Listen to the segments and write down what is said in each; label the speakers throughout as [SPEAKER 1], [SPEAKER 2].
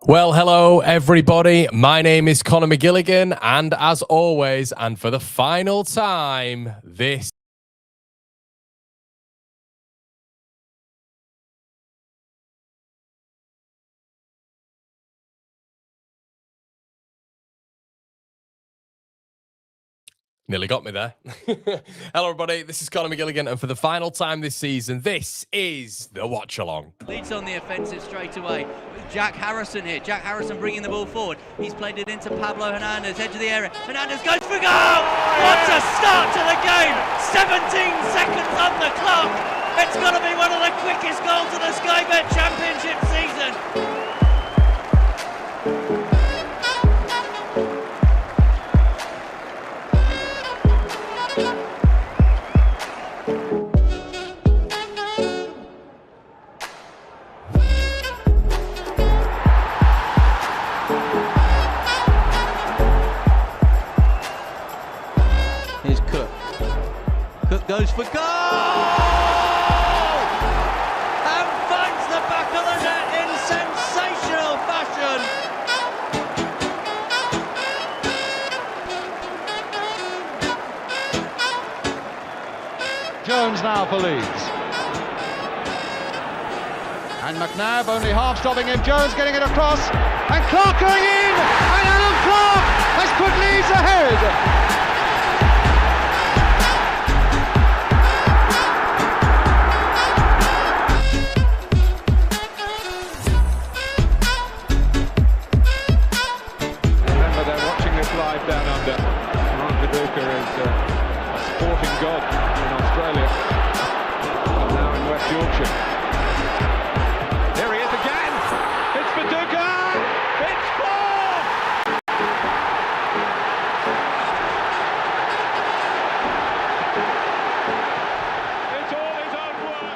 [SPEAKER 1] Well, hello, everybody. My name is Conor McGilligan, and as always, and for the final time, this nearly got me there. Hello, everybody. This is Conor McGilligan, and for the final time this season, this is the Watch Along.
[SPEAKER 2] Leeds on the offensive straight away. Jack Harrison here. Jack Harrison bringing the ball forward. He's played it into Pablo Hernandez, edge of the area. Hernandez goes for goal! What a start to the game! 17 seconds on the clock. It's got to be one of the quickest goals of the Sky Bet Championship season. Here's Cook. Cook goes for goal! And finds the back of the net in sensational fashion.
[SPEAKER 3] Jones now for Leeds. And McNabb only half stopping him. Jones getting it across. And Clark going in! And Alan Clark has put Leeds ahead! Remember, they're watching this live down under. Mark Viduka is a sporting god in Australia. And now in West Yorkshire. Here he is again. It's Viduka. It's four. It's all his own work.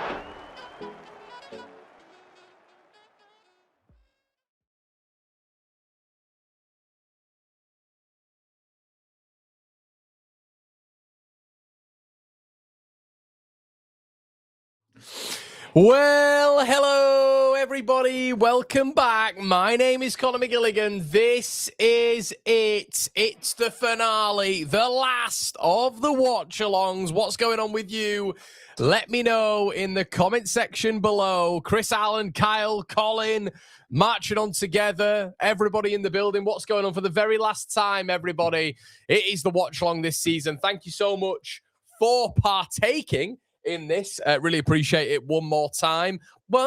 [SPEAKER 1] Well, hello, everybody. Welcome back. My name is Conor McGilligan. This is it. It's the finale, the last of the watch-alongs. What's going on with you? Let me know in the comment section below. Chris Allen, Kyle, Colin, marching on together. Everybody in the building. What's going on for the very last time, everybody? It is the watch-along this season. Thank you so much for partaking in this. Really appreciate it. One more time. We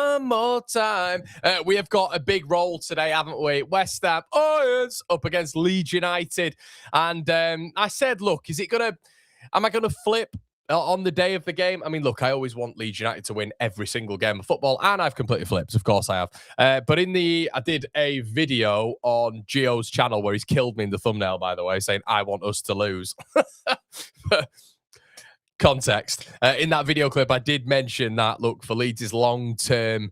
[SPEAKER 1] have got a big role today, haven't we? West Ham up against Leeds United. And I said, look, am I going to flip on the day of the game? I mean, look, I always want Leeds United to win every single game of football, and I've completely flipped. Of course I have. But I did a video on Gio's channel where he's killed me in the thumbnail, by the way, saying, I want us to lose. Context. In that video clip, I did mention that, look, for Leeds' long-term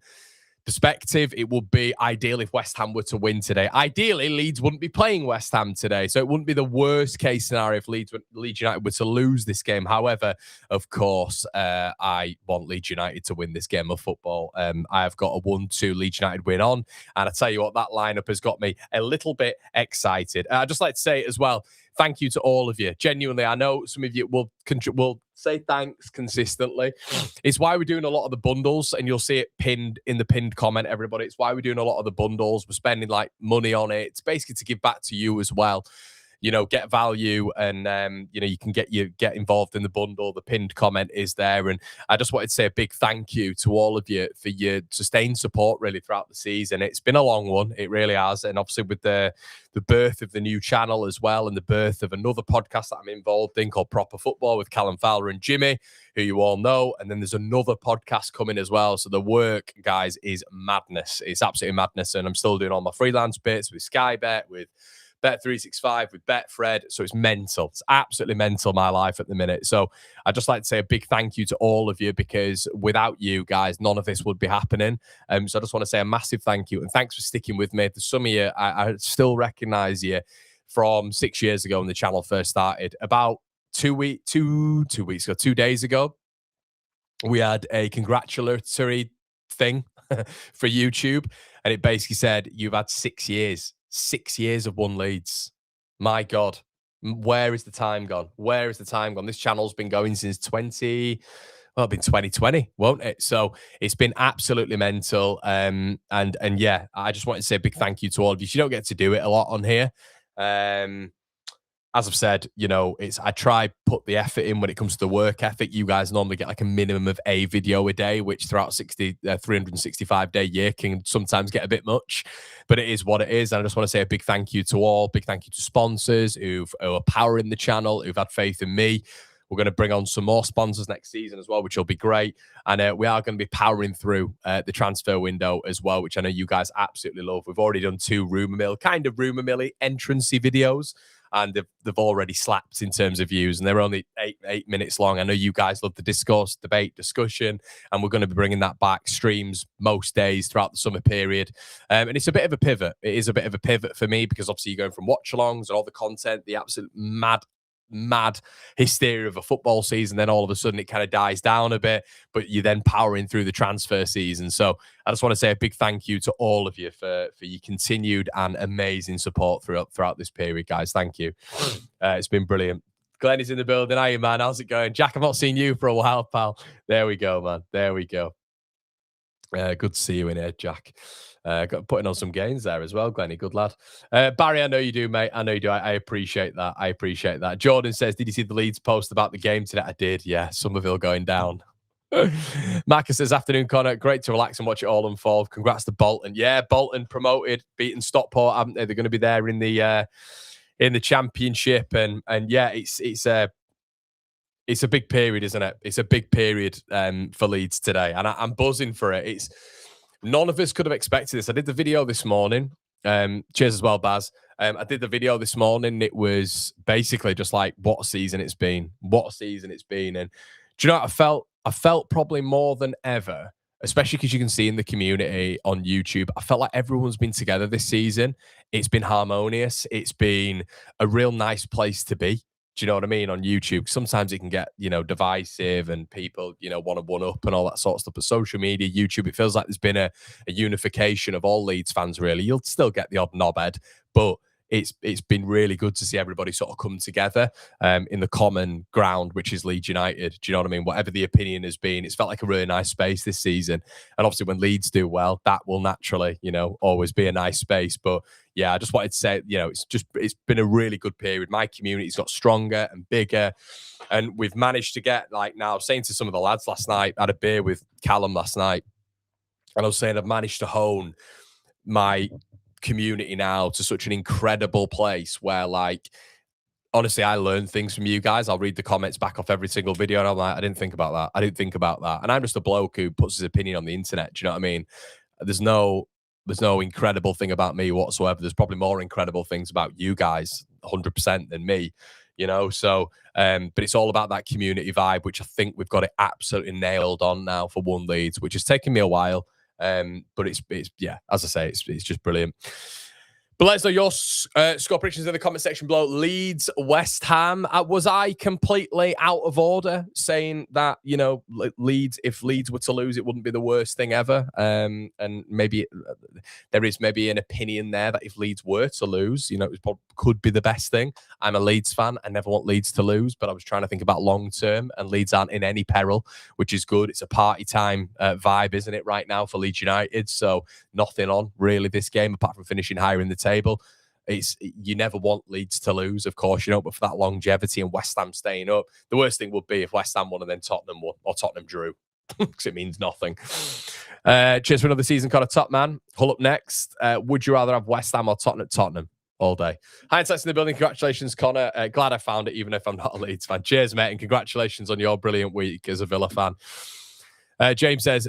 [SPEAKER 1] perspective, it would be ideal if West Ham were to win today. Ideally, Leeds wouldn't be playing West Ham today, so it wouldn't be the worst case scenario if Leeds United were to lose this game. However, of course, I want Leeds United to win this game of football. I have got a 1-2 Leeds United win on, and I tell you what, that lineup has got me a little bit excited. I'd just like to say as well, thank you to all of you. Genuinely, I know some of you will say thanks consistently. It's why we're doing a lot of the bundles, and you'll see it pinned in the pinned comment, everybody. It's why we're doing a lot of the bundles. We're spending like money on it. It's basically to give back to you as well. You know, get value, and you can get involved in the bundle. The pinned comment is there, and I just wanted to say a big thank you to all of you for your sustained support really throughout the season. It's been a long one, it really has, and obviously with the birth of the new channel as well, and the birth of another podcast that I'm involved in called Proper Football with Callum Fowler and Jimmy, who you all know, and then there's another podcast coming as well. So the work, guys, is madness. It's absolutely madness, and I'm still doing all my freelance bits with Sky Bet, with Bet365, with Betfred. So it's mental. It's absolutely mental, my life at the minute. So I'd just like to say a big thank you to all of you, because without you guys, none of this would be happening. So I just want to say a massive thank you, and thanks for sticking with me. There's some of you, I still recognize you from 6 years ago when the channel first started. About 2 days ago, we had a congratulatory thing for YouTube, and it basically said, you've had 6 years. 6 years of one Leeds. My God. Where is the time gone? Where is the time gone? This channel's been going since 2020, won't it? So it's been absolutely mental. And yeah, I just wanted to say a big thank you to all of you. You don't get to do it a lot on here. As I've said, you know, I try put the effort in when it comes to the work ethic. You guys normally get like a minimum of a video a day, which throughout 365-day year can sometimes get a bit much, but it is what it is. And I just want to say a big thank you to all. Big thank you to sponsors who are powering the channel, who've had faith in me. We're going to bring on some more sponsors next season as well, which will be great. And we are going to be powering through the transfer window as well, which I know you guys absolutely love. We've already done 2 rumor mill entrancey videos, and they've already slapped in terms of views, and they're only eight minutes long. I know you guys love the discourse, debate, discussion, and we're going to be bringing that back, streams most days throughout the summer period. And it's a bit of a pivot. It is a bit of a pivot for me, because obviously you're going from watch-alongs and all the content, the absolute mad hysteria of a football season, then all of a sudden it kind of dies down a bit, but you're then powering through the transfer season. So I just want to say a big thank you to all of you for your continued and amazing support throughout this period, guys. Thank you. It's been brilliant. Glenn is in the building. How are you, man? How's it going? Jack, I've not seen you for a while, pal. There we go, man. There we go. Good to see you in here, Jack. Got putting on some gains there as well, Glenny. Good lad. Barry, I know you do, mate. I know you do. I appreciate that. I appreciate that. Jordan says, did you see the Leeds post about the game today? I did, yeah. Somerville going down. Marcus says, afternoon, Connor. Great to relax and watch it all unfold. Congrats to Bolton. Yeah, Bolton promoted, beating Stockport, haven't they? They're going to be there in the championship. And yeah, it's a big period, isn't it? It's a big period for Leeds today. And I'm buzzing for it. None of us could have expected this. I did the video this morning. Cheers as well, Baz. I did the video this morning. It was basically just like, what a season it's been. What a season it's been. And do you know what I felt probably more than ever, especially because you can see in the community on YouTube, I felt like everyone's been together this season. It's been harmonious. It's been a real nice place to be. Do you know what I mean? On YouTube, sometimes it can get, divisive, and people, want to one up and all that sort of stuff. But social media, YouTube, it feels like there's been a unification of all Leeds fans, really. You'll still get the odd knobhead, but it's been really good to see everybody sort of come together in the common ground, which is Leeds United. Do you know what I mean? Whatever the opinion has been, it's felt like a really nice space this season. And obviously when Leeds do well, that will naturally, always be a nice space. But yeah, I just wanted to say, it's been a really good period. My community's got stronger and bigger. And we've managed to get, now I was saying to some of the lads last night, I had a beer with Callum last night, and I was saying I've managed to hone my community now to such an incredible place where, honestly, I learn things from you guys. I'll read the comments back off every single video, and I'm like, I didn't think about that. I didn't think about that. And I'm just a bloke who puts his opinion on the internet. Do you know what I mean? There's no incredible thing about me whatsoever. There's probably more incredible things about you guys, 100%, than me. So, but it's all about that community vibe, which I think we've got it absolutely nailed on now for One Leeds, which has taken me a while. But it's yeah, as I say, it's just brilliant. But let us know your score predictions in the comment section below. Leeds, West Ham. Was I completely out of order saying that, Leeds, if Leeds were to lose, it wouldn't be the worst thing ever? And maybe there is maybe an opinion there that if Leeds were to lose, it could be the best thing. I'm a Leeds fan. I never want Leeds to lose, but I was trying to think about long term, and Leeds aren't in any peril, which is good. It's a party time vibe, isn't it, right now for Leeds United? So nothing on really this game apart from finishing higher in the table. You never want Leeds to lose, of course, but for that longevity and West Ham staying up, the worst thing would be if West Ham won and then Tottenham won, or Tottenham drew, because it means nothing. Cheers for another season, Connor. Top man. Hull up next. Would you rather have West Ham or Tottenham all day? Hindsight's in the building. Congratulations, Connor. Glad I found it, even if I'm not a Leeds fan. Cheers, mate, and congratulations on your brilliant week as a Villa fan. James says,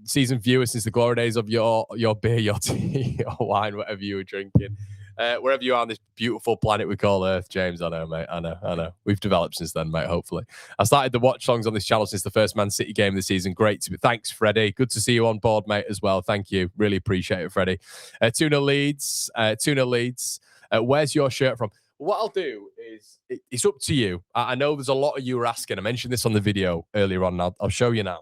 [SPEAKER 1] season viewer since the glory days of your beer, your tea, your wine, whatever you were drinking. Wherever you are on this beautiful planet we call Earth, James, I know, mate. I know. We've developed since then, mate, hopefully. I started the watch songs on this channel since the first Man City game of the season. Great to be. Thanks, Freddie. Good to see you on board, mate, as well. Thank you. Really appreciate it, Freddie. 2-0 Leeds. 2-0 Leeds. Where's your shirt from? What I'll do is, it's up to you. I know there's a lot of you were asking. I mentioned this on the video earlier on. I'll show you now.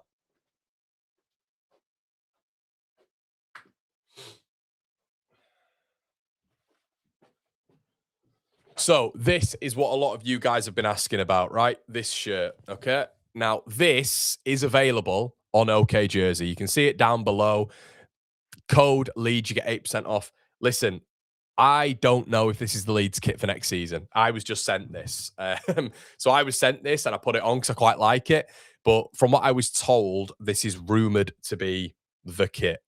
[SPEAKER 1] So this is what a lot of you guys have been asking about, right? This shirt, okay? Now, this is available on OK Jersey. You can see it down below. Code Leeds, you get 8% off. Listen, I don't know if this is the Leeds kit for next season. I was just sent this. So I was sent this and I put it on because I quite like it. But from what I was told, this is rumoured to be the kit.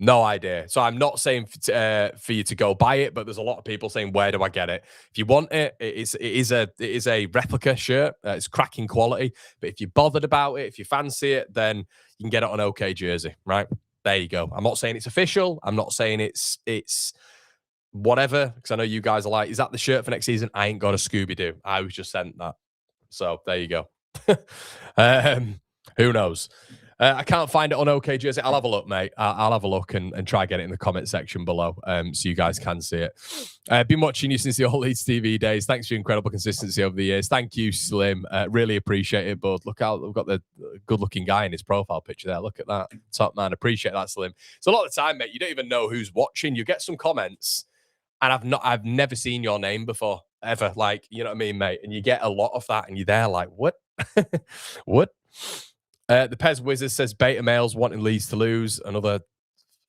[SPEAKER 1] No idea. So I'm not saying for you to go buy it, but there's a lot of people saying, "Where do I get it?" If you want it, it is a replica shirt. It's cracking quality. But if you're bothered about it, if you fancy it, then you can get it on OK Jersey. Right there, you go. I'm not saying it's official. I'm not saying it's whatever, because I know you guys are like, "Is that the shirt for next season?" I ain't got a Scooby Doo. I was just sent that. So there you go. Who knows? I can't find it on OK Jersey. I'll have a look, mate. I'll have a look and try get it in the comment section below, so you guys can see it. I've been watching you since the old Leeds TV days. Thanks for your incredible consistency over the years. Thank you, Slim. Really appreciate it, bud. Look out, we've got the good-looking guy in his profile picture there. Look at that. Top man. Appreciate that, Slim. So a lot of the time, mate, you don't even know who's watching. You get some comments, and I've never seen your name before, ever. Like, you know what I mean, mate? And you get a lot of that, and you're there like, what? What? The Pez Wizard says beta males wanting Leeds to lose. Another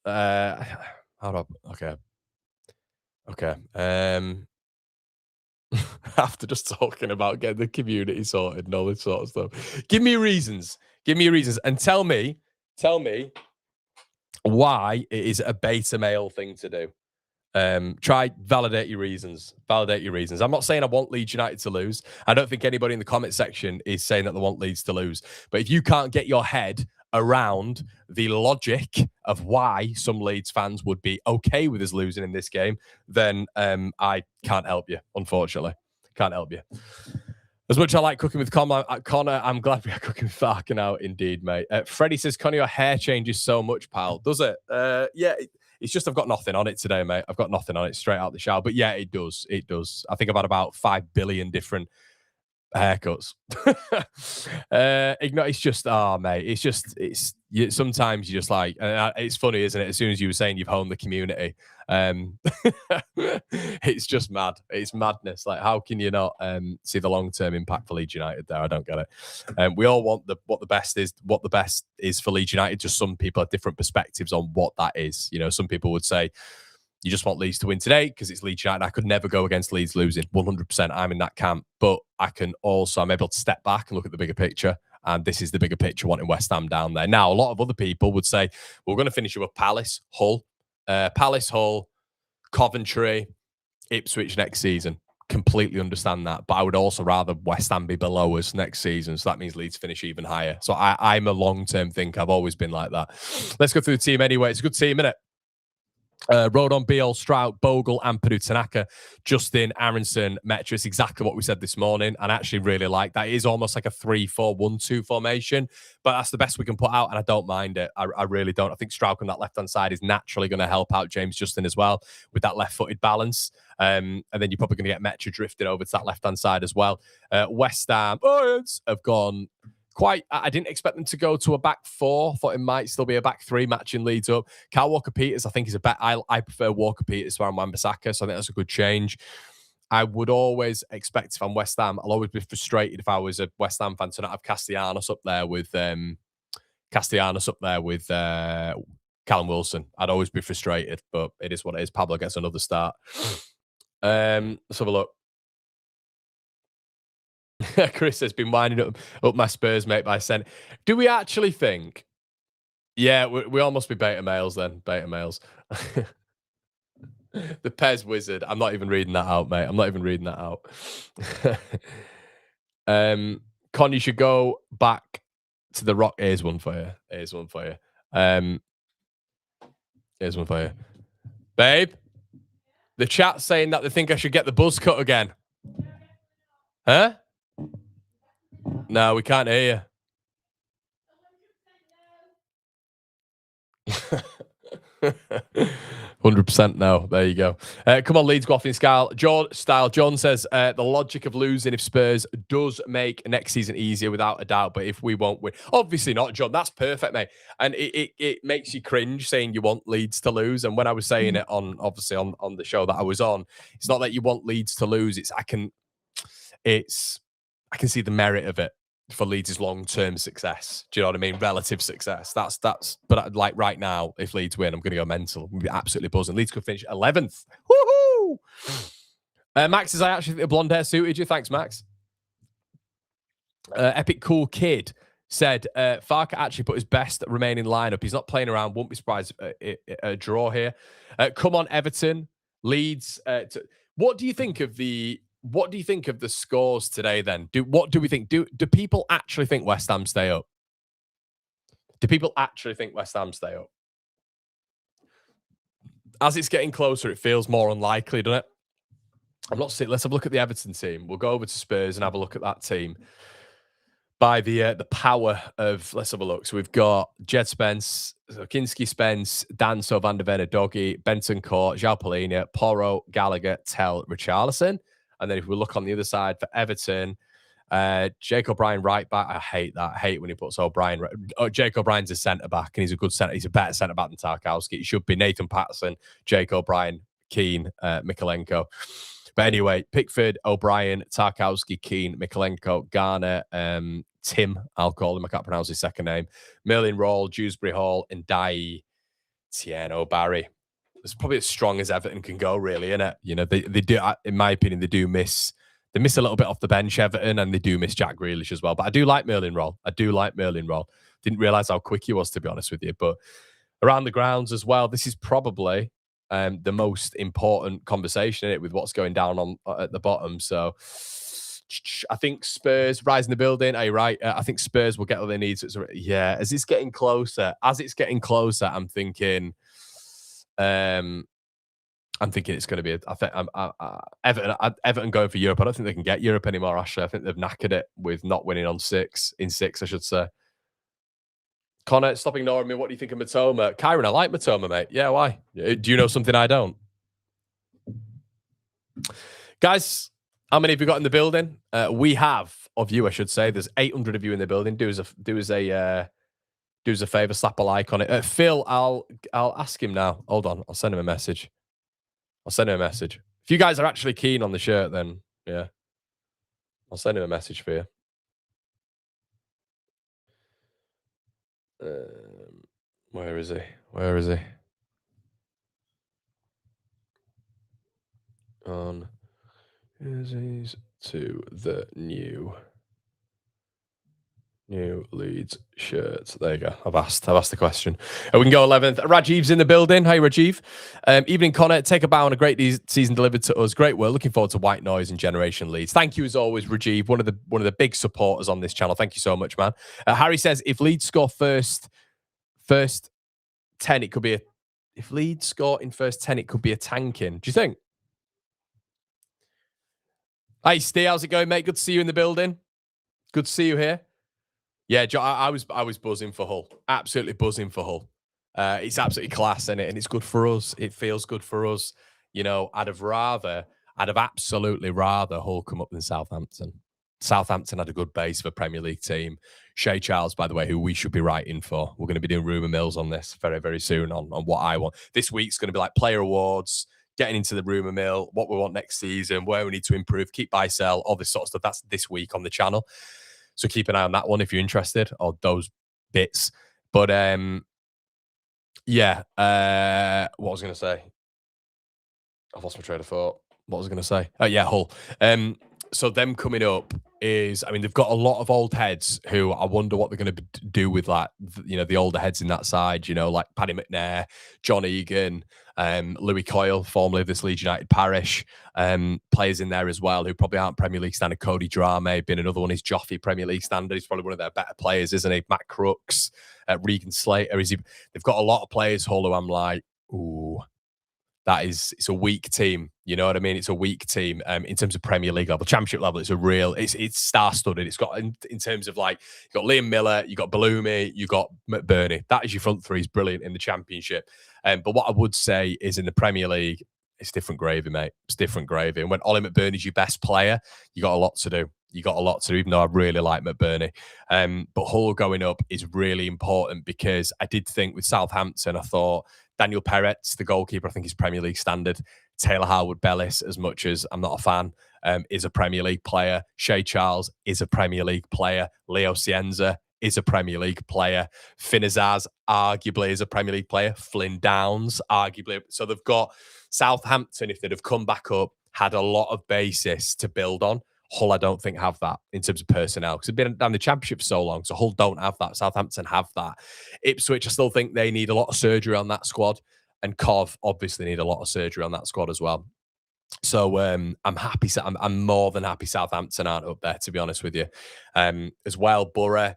[SPEAKER 1] okay. After just talking about getting the community sorted and all this sort of stuff. Give me reasons. And tell me why it is a beta male thing to do. Try validate your reasons. I'm not saying I want Leeds United to lose. I don't think anybody in the comment section is saying that they want Leeds to lose. But if you can't get your head around the logic of why some Leeds fans would be okay with us losing in this game, then I can't help you, unfortunately. Can't help you. As much as I like cooking with Connor, I'm glad we are cooking with Farkin out, indeed, mate. Freddie says, Connor, your hair changes so much, pal. Does it? Yeah, it's just I've got nothing on it today, mate. I've got nothing on it straight out the shower. But yeah, it does. It does. I think I've had about 5 billion different haircuts. It's just, mate. It's just, sometimes you just like, it's funny, isn't it? As soon as you were saying you've honed the community, it's just mad. It's madness. Like, how can you not see the long-term impact for Leeds United there? I don't get it. We all want what the best is for Leeds United. Just some people have different perspectives on what that is. You know, some people would say, you just want Leeds to win today because it's Leeds United. I could never go against Leeds losing. 100%. I'm in that camp. But I'm able to step back and look at the bigger picture. And this is the bigger picture, wanting West Ham down there. Now, a lot of other people would say, we're going to finish with Palace, Hull, Coventry, Ipswich next season. Completely understand that. But I would also rather West Ham be below us next season. So that means Leeds finish even higher. So I'm a long-term thinker. I've always been like that. Let's go through the team anyway. It's a good team, isn't it? Rodon, Biel, Strout, Bogle, Ampadu, Tanaka, Justin, Aronson, Metris. Exactly what we said this morning. And I actually really like that. It is almost like a 3-4-1-2 formation, but that's the best we can put out, and I don't mind it. I really don't. I think Strout on that left-hand side is naturally going to help out James Justin as well with that left-footed balance. And then you're probably going to get Metri drifted over to that left-hand side as well. West Ham have gone... I didn't expect them to go to a back four. Thought it might still be a back three matching Leeds up. Kyle Walker-Peters, I think, is a bet. I prefer Walker-Peters to Aaron Wan-Bissaka, so I think that's a good change. I would always expect, if I'm West Ham, I'll always be frustrated if I was a West Ham fan to not have Castellanos up there with Callum Wilson. I'd always be frustrated, but it is what it is. Pablo gets another start. Let's have a look. Chris has been winding up my Spurs, mate, by saying, do we actually think? Yeah, we all must be beta males then. Beta males. The Pez Wizard. I'm not even reading that out, mate. I'm not even reading that out. Con, you should go back to the Rock. Here's one for you. Here's one for you. Babe, the chat's saying that they think I should get the buzz cut again. Huh? No, we can't hear you. 100% no. There you go. Come on, Leeds, go off in style. John says, the logic of losing if Spurs does make next season easier without a doubt, but if we won't win. Obviously not, John. That's perfect, mate. And it makes you cringe saying you want Leeds to lose. And when I was saying it on the show that I was on, it's not that you want Leeds to lose. I can see the merit of it for Leeds' long-term success. Do you know what I mean? Relative success. But like right now, if Leeds win, I'm going to go mental. We'll be absolutely buzzing. Leeds could finish 11th. Woohoo! Max says, I actually think the blonde hair suited you. Thanks, Max. Epic Cool Kid said, Farke actually put his best remaining lineup. He's not playing around. Won't be surprised a draw here. Come on, Everton. Leeds. What do you think of the scores today then? What do we think? Do people actually think West Ham stay up? Do people actually think West Ham stay up? As it's getting closer, it feels more unlikely, doesn't it? Let's have a look at the Everton team. We'll go over to Spurs and have a look at that team. By the power of, let's have a look. So we've got Jed Spence, Kinski Spence, Danso, Van der Ven, Doggy, Benton Court, João Palhinha, Porro, Gallagher, Tell, Richarlison. And then if we look on the other side for Everton, Jake O'Brien right back. I hate that. I hate when he puts O'Brien. Jake O'Brien's a centre back, and he's a good centre. He's a better centre back than Tarkowski. It should be Nathan Patterson, Jake O'Brien, Keane, Mikalenko. But anyway, Pickford, O'Brien, Tarkowski, Keane, Mikalenko, Garner, Tim, I'll call him. I can't pronounce his second name. Merlin Roll, Dewsbury Hall, and Ndai Tieno Barry. It's probably as strong as Everton can go, really, isn't it? You know, they do, in my opinion, they miss a little bit off the bench, Everton, and they do miss Jack Grealish as well. But I do like Merlin Roll. Didn't realise how quick he was, to be honest with you. But around the grounds as well, this is probably the most important conversation in it with what's going down at the bottom. So I think Spurs rise in the building. Are you right? I think Spurs will get what they need. So as it's getting closer, I'm thinking it's going to be. Everton going for Europe. I don't think they can get Europe anymore. Actually, I think they've knackered it with not winning in six, I should say. Connor, stop ignoring me. What do you think of Matoma? Kyron, I like Matoma, mate. Yeah, why? Do you know something I don't? Guys, how many have you got in the building? We have, of you, I should say. There's 800 of you in the building. Do us a favor, slap a like on it. Phil, I'll ask him now. Hold on, I'll send him a message. If you guys are actually keen on the shirt, then yeah, I'll send him a message for you. Where is he? On jerseys to the new Leeds shirts. There you go. I've asked the question. We can go 11th. Rajiv's in the building. Hey, Rajiv. Evening, Connor. Take a bow on a great season delivered to us. Great work. Looking forward to White Noise and Generation Leeds. Thank you as always, Rajiv. One of the big supporters on this channel. Thank you so much, man. Harry says if Leeds score first 10, it could be a. If Leeds score in first 10, it could be a tanking. Do you think? Hey, Steve, how's it going, mate? Good to see you in the building. Good to see you here. Yeah, I was buzzing for Hull. Absolutely buzzing for Hull. It's absolutely class, isn't it? And it's good for us. It feels good for us. You know, I'd have absolutely rather Hull come up than Southampton. Southampton had a good base for a Premier League team. Shay Charles, by the way, who we should be writing for. We're going to be doing rumour mills on this very, very soon on what I want. This week's going to be like player awards, getting into the rumour mill, what we want next season, where we need to improve, keep, buy, sell, all this sort of stuff. That's this week on the channel. So keep an eye on that one if you're interested, or those bits. But what was I going to say? I've lost my train of thought. What was I going to say? Oh, yeah, Hull. So them coming up is, I mean, they've got a lot of old heads who I wonder what they're going to do with, like, you know, the older heads in that side, you know, like Paddy McNair, John Egan, Louis Coyle, formerly of this Leeds United parish, players in there as well who probably aren't Premier League standard. Cody Drame being another one. Is Joffy Premier League standard? He's probably one of their better players, isn't he? Matt Crooks, Regan Slater. They've got a lot of players, Hull, who I'm like, ooh, it's a weak team. You know what I mean? It's a weak team in terms of Premier League level, Championship level. It's star-studded. It's got in terms of like you got Liam Miller, you got Bellumi, you got McBurney. That is your front three. Is brilliant in the Championship. But what I would say is in the Premier League, it's different gravy, mate. It's different gravy. And when Ollie McBurney's your best player, you got a lot to do. You got a lot to do, even though I really like McBurney. But Hull going up is really important because I did think with Southampton, I thought Daniel Peretz, the goalkeeper, I think is Premier League standard. Taylor Harwood-Bellis, as much as I'm not a fan, is a Premier League player. Shea Charles is a Premier League player. Leo Cienza is a Premier League player. Finn Azaz arguably is a Premier League player. Flynn Downs, arguably. So they've got Southampton, if they'd have come back up, had a lot of basis to build on. Hull, I don't think, have that in terms of personnel because they've been down the Championship for so long. So Hull don't have that. Southampton have that. Ipswich, I still think they need a lot of surgery on that squad. And Cov obviously need a lot of surgery on that squad as well. So I'm happy. I'm more than happy Southampton aren't up there, to be honest with you. As well, Borough.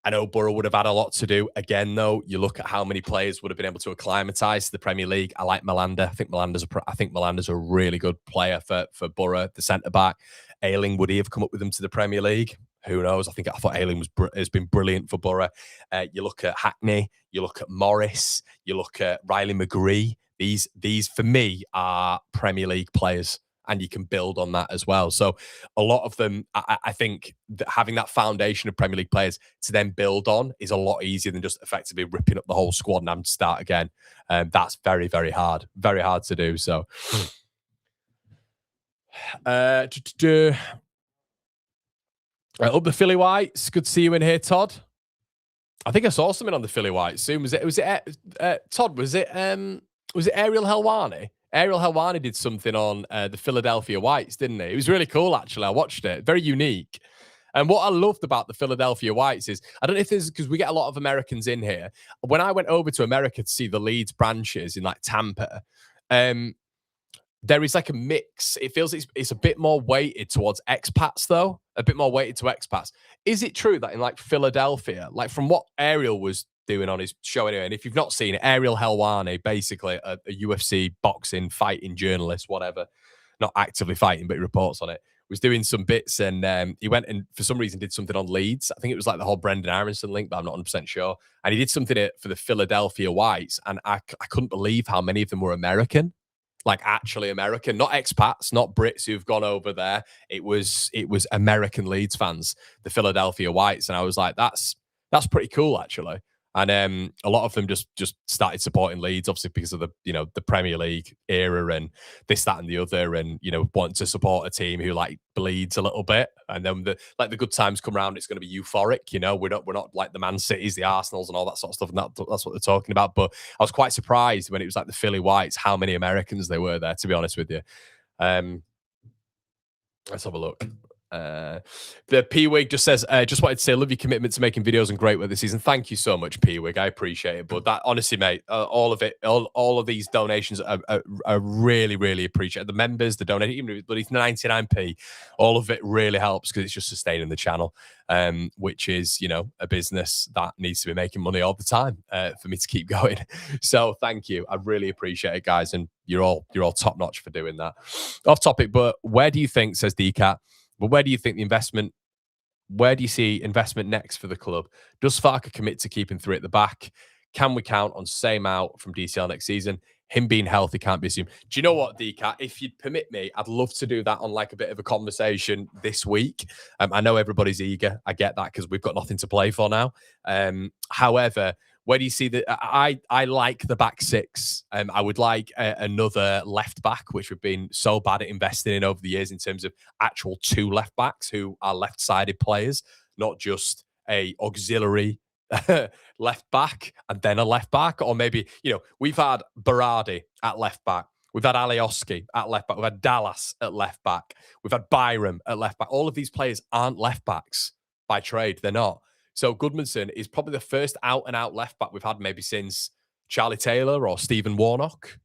[SPEAKER 1] I know Borough would have had a lot to do. Again, though, you look at how many players would have been able to acclimatise to the Premier League. I like Malander. I think Malander's a really good player for Borough, the centre-back. Ayling, would he have come up with them to the Premier League? Who knows? I thought Ayling has been brilliant for Borough. You look at Hackney, you look at Morris, you look at Riley McGree. These for me are Premier League players, and you can build on that as well. So a lot of them, I think that having that foundation of Premier League players to then build on is a lot easier than just effectively ripping up the whole squad and having to start again. That's very, very hard to do. So up the Philly Whites. Good to see you in here, Todd. I think I saw something on the Philly Whites soon. Was it Todd? Was it Ariel Helwani? Ariel Helwani did something on the Philadelphia Whites, didn't he? It was really cool, actually. I watched it. Very unique. And what I loved about the Philadelphia Whites is, I don't know if this is because we get a lot of Americans in here. When I went over to America to see the Leeds branches in like Tampa, there is like a mix. It feels it's a bit more weighted towards expats, though. A bit more weighted to expats. Is it true that in like Philadelphia, like from what Ariel was doing on his show anyway, and if you've not seen it, Ariel Helwani, basically a UFC boxing fighting journalist, whatever, not actively fighting, but he reports on it, was doing some bits, and he went and for some reason did something on Leeds. I think it was like the whole Brendan Aronson link, but I'm not 100% sure. And he did something for the Philadelphia Whites, and I couldn't believe how many of them were American. Like actually American, not expats, not Brits who've gone over there. It was American Leeds fans, the Philadelphia Whites, and I was like, that's pretty cool actually. And a lot of them just started supporting Leeds, obviously because of the Premier League era and this, that, and the other, and wanting to support a team who like bleeds a little bit. And then the good times come around, it's going to be euphoric. We're not like the Man Cities, the Arsenals, and all that sort of stuff. And that's what they're talking about. But I was quite surprised when it was like the Philly Whites, how many Americans there were there. To be honest with you, let's have a look. The P-Wig just says, just wanted to say, love your commitment to making videos and great work this season. Thank you so much, P-Wig. I appreciate it. But that, honestly, mate, all of it, all of these donations are really, really appreciated. The members, the donate, even if it's 99p, all of it really helps because it's just sustaining the channel, which is, a business that needs to be making money all the time for me to keep going. So thank you. I really appreciate it, guys. And you're all top notch for doing that. Off topic, but where do you think, says DCAT, but where do you think where do you see investment next for the club? Does Farke commit to keeping three at the back? Can we count on same out from DCL next season? Him being healthy can't be assumed. Do you know what, DCAT? If you'd permit me, I'd love to do that on like a bit of a conversation this week. I know everybody's eager. I get that because we've got nothing to play for now. However, where do you see that? I like the back six. I would like another left back, which we've been so bad at investing in over the years in terms of actual two left backs who are left-sided players, not just a auxiliary left back and then a left back. Or maybe, we've had Berardi at left back. We've had Alioski at left back. We've had Dallas at left back. We've had Byram at left back. All of these players aren't left backs by trade. They're not. So Goodmanson is probably the first out-and-out left-back we've had maybe since Charlie Taylor or Stephen Warnock.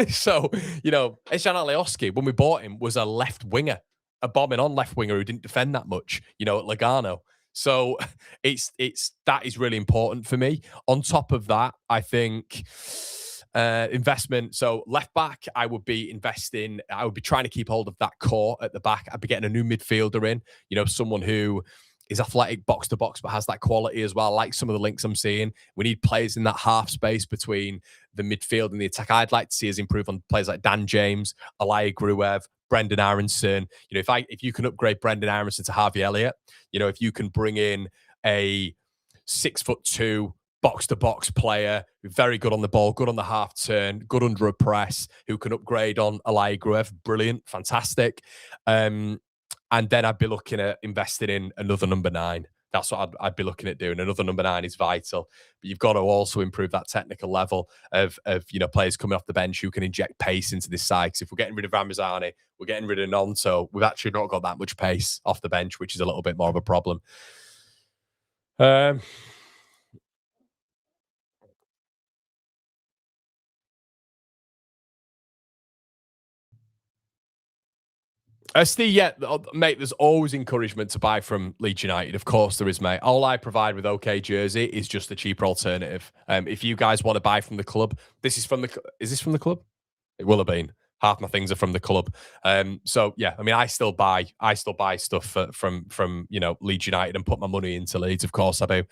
[SPEAKER 1] So, Eshjan Alioski, when we bought him, was a left winger, a bombing-on left winger who didn't defend that much, at Lugano. So that is really important for me. On top of that, I think investment. So left back, I would be investing. I would be trying to keep hold of that core at the back. I'd be getting a new midfielder in, someone who is athletic, box to box, but has that quality as well. I like some of the links I'm seeing. We need players in that half space between the midfield and the attack. I'd like to see us improve on players like Dan James, Alaya Gruev, Brendan Aronson. If you can upgrade Brendan Aronson to Harvey Elliott, if you can bring in a 6'2" box-to-box player, very good on the ball, good on the half turn, good under a press, who can upgrade on Alaya Gruev. Brilliant, fantastic. And then I'd be looking at investing in another number 9. That's what I'd be looking at doing. Another number 9 is vital. But you've got to also improve that technical level of players coming off the bench who can inject pace into this side. Because if we're getting rid of Ramazani, we're getting rid of Nonto, we've actually not got that much pace off the bench, which is a little bit more of a problem. Steve, yeah, mate, there's always encouragement to buy from Leeds United. Of course there is, mate. All I provide with OK Jersey is just a cheaper alternative. If you guys want to buy from the club, is this from the club? It will have been. Half my things are from the club. So yeah, I mean, I still buy stuff from Leeds United and put my money into Leeds. Of course I do.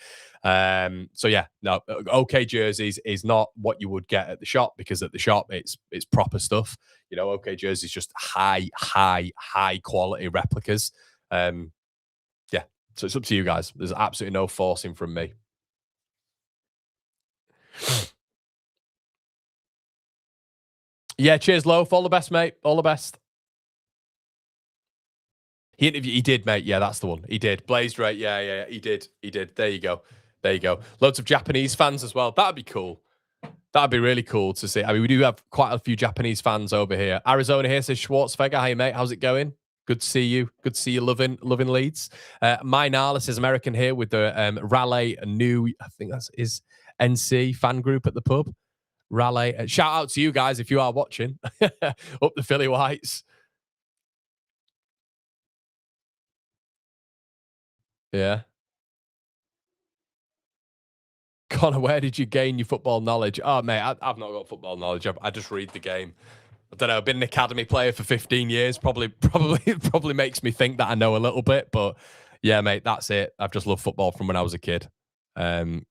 [SPEAKER 1] So yeah, no, OK Jerseys is not what you would get at the shop, because at the shop it's proper stuff. OK Jerseys just high quality replicas. Yeah, so it's up to you guys. There's absolutely no forcing from me. Yeah, cheers, Loaf. All the best, mate. All the best. He did, mate. Yeah, that's the one. He did. Blazed right. Yeah. He did. There you go. Loads of Japanese fans as well. That'd be cool. That'd be really cool to see. I mean, we do have quite a few Japanese fans over here. Arizona here says Schwartzfegger. Hey, mate. How's it going? Good to see you. Good to see you loving Leeds. My Nala says American here with the Raleigh new, I think that's his NC fan group at the pub. Raleigh. Shout out to you guys if you are watching. Up the Philly Whites. Yeah. Connor, where did you gain your football knowledge? Oh, mate, I've not got football knowledge. I just read the game. I don't know. I've been an academy player for 15 years. Probably makes me think that I know a little bit. But yeah, mate, that's it. I've just loved football from when I was a kid. From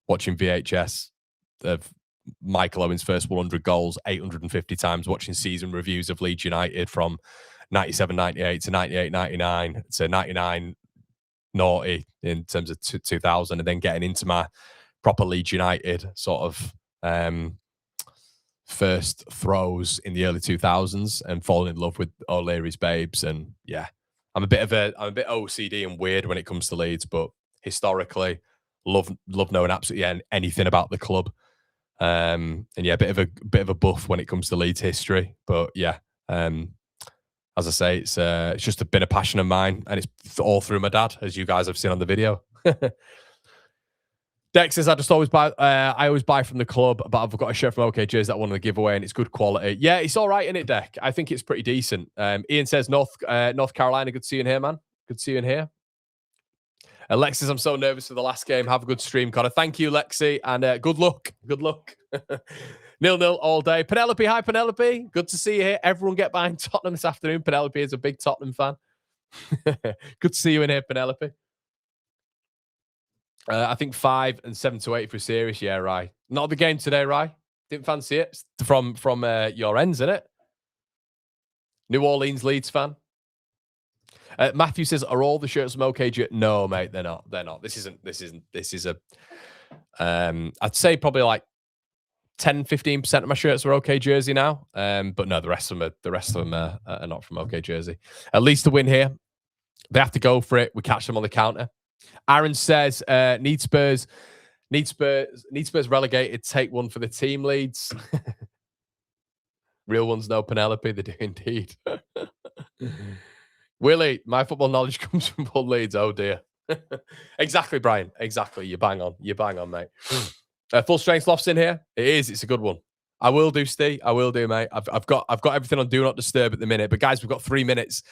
[SPEAKER 1] watching VHS of Michael Owen's first 100 goals 850 times, watching season reviews of Leeds United from 97-98 to 98-99 to 99 naughty in terms of 2000, and then getting into my proper Leeds United sort of first throws in the early 2000s and falling in love with O'Leary's babes. And yeah, I'm a bit OCD and weird when it comes to Leeds, but historically love knowing absolutely anything about the club. And yeah, a bit of a buff when it comes to Leeds history. But yeah, as I say, it's just been a passion of mine, and it's all through my dad, as you guys have seen on the video. Dex says, I always buy from the club, but I've got a shirt from OK Jersey that I want to give away, and it's good quality. Yeah, it's all right, isn't it, Deck? I think it's pretty decent. Ian says, North Carolina, good to see you in here, man. Good to see you in here. Alexis, I'm so nervous for the last game. Have a good stream, Connor. Thank you, Lexi, and good luck. Good luck. 0-0 all day. Penelope, hi, Penelope. Good to see you here. Everyone get behind Tottenham this afternoon. Penelope is a big Tottenham fan. Good to see you in here, Penelope. I think 5 and 7 to 8 if we're serious. Yeah, Rye. Not the game today, Rye. Didn't fancy it. From your ends, isn't it? New Orleans Leeds fan. Matthew says, are all the shirts from OK? No, mate, they're not. They're not. This is a I'd say probably like 10-15% of my shirts are OK Jersey now. But no, the rest of them are not from OK Jersey. At least to win here. They have to go for it. We catch them on the counter. Aaron says, need Spurs relegated. Take one for the team, Leeds. Real ones know Penelope. They do indeed. Willie, my football knowledge comes from Paul Leeds. Oh dear. Exactly, Brian. Exactly. You bang on, mate. Full strength lofts in here. It is. It's a good one. I will do, Steve. I will do, mate. I've got everything on do not disturb at the minute. But guys, we've got 3 minutes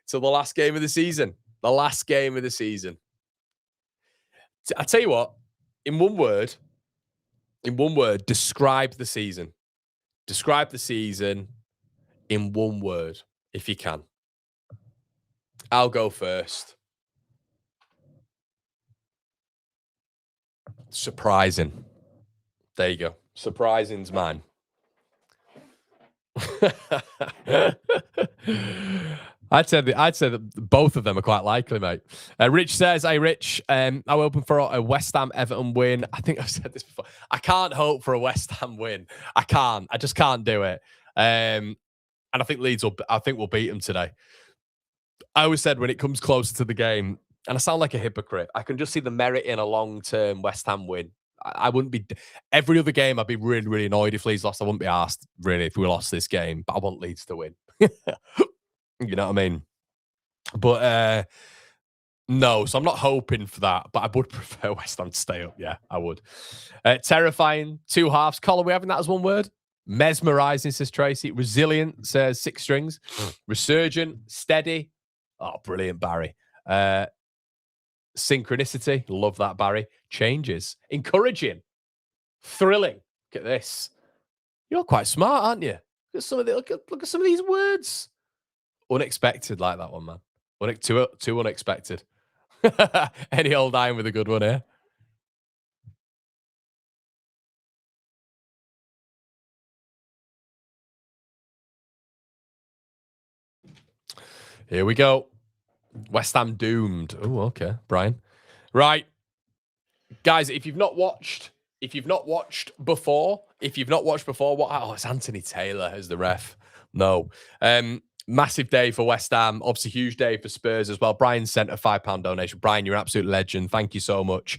[SPEAKER 1] till the last game of the season. The last game of the season. I tell you what, in one word, In one word, describe the season. Describe the season in one word, if you can. I'll go first. Surprising. There you go. Surprising's mine. I'd say that both of them are quite likely, mate. Rich says, "Hey, Rich, I'm hoping for a West Ham Everton win." I think I've said this before. I can't hope for a West Ham win. I can't. I just can't do it. And I think Leeds will. I think we'll beat them today. I always said when it comes closer to the game, and I sound like a hypocrite, I can just see the merit in a long-term West Ham win. I wouldn't be every other game. I'd be really, really annoyed if Leeds lost. I wouldn't be asked really if we lost this game, but I want Leeds to win. You know what I mean? But no, so I'm not hoping for that, but I would prefer West Ham to stay up. Yeah, I would. Terrifying, two halves. Colin, we having that as one word? Mesmerizing, says Tracy. Resilient, says six strings. Resurgent, steady. Oh, brilliant, Barry. Synchronicity. Love that, Barry. Changes. Encouraging. Thrilling. Look at this. You're quite smart, aren't you? Look at some of the, look at some of these words. Unexpected, like that one, man. Too unexpected. Any old iron with a good one here. Here we go. West Ham doomed. Oh, okay, Brian. Right, guys. If you've not watched before, what? Oh, it's Anthony Taylor as the ref. No. Massive day for West Ham. Obviously, huge day for Spurs as well. Brian sent a £5 donation. Brian, you're an absolute legend. Thank you so much.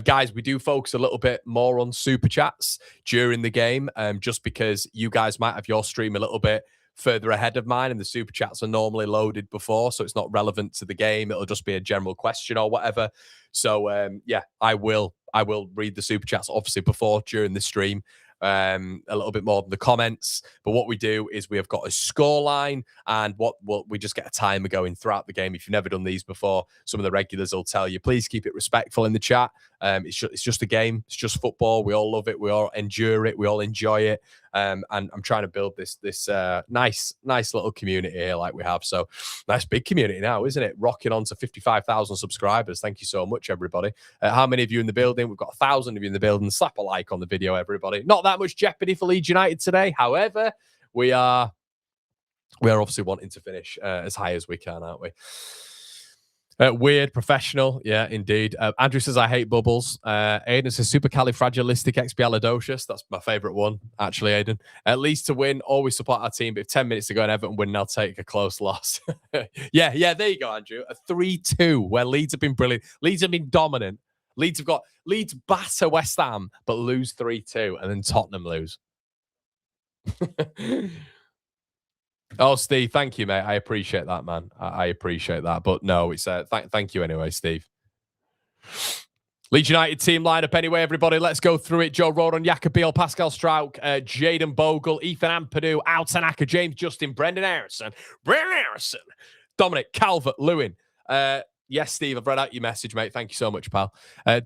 [SPEAKER 1] Guys, we do focus a little bit more on super chats during the game, just because you guys might have your stream a little bit further ahead of mine, and the super chats are normally loaded before, so it's not relevant to the game. It'll just be a general question or whatever. So, yeah, I will read the super chats, obviously, before, during the stream. A little bit more than the comments, but what we do is we have got a score line, and what we just get a timer going throughout the game. If you've never done these before, some of the regulars will tell you, please keep it respectful in the chat. It's just a game. It's just football. We all love it. We all endure it. We all enjoy it. And I'm trying to build this nice little community here like we have. So nice big community now, isn't it? Rocking on to 55,000 subscribers. Thank you so much, everybody. How many of you in the building? We've got 1,000 of you in the building. Slap a like on the video, everybody. Not that much jeopardy for Leeds United today. However, we are obviously wanting to finish as high as we can, aren't we? Weird, professional. Yeah, indeed. Andrew says, I hate bubbles. Aiden says, supercalifragilisticexpialidocious. That's my favourite one, actually, Aiden. At least to win, always support our team. But if 10 minutes to go and Everton win, I'll take a close loss. Yeah, there you go, Andrew. A 3-2, where Leeds have been brilliant. Leeds have been dominant. Leeds batter West Ham, but lose 3-2, and then Tottenham lose. Oh, Steve, thank you, mate. I appreciate that, man. I appreciate that. But no, it's thank you anyway, Steve. Leeds United team lineup anyway, everybody. Let's go through it. Joe Rodon, Jakob, Pascal Struijk, Jaden Bogle, Ethan Ampadu, Altanaka, James Justin, Brendan Harrison, Dominic Calvert-Lewin. Yes, Steve, I've read out your message, mate. Thank you so much, pal.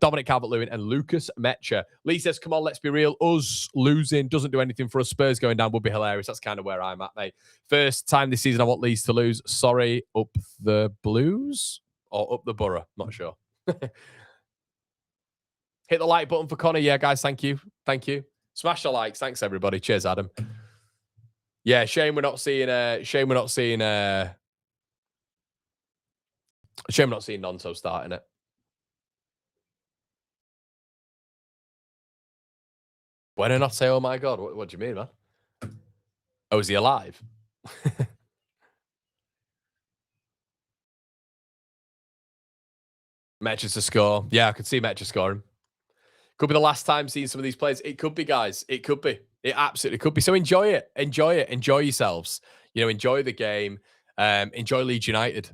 [SPEAKER 1] Dominic Calvert-Lewin and Lucas Metcher. Lee says, come on, let's be real. Us losing doesn't do anything for us. Spurs going down would be hilarious. That's kind of where I'm at, mate. First time this season I want Leeds to lose. Sorry, up the Blues or up the Borough? Not sure. Hit the like button for Connor. Yeah, guys, thank you. Thank you. Smash the likes. Thanks, everybody. Cheers, Adam. Yeah, shame we're not seeing Nonso starting it. When I not say, oh my God, what do you mean, man? Oh, is he alive? Metcher to score. Yeah, I could see Metcher scoring. Could be the last time seeing some of these players. It could be, guys. It could be. It absolutely could be. So enjoy it. Enjoy it. Enjoy yourselves. You know, enjoy the game. Enjoy Leeds United.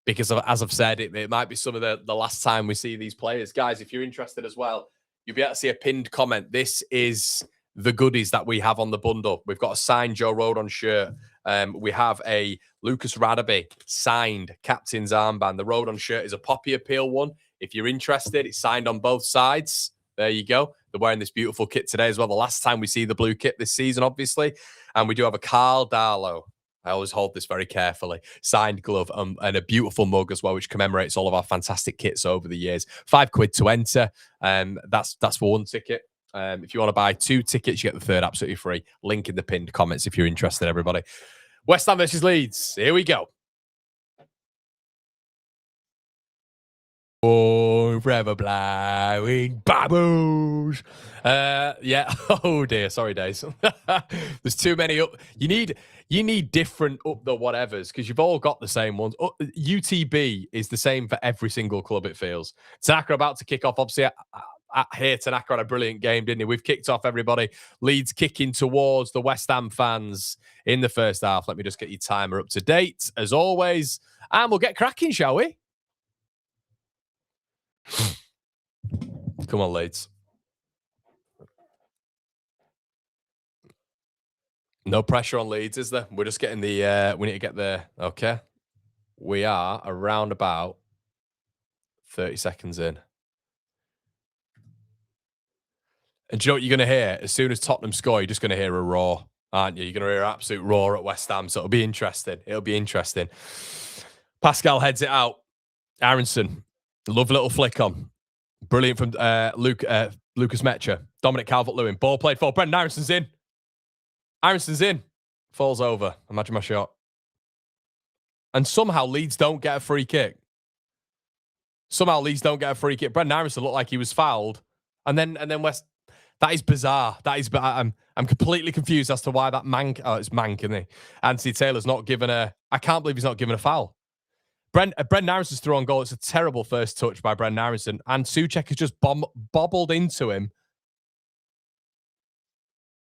[SPEAKER 1] Because as I've said, it might be some of the last time we see these players. Guys, if you're interested as well, you'll be able to see a pinned comment. This is the goodies that we have on the bundle. We've got a signed Joe Rodon shirt. We have a Lucas Radaby signed captain's armband. The Rodon shirt is a Poppy Appeal one. If you're interested, it's signed on both sides. There you go. They're wearing this beautiful kit today as well. The last time we see the blue kit this season, obviously. And we do have a Carl Darlow. I always hold this very carefully. Signed glove and a beautiful mug as well, which commemorates all of our fantastic kits over the years. £5 to enter. That's for one ticket. If you want to buy 2 tickets, you get the third absolutely free. Link in the pinned comments if you're interested, everybody. West Ham versus Leeds. Here we go. Oh, forever blowing bubbles. Yeah. Oh dear. Sorry, Days. There's too many up. You need different up the whatevers because you've all got the same ones. UTB is the same for every single club. It feels. Tanaka about to kick off. Obviously, here Tanaka had a brilliant game, didn't he? We've kicked off, everybody. Leeds kicking towards the West Ham fans in the first half. Let me just get your timer up to date as always, and we'll get cracking, shall we? Come on, Leeds. No pressure on Leeds, is there? We're just getting the, we need to get the, okay. We are around about 30 seconds in. And do you know what you're going to hear? As soon as Tottenham score, you're just going to hear a roar, aren't you? You're going to hear an absolute roar at West Ham. So it'll be interesting. It'll be interesting. Pascal heads it out. Aronson, love little flick on. Brilliant from Lucas Metra. Dominic Calvert-Lewin. Ball played for. Brendan Aronson's in. Aronson's in. Falls over. Imagine my shot. And somehow Leeds don't get a free kick. Brendan Aronson looked like he was fouled. And then West... That is bizarre. I'm completely confused as to why that Mank... Oh, it's Mank, isn't he? Anthony Taylor's not given a... I can't believe he's not given a foul. Brendan Aronson's through on goal. It's a terrible first touch by Brendan Aronson. And Souček has just bobbled into him.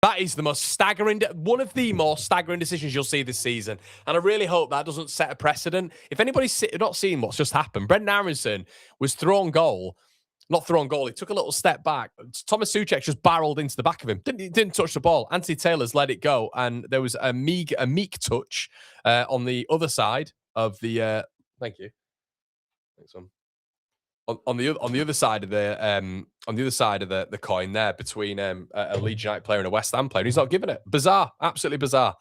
[SPEAKER 1] That is the most staggering, one of the more staggering decisions you'll see this season. And I really hope that doesn't set a precedent. If anybody's not seen what's just happened, Brendan Aronson was thrown goal. Not thrown goal. He took a little step back. Thomas Souček just barreled into the back of him. Didn't touch the ball. Anthony Taylor's let it go. And there was a meek touch on the other side of the... Thank you. Thanks, on the other side of the coin there between a Leeds United player and a West Ham player. He's not giving it. Bizarre. Absolutely bizarre.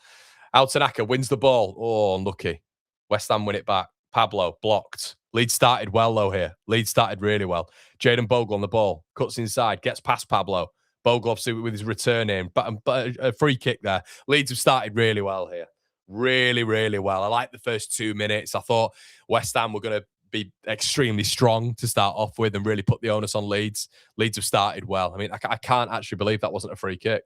[SPEAKER 1] Tanaka wins the ball. Oh, unlucky. West Ham win it back. Pablo blocked. Leeds started well though here. Leeds started really well. Jaden Bogle on the ball. Cuts inside. Gets past Pablo. Bogle obviously with his return in. But a free kick there. Leeds have started really well here. Really, really well. I like the first 2 minutes. I thought West Ham were going to be extremely strong to start off with and really put the onus on Leeds. Leeds have started well. I mean, I can't actually believe that wasn't a free kick.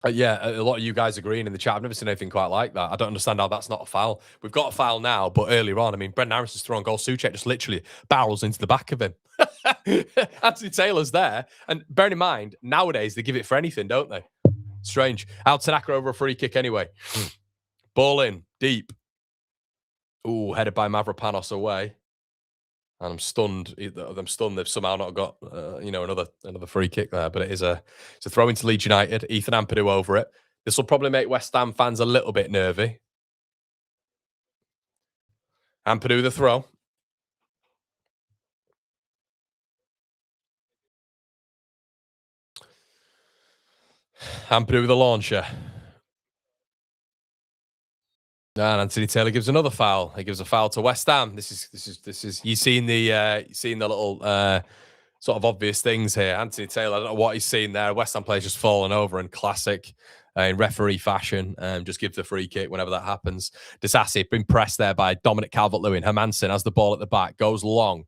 [SPEAKER 1] Yeah, a lot of you guys agreeing in the chat. I've never seen anything quite like that. I don't understand how that's not a foul. We've got a foul now, but earlier on, I mean, Brendan Aronson's thrown goal. Souček just literally barrels into the back of him. Anthony Taylor's there. And bearing in mind, nowadays, they give it for anything, don't they? Strange. Tanaka over a free kick anyway. Ball in, deep. Ooh, headed by Mavropanos away. And I'm stunned. They've somehow not got, another free kick there. But it's a throw into Leeds United. Ethan Ampadu over it. This will probably make West Ham fans a little bit nervy. Ampadu the throw. Ampadu with the launcher. And Anthony Taylor gives another foul. He gives a foul to West Ham. This is you seeing the little sort of obvious things here. Anthony Taylor, I don't know what he's seen there. West Ham players just falling over in classic in referee fashion. Just gives the free kick whenever that happens. Disasi been pressed there by Dominic Calvert-Lewin. Hermansen has the ball at the back, goes long.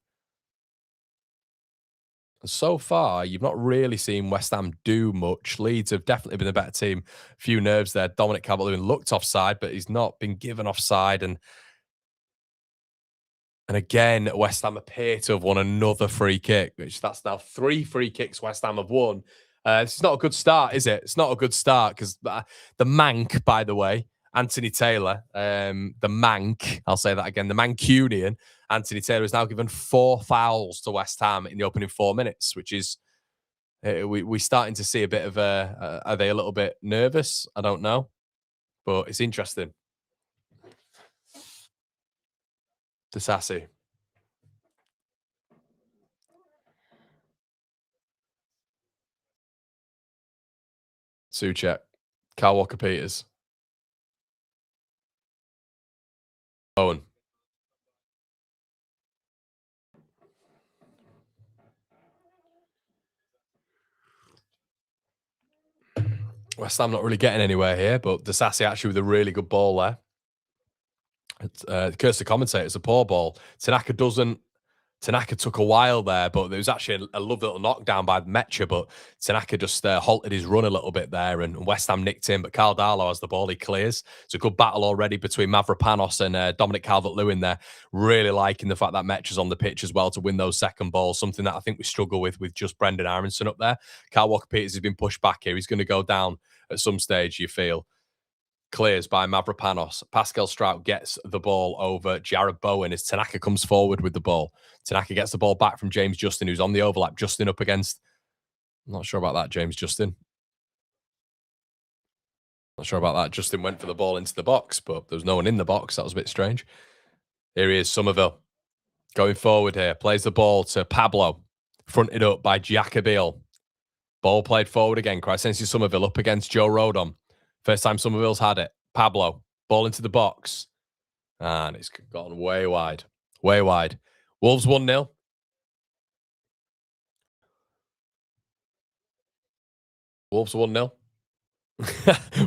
[SPEAKER 1] So far, you've not really seen West Ham do much. Leeds have definitely been the better team. A few nerves there. Dominic Calvert-Lewin looked offside, but he's not been given offside. And again, West Ham appear to have won another free kick, which that's now 3 free kicks West Ham have won. This is not a good start, is it? It's not a good start because the Mank, by the way, Anthony Taylor, the Mank, I'll say that again, the Mancunian, Anthony Taylor is now given 4 fouls to West Ham in the opening 4 minutes, which is, we're starting to see a bit of are they a little bit nervous? I don't know, but it's interesting. Disasi. Souček. Kyle Walker-Peters. Owen. West Ham not really getting anywhere here, but Disasi actually with a really good ball there. Curse the commentator, it's a poor ball. Tanaka took a while there, but there was actually a lovely little knockdown by Mecha, but Tanaka just halted his run a little bit there, and West Ham nicked him, but Carl Darlow has the ball, he clears. It's a good battle already between Mavropanos and Dominic Calvert-Lewin there. Really liking the fact that Mecha's on the pitch as well to win those second balls, something that I think we struggle with just Brendan Aronson up there. Kyle Walker-Peters has been pushed back here. He's going to go down at some stage, you feel. Clears by Mavropanos. Pascal Strout gets the ball over Jared Bowen as Tanaka comes forward with the ball. Tanaka gets the ball back from James Justin, who's on the overlap. Justin up against... I'm not sure about that, James Justin. Not sure about that. Justin went for the ball into the box, but there was no one in the box. That was a bit strange. Here he is, Somerville. Going forward here. Plays the ball to Pablo. Fronted up by Giacobbe. Ball played forward again. Crysensi Somerville up against Joe Rodon. First time Somerville's had it. Pablo, ball into the box. And it's gone way wide. Way wide. Wolves 1-0. Wolves 1-0.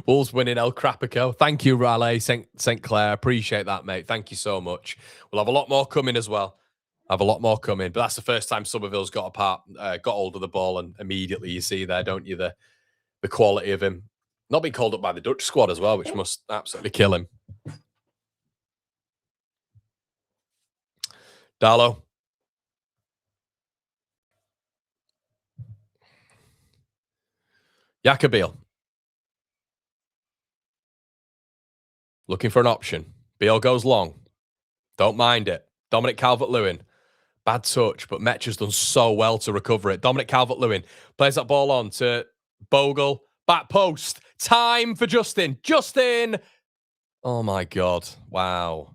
[SPEAKER 1] Wolves winning El Crapico. Thank you, Raleigh St. Clair. Appreciate that, mate. Thank you so much. We'll have a lot more coming as well. Have a lot more coming. But that's the first time Somerville's got hold of the ball, and immediately you see there, don't you, the quality of him. Not being called up by the Dutch squad as well, which must absolutely kill him. Darlow. Jacob. Looking for an option. Beal goes long. Don't mind it. Dominic Calvert-Lewin. Bad touch, but Mecha's done so well to recover it. Dominic Calvert-Lewin plays that ball on to Bogle. Back post. Time for Justin. Justin! Oh, my God. Wow.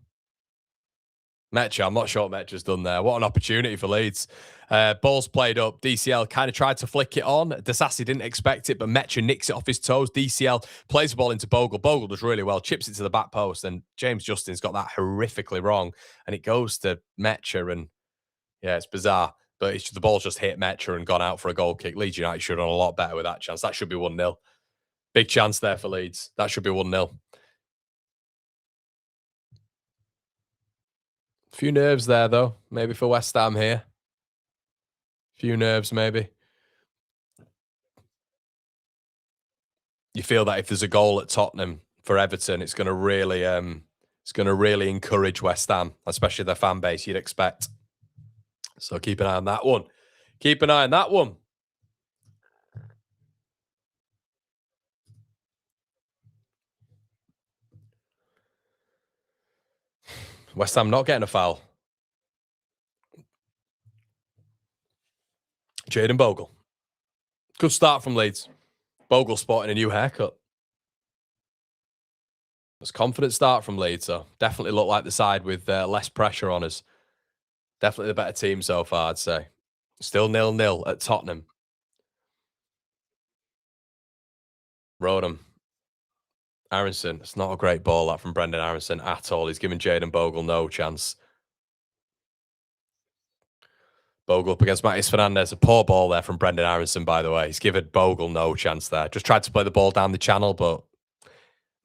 [SPEAKER 1] Mecha, I'm not sure what Mecha's done there. What an opportunity for Leeds. Ball's played up. DCL kind of tried to flick it on. Disasi didn't expect it, but Mecha nicks it off his toes. DCL plays the ball into Bogle. Bogle does really well, chips it to the back post, and James Justin's got that horrifically wrong, and it goes to Mecha, and yeah, it's bizarre. But the ball's just hit Mecha and gone out for a goal kick. Leeds United should have done a lot better with that chance. That should be 1-0. Big chance there for Leeds. That should be 1-0. Few nerves there, though. Maybe for West Ham here. Few nerves, maybe. You feel that if there's a goal at Tottenham for Everton, it's going to really encourage West Ham, especially their fan base, you'd expect. So keep an eye on that one. Keep an eye on that one. West Ham not getting a foul. Jayden Bogle. Good start from Leeds. Bogle sporting a new haircut. It's a confident start from Leeds, so definitely look like the side with less pressure on us. Definitely the better team so far, I'd say. Still 0-0 at Tottenham. Rodham. Aronson. It's not a great ball, that from Brendan Aronson at all. He's giving Jayden Bogle no chance. Bogle up against Matis Fernandez. A poor ball there from Brendan Aronson, by the way. He's given Bogle no chance there. Just tried to play the ball down the channel, but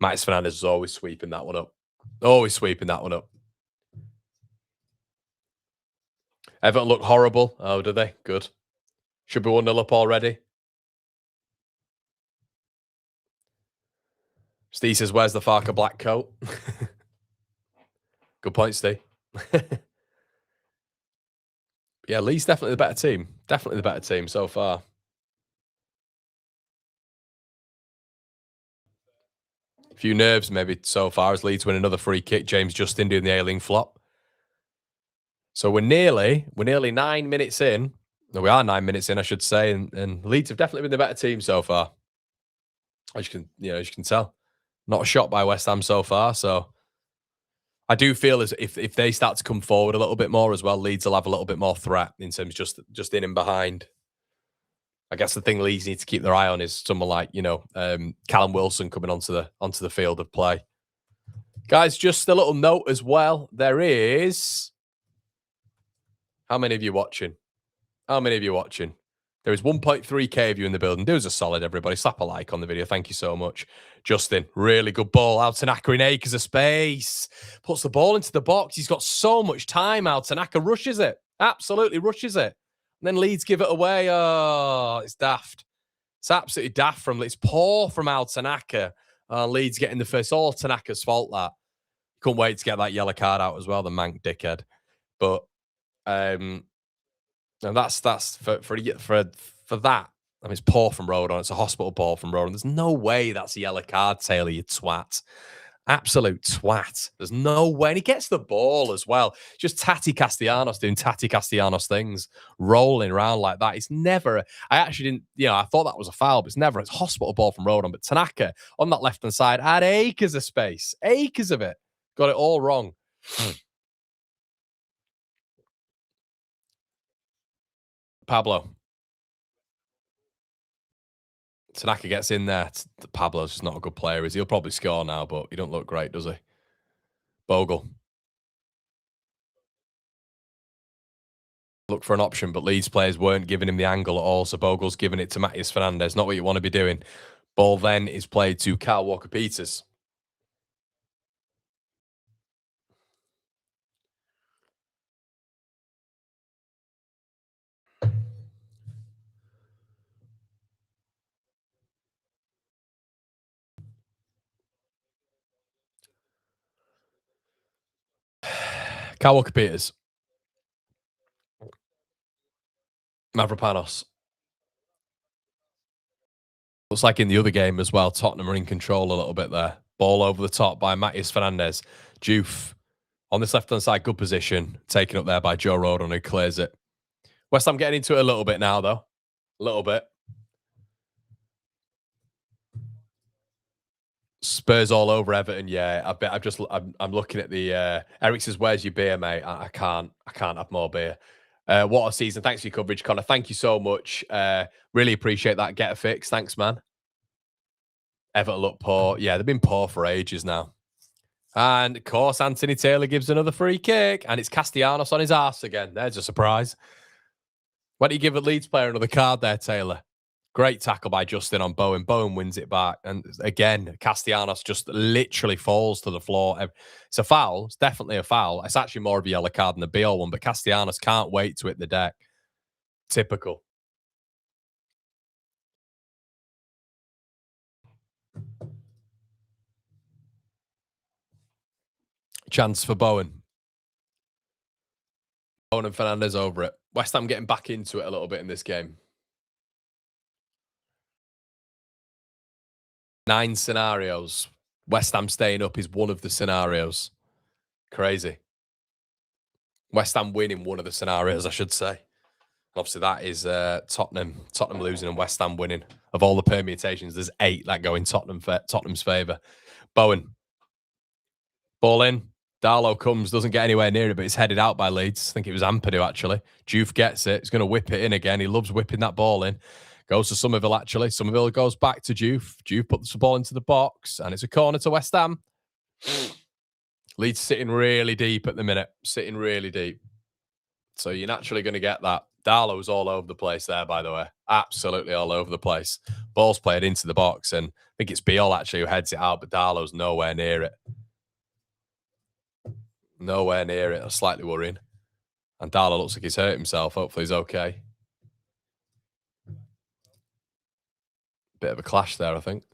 [SPEAKER 1] Matis Fernandez is always sweeping that one up. Always sweeping that one up. Everton look horrible. Oh, do they? Good. Should be 1-0 up already. Steve says, where's the Farker black coat? Good point, Steve. Yeah, Leeds definitely the better team. Definitely the better team so far. A few nerves maybe so far as Leeds win another free kick. James Justin doing the ailing flop. So we're nearly 9 minutes in. No, we are 9 minutes in, I should say, and Leeds have definitely been the better team so far. As you can tell. Not a shot by West Ham so far, so I do feel as if they start to come forward a little bit more as well, Leeds will have a little bit more threat in terms of just in and behind. I guess the thing Leeds need to keep their eye on is someone like, Callum Wilson coming onto the field of play. Guys, just a little note as well. There is... How many of you watching? How many of you watching? There is 1.3k of you in the building. Do us a solid, everybody. Slap a like on the video. Thank you so much. Justin, really good ball. Altanaka in acres of space. Puts the ball into the box. He's got so much time. Altanaka rushes it. Absolutely rushes it. And then Leeds give it away. Oh, it's daft. It's absolutely daft from Leeds. Poor from Altanaka. Leeds getting the first. All Tanaka's fault, that. Couldn't wait to get that yellow card out as well, the mank dickhead. But and that's for that. I mean, it's poor from Rodon. It's a hospital ball from Rodon. There's no way that's a yellow card, Taylor, you twat. Absolute twat. There's no way. And he gets the ball as well. Just Tati Castellanos doing Tati Castellanos things, rolling around like that. It's never... I actually didn't... I thought that was a foul, but it's never... It's a hospital ball from Rodon. But Tanaka, on that left-hand side, had acres of space. Acres of it. Got it all wrong. Pablo. Tanaka gets in there. Pablo's just not a good player, is he? He'll probably score now, but he don't look great, does he? Bogle. Look for an option, but Leeds players weren't giving him the angle at all, so Bogle's giving it to Matthias Fernandez. Not what you want to be doing. Ball then is played to Kyle Walker-Peters. Kyle Walker-Peters. Mavropanos. Looks like in the other game as well, Tottenham are in control a little bit there. Ball over the top by Matthias Fernandez. Juve on this left-hand side, good position. Taken up there by Joe Rodon, who clears it. West Ham getting into it a little bit now, though. A little bit. Spurs all over Everton. Yeah, I bet. I'm looking at the Eric says, "Where's your beer, mate?" I can't have more beer. What a season! Thanks for your coverage, Connor. Thank you so much. Really appreciate that. Get a fix. Thanks, man. Everton look poor. Yeah, they've been poor for ages now. And of course, Anthony Taylor gives another free kick, and it's Castellanos on his arse again. There's a surprise. Why don't you give a Leeds player another card there, Taylor? Great tackle by Justin on Bowen. Bowen wins it back. And again, Castellanos just literally falls to the floor. It's a foul. It's definitely a foul. It's actually more of a yellow card than the BL one, but Castellanos can't wait to hit the deck. Typical. Chance for Bowen. Bowen and Fernandez over it. West Ham getting back into it a little bit in this game. 9 scenarios. West Ham staying up is one of the scenarios. Crazy. West Ham winning one of the scenarios, I should say. Obviously, that is Tottenham losing and West Ham winning. Of all the permutations, there's 8 that go in Tottenham's favour. Bowen. Ball in. Darlow comes, doesn't get anywhere near it, but it's headed out by Leeds. I think it was Ampadu, actually. Juve gets it. He's going to whip it in again. He loves whipping that ball in. Goes to Somerville, actually. Somerville goes back to Juve. Juve puts the ball into the box, and it's a corner to West Ham. Leeds sitting really deep at the minute. Sitting really deep. So you're naturally going to get that. Darlow's all over the place there, by the way. Absolutely all over the place. Ball's played into the box, and I think it's Biol, actually, who heads it out, but Darlow's nowhere near it. Nowhere near it. That's slightly worrying. And Darlow looks like he's hurt himself. Hopefully he's okay. Bit of a clash there, I think.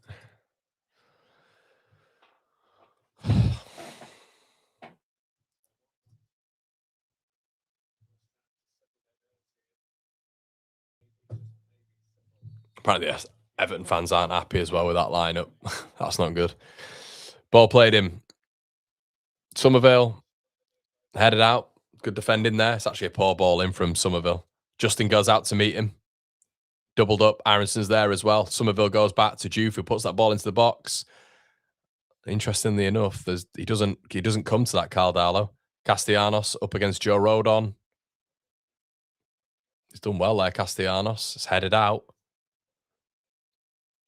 [SPEAKER 1] Apparently, yes, Everton fans aren't happy as well with that lineup. That's not good. Ball played him. Somerville headed out. Good defending there. It's actually a poor ball in from Somerville. Justin goes out to meet him. Doubled up. Aronson's there as well. Somerville goes back to Juve, who puts that ball into the box. Interestingly enough, he doesn't come to that Carl Darlow. Castellanos up against Joe Rodon. He's done well there, Castellanos. It's headed out.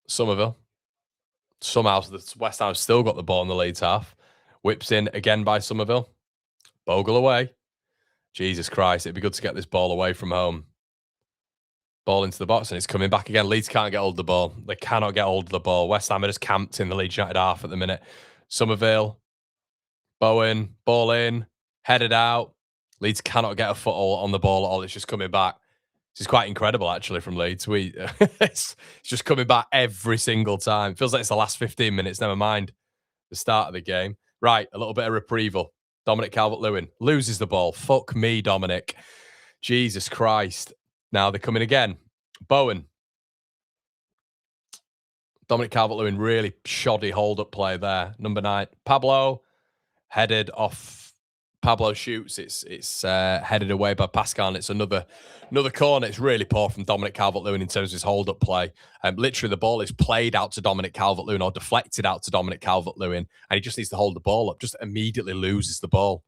[SPEAKER 1] Somerville. Somehow the West Ham still got the ball in the Leeds half. Whips in again by Somerville. Bogle away. Jesus Christ, it'd be good to get this ball away from home. Ball into the box, and it's coming back again. Leeds can't get hold of the ball. They cannot get hold of the ball. West Ham are just camped in the Leeds United half at the minute. Somerville, Bowen, ball in, headed out. Leeds cannot get a foothold on the ball at all. It's just coming back. This is quite incredible, actually, from Leeds. It's just coming back every single time. It feels like it's the last 15 minutes, never mind the start of the game. Right, a little bit of reprieval. Dominic Calvert-Lewin loses the ball. Fuck me, Dominic. Jesus Christ. Now they're coming again. Bowen. Dominic Calvert-Lewin, really shoddy hold-up play there. Number 9. Pablo, headed off. Pablo shoots. It's headed away by Pascal, and it's another corner. It's really poor from Dominic Calvert-Lewin in terms of his hold-up play. Literally, the ball is played out to Dominic Calvert-Lewin or deflected out to Dominic Calvert-Lewin, and he just needs to hold the ball up. Just immediately loses the ball.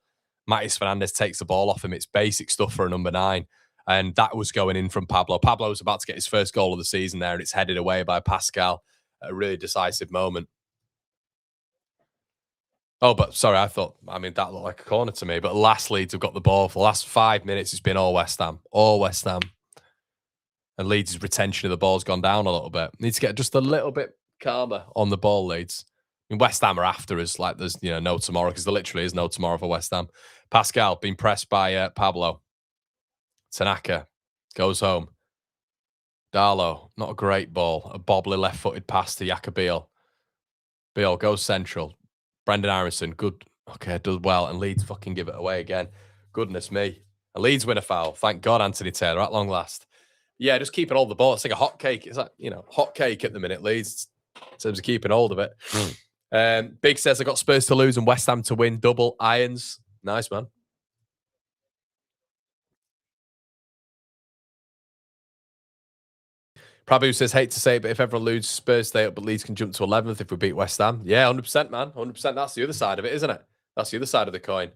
[SPEAKER 1] Matis Fernandez takes the ball off him. It's basic stuff for a number 9. And that was going in from Pablo. Pablo was about to get his first goal of the season there, and it's headed away by Pascal at a really decisive moment. Oh, but sorry, that looked like a corner to me. But last Leeds have got the ball. For the last 5 minutes, it's been all West Ham. All West Ham. And Leeds' retention of the ball's gone down a little bit. Needs to get just a little bit calmer on the ball, Leeds. I mean, West Ham are after us like there's no tomorrow, because there literally is no tomorrow for West Ham. Pascal being pressed by Pablo. Tanaka goes home. Darlow, not a great ball. A bobbly left-footed pass to Yacob. Beale goes central. Brendan Aronson, good. Okay, does well. And Leeds fucking give it away again. Goodness me. And Leeds win a foul. Thank God, Anthony Taylor, at long last. Yeah, just keeping hold of the ball. It's like a hot cake. It's like, hot cake at the minute, Leeds, in terms of keeping hold of it. Big says I got Spurs to lose and West Ham to win. Double irons. Nice, man. Prabhu says, hate to say it, but if everyone loses, Spurs stay up, but Leeds can jump to 11th if we beat West Ham. Yeah, 100%, man. 100%. That's the other side of it, isn't it? That's the other side of the coin.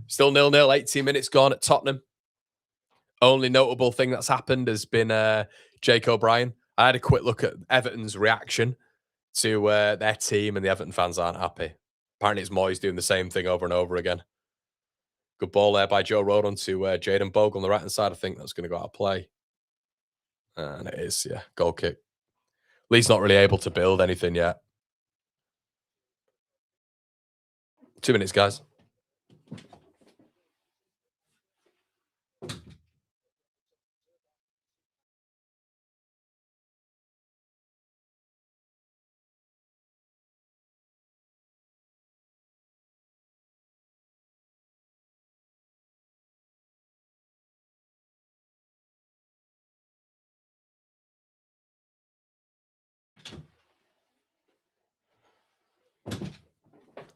[SPEAKER 1] Still 0-0, 18 minutes gone at Tottenham. Only notable thing that's happened has been Jake O'Brien. I had a quick look at Everton's reaction to their team, and the Everton fans aren't happy. Apparently it's Moyes doing the same thing over and over again. Good ball there by Joe Rodon to Jayden Bogle on the right-hand side. I think that's going to go out of play. And it is, yeah. Goal kick. Leeds not really able to build anything yet. 2 minutes, guys.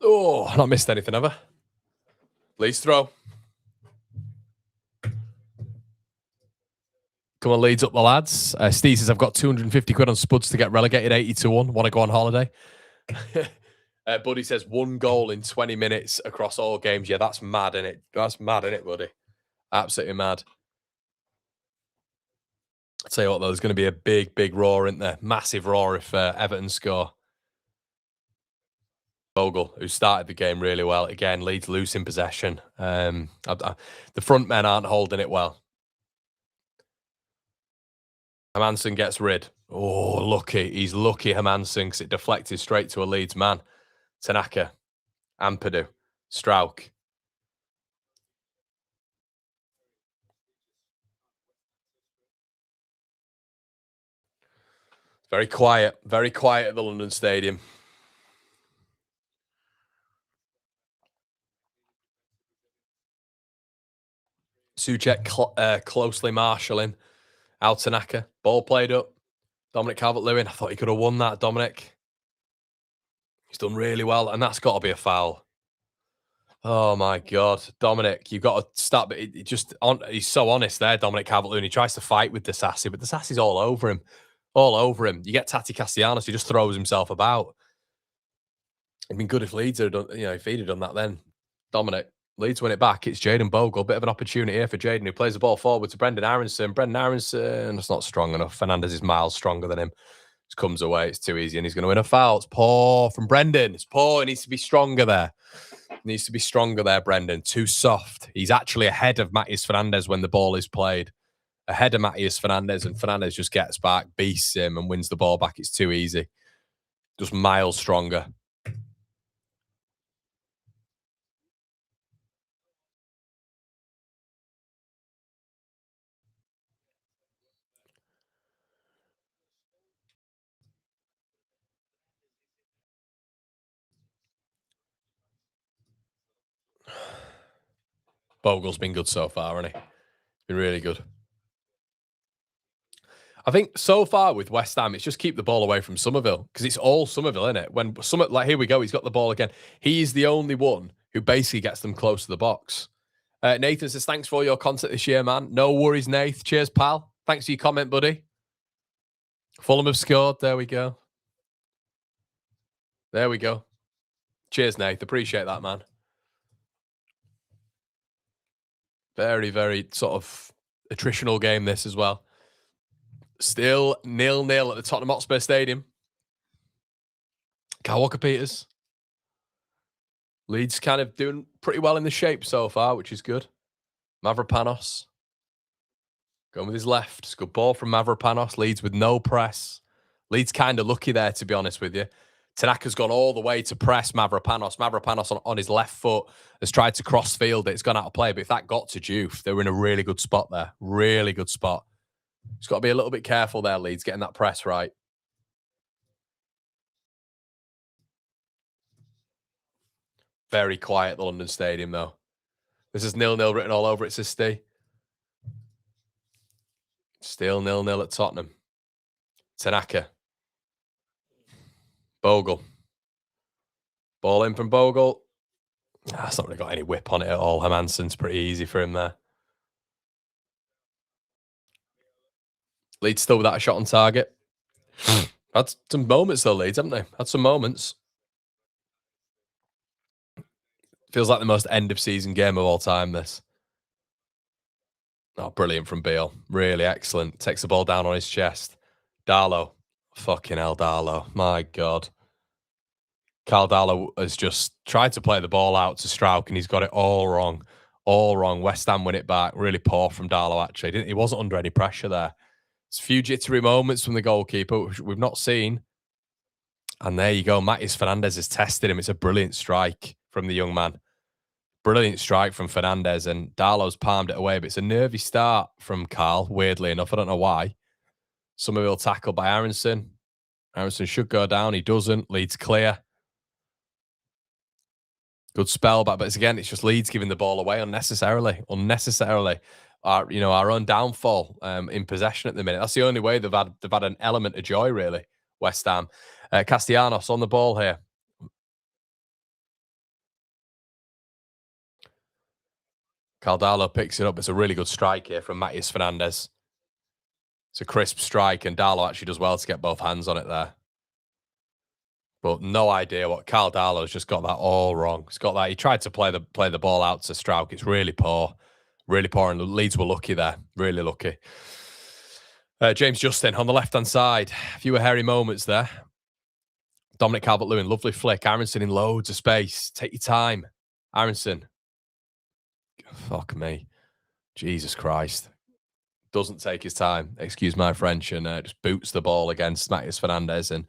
[SPEAKER 1] Oh, I've not missed anything, have I? Leeds throw. Come on, Leeds up the lads. Steve says, I've got 250 quid on Spuds to get relegated 80-1. Want to go on holiday? Buddy says 1 goal in 20 minutes across all games. Yeah, that's mad, innit? That's mad, innit, Buddy? Absolutely mad. I'll tell you what, though, there's going to be a big, big roar, isn't there? Massive roar if Everton score. Bogle, who started the game really well. Again, Leeds losing possession. The front men aren't holding it well. Hermansen gets rid. Oh, lucky. He's lucky, Hermansen, because it deflected straight to a Leeds man. Tanaka, Ampadu, Strauch. Very quiet at the London Stadium. Souček closely marshalling. Al Tanaka, ball played up. Dominic Calvert-Lewin, I thought he could have won that, Dominic. He's done really well, and that's got to be a foul. Oh, my God. Dominic, you've got to start, but he's so honest there, Dominic Calvert-Lewin. He tries to fight with Disasi, but Disasi's all over him. All over him. You get Tati Castellanos, he just throws himself about. It'd been good if Leeds had done, if he'd have done that then. Dominic, Leeds win it back. It's Jayden Bogle. Bit of an opportunity here for Jayden, who plays the ball forward to Brendan Aronson. Brendan Aronson, that's not strong enough. Fernandez is miles stronger than him. Just comes away. It's too easy, and he's going to win a foul. It's poor from Brendan. It's poor. He needs to be stronger there. Needs to be stronger there, Brendan. Too soft. He's actually ahead of Matías Fernández when the ball is played. Ahead of Matías Fernández, and Fernández just gets back, beasts him, and wins the ball back. It's too easy. Just miles stronger. Bogle's been good so far, hasn't he? Been really good. I think so far with West Ham, it's just keep the ball away from Somerville, because it's all Somerville, isn't it? When like, here we go, he's got the ball again. He's the only one who basically gets them close to the box. Nathan says, thanks for all your content this year, man. No worries, Nath. Cheers, pal. Thanks for your comment, buddy. Fulham have scored. There we go. There we go. Cheers, Nath. Appreciate that, man. Very, very sort of attritional game, this as well. Still 0-0 at the Tottenham Hotspur Stadium. Kyle Walker-Peters. Leeds kind of doing pretty well in the shape so far, which is good. Mavropanos. Going with his left. It's a good ball from Mavropanos. Leeds with no press. Leeds kind of lucky there, to be honest with you. Tanaka's gone all the way to press Mavropanos. Mavropanos on his left foot has tried to cross field it. It's gone out of play, but if that got to Juve, they were in a really good spot there. Really good spot. Just got to be a little bit careful there, Leeds, getting that press right. Very quiet, the London Stadium, though. This is 0-0 written all over it, says Steve. Still 0-0 at Tottenham. Tanaka. Bogle. Ball in from Bogle. That's not really got any whip on it at all. Hermansen's pretty easy for him there. Leeds still without a shot on target. Had some moments though, Leeds, haven't they? Had some moments. Feels like the most end-of-season game of all time, this. Oh, brilliant from Beale. Really excellent. Takes the ball down on his chest. Darlow. Fucking hell, Darlow. My God. Carl Darlow has just tried to play the ball out to Struijk, and he's got it all wrong. All wrong. West Ham win it back. Really poor from Darlow, actually. He wasn't under any pressure there. It's a few jittery moments from the goalkeeper, which we've not seen. And there you go. Matías Fernández has tested him. It's a brilliant strike from the young man. Brilliant strike from Fernandez, and Darlow's palmed it away, but it's a nervy start from Carl, weirdly enough. I don't know why. Somerville tackled by Aronson. Aronson should go down. He doesn't. Leeds clear. Good spell back, but again, it's just Leeds giving the ball away unnecessarily. Our own downfall in possession at the minute. That's the only way they've had an element of joy, really. West Ham. Castellanos on the ball here. Caldalo picks it up. It's a really good strike here from Matías Fernández. It's a crisp strike, and Darlow actually does well to get both hands on it there. But no idea what Caldalo's just got that all wrong. He's got that. He tried to play the ball out to Struijk. It's really poor. Really poor, and the Leeds were lucky there. Really lucky. James Justin on the left-hand side. A few hairy moments there. Dominic Calvert-Lewin, lovely flick. Aronson in loads of space. Take your time. Aronson. Fuck me. Jesus Christ. Doesn't take his time. Excuse my French. And just boots the ball against Matías Fernández and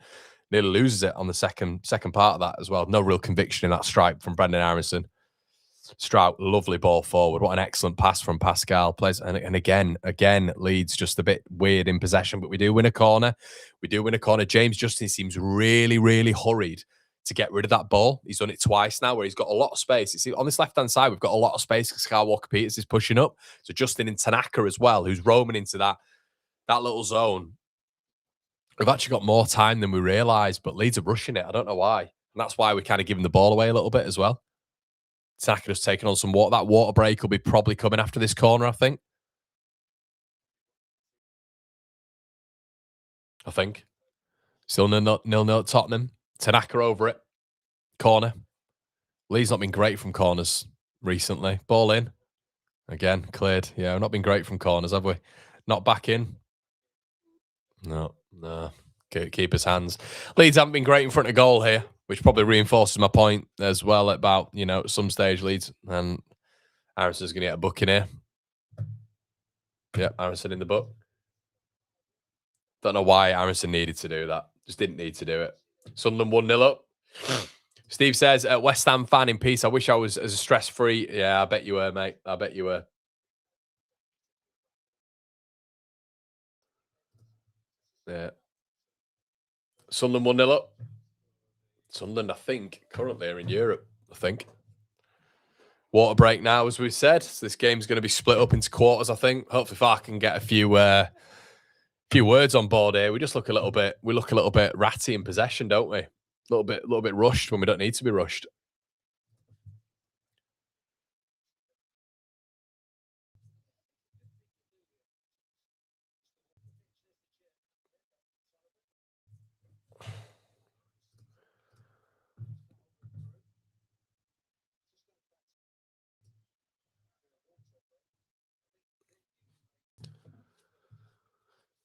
[SPEAKER 1] nearly loses it on the second part of that as well. No real conviction in that strike from Brendan Aronson. Struijk, lovely ball forward. What an excellent pass from Pascal. Plays and again, Leeds just a bit weird in possession, but we do win a corner. James Justin seems really, really hurried to get rid of that ball. He's done it twice now where he's got a lot of space. You see, on this left-hand side, we've got a lot of space because Kyle Walker-Peters is pushing up. So Justin and Tanaka as well, who's roaming into that little zone. We've actually got more time than we realised, but Leeds are rushing it. I don't know why. And that's why we're kind of giving the ball away a little bit as well. Tanaka just taking on some water. That water break will be probably coming after this corner, I think. Still 0-0 at Tottenham. Tanaka over it. Corner. Lee's not been great from corners recently. Ball in. Again, cleared. Yeah, we've not been great from corners, have we? Not back in. No. Keeper's hands. Leeds haven't been great in front of goal here, which probably reinforces my point as well about, at some stage Leeds. And Aaronson's going to get a booking here. Yep, Aaronson in the book. Don't know why Aaronson needed to do that. Just didn't need to do it. Sunderland 1-0 up. Steve says, West Ham fan in peace. I wish I was as stress-free. Yeah, I bet you were, mate. I bet you were. Yeah. Sunderland 1-0 up. Sunderland, I think, currently are in Europe, I think. Water break now, as we said. So this game's going to be split up into quarters, I think. Hopefully, if I can get a few words on board here. We look a little bit ratty in possession, don't we? A little bit rushed when we don't need to be rushed.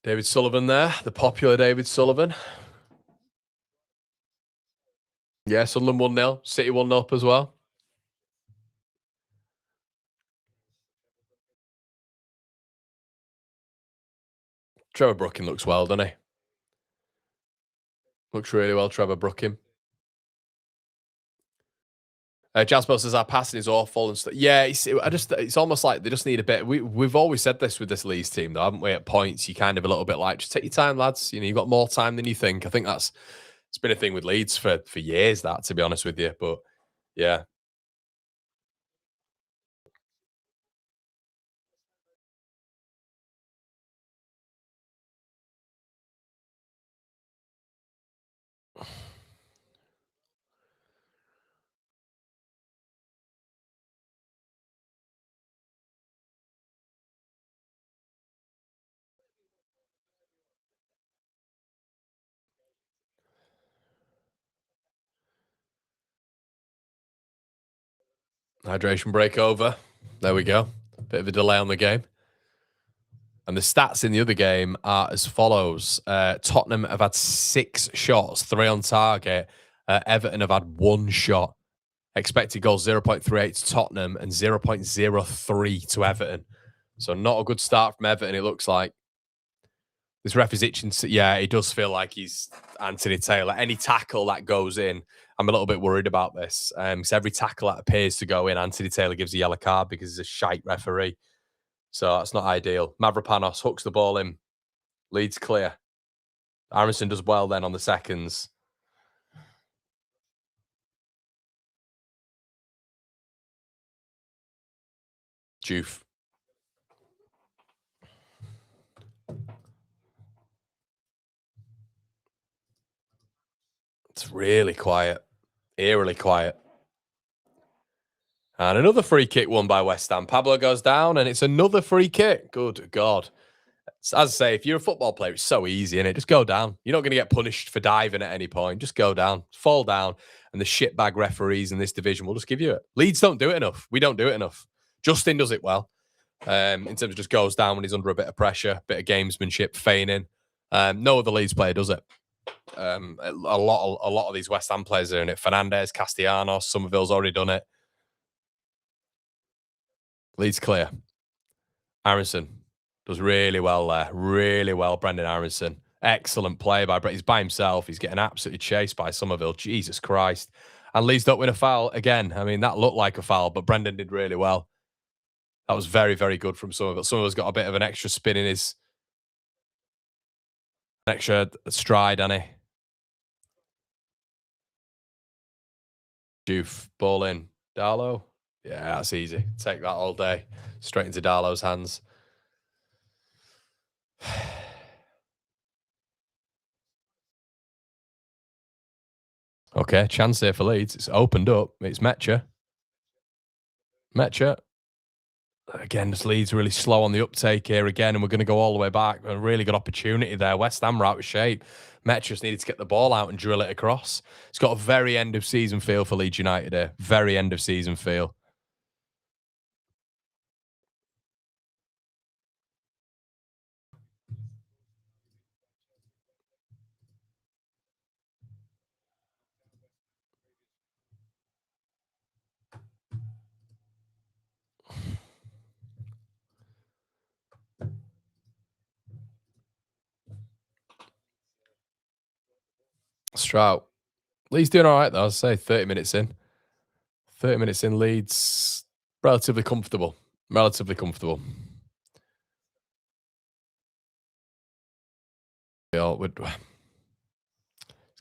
[SPEAKER 1] David Sullivan there, the popular David Sullivan. Yeah, Sunderland 1-0. City 1-0 up as well. Trevor Brooking looks well, doesn't he? Looks really well, Trevor Brooking. Jasper says our passing is awful and stuff. Yeah, it's almost like they just need a bit. We've always said this with this Leeds team, though, haven't we? At points, you kind of a little bit like, just take your time, lads. You've got more time than you think. I think it's been a thing with Leeds for years, that, to be honest with you. But yeah. Hydration break over. There we go. Bit of a delay on the game. And the stats in the other game are as follows. Tottenham have had 6 shots, 3 on target. Everton have had 1 shot. Expected goals 0.38 to Tottenham and 0.03 to Everton. So not a good start from Everton, it looks like. This ref is itching. Yeah, it does feel like he's Anthony Taylor. Any tackle that goes in, I'm a little bit worried about this. Because every tackle that appears to go in, Anthony Taylor gives a yellow card because he's a shite referee. So that's not ideal. Mavropanos hooks the ball in. Leeds clear. Aaronson does well then on the seconds. Juve. It's really quiet. Eerily quiet. And another free kick won by West Ham. Pablo goes down, and it's another free kick. Good God. As I say, if you're a football player, it's so easy, innit? Just go down. You're not going to get punished for diving at any point. Just go down. Fall down, and the shitbag referees in this division will just give you it. Leeds don't do it enough. We don't do it enough. Justin does it well. In terms of just goes down when he's under a bit of pressure, bit of gamesmanship, feigning. No other Leeds player does it. A lot of these West Ham players are in it. Fernandez, Castellanos, Somerville's already done it. Leeds clear. Aaronson does really well there. Really well, Brendan Aaronson. Excellent play by Brett. He's by himself. He's getting absolutely chased by Somerville. Jesus Christ. And Leeds don't win a foul again. I mean, that looked like a foul, but Brendan did really well. That was very, very good from Somerville. Somerville's got a bit of an extra spin in his extra stride, hasn't he? Juve, ball in. Darlow. Yeah, that's easy. Take that all day. Straight into Darlow's hands. Okay, chance here for Leeds. It's opened up. It's Metcha. Again, this Leeds really slow on the uptake here again, and we're going to go all the way back. A really good opportunity there. West Ham are out of shape. Metcha just needed to get the ball out and drill it across. It's got a very end-of-season feel for Leeds United here. Very end-of-season feel. Strout. Leeds doing all right, though. I'd say 30 minutes in. 30 minutes in, Leeds relatively comfortable. Relatively comfortable.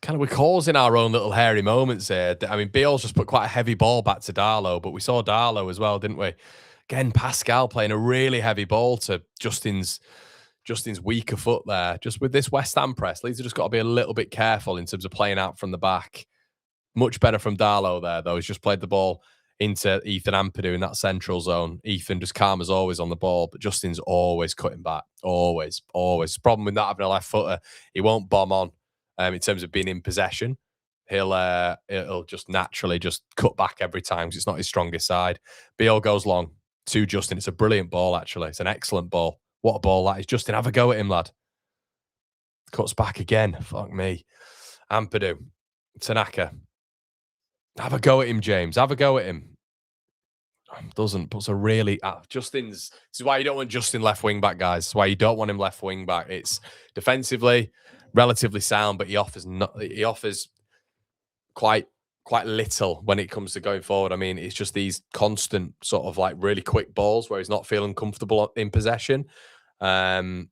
[SPEAKER 1] We're causing our own little hairy moments here. I mean, Beale's just put quite a heavy ball back to Darlow, but we saw Darlow as well, didn't we? Again, Pascal playing a really heavy ball to Justin's weaker foot there. Just with this West Ham press, Leeds have just got to be a little bit careful in terms of playing out from the back. Much better from Darlow there, though. He's just played the ball into Ethan Ampadu in that central zone. Ethan just calm as always on the ball, but Justin's always cutting back. Always, always. Problem with not having a left footer, he won't bomb on in terms of being in possession. He'll just naturally just cut back every time because it's not his strongest side. Beale goes long to Justin. It's a brilliant ball, actually. It's an excellent ball. What a ball that is. Justin, have a go at him, lad. Cuts back again. Fuck me. Ampadu. Tanaka. Have a go at him, James. Have a go at him. Doesn't. Puts a really... Justin's... This is why you don't want Justin left wing back, guys. This is why you don't want him left wing back. It's defensively relatively sound, but he offers quite little when it comes to going forward. I mean, it's just these constant sort of like really quick balls where he's not feeling comfortable in possession. West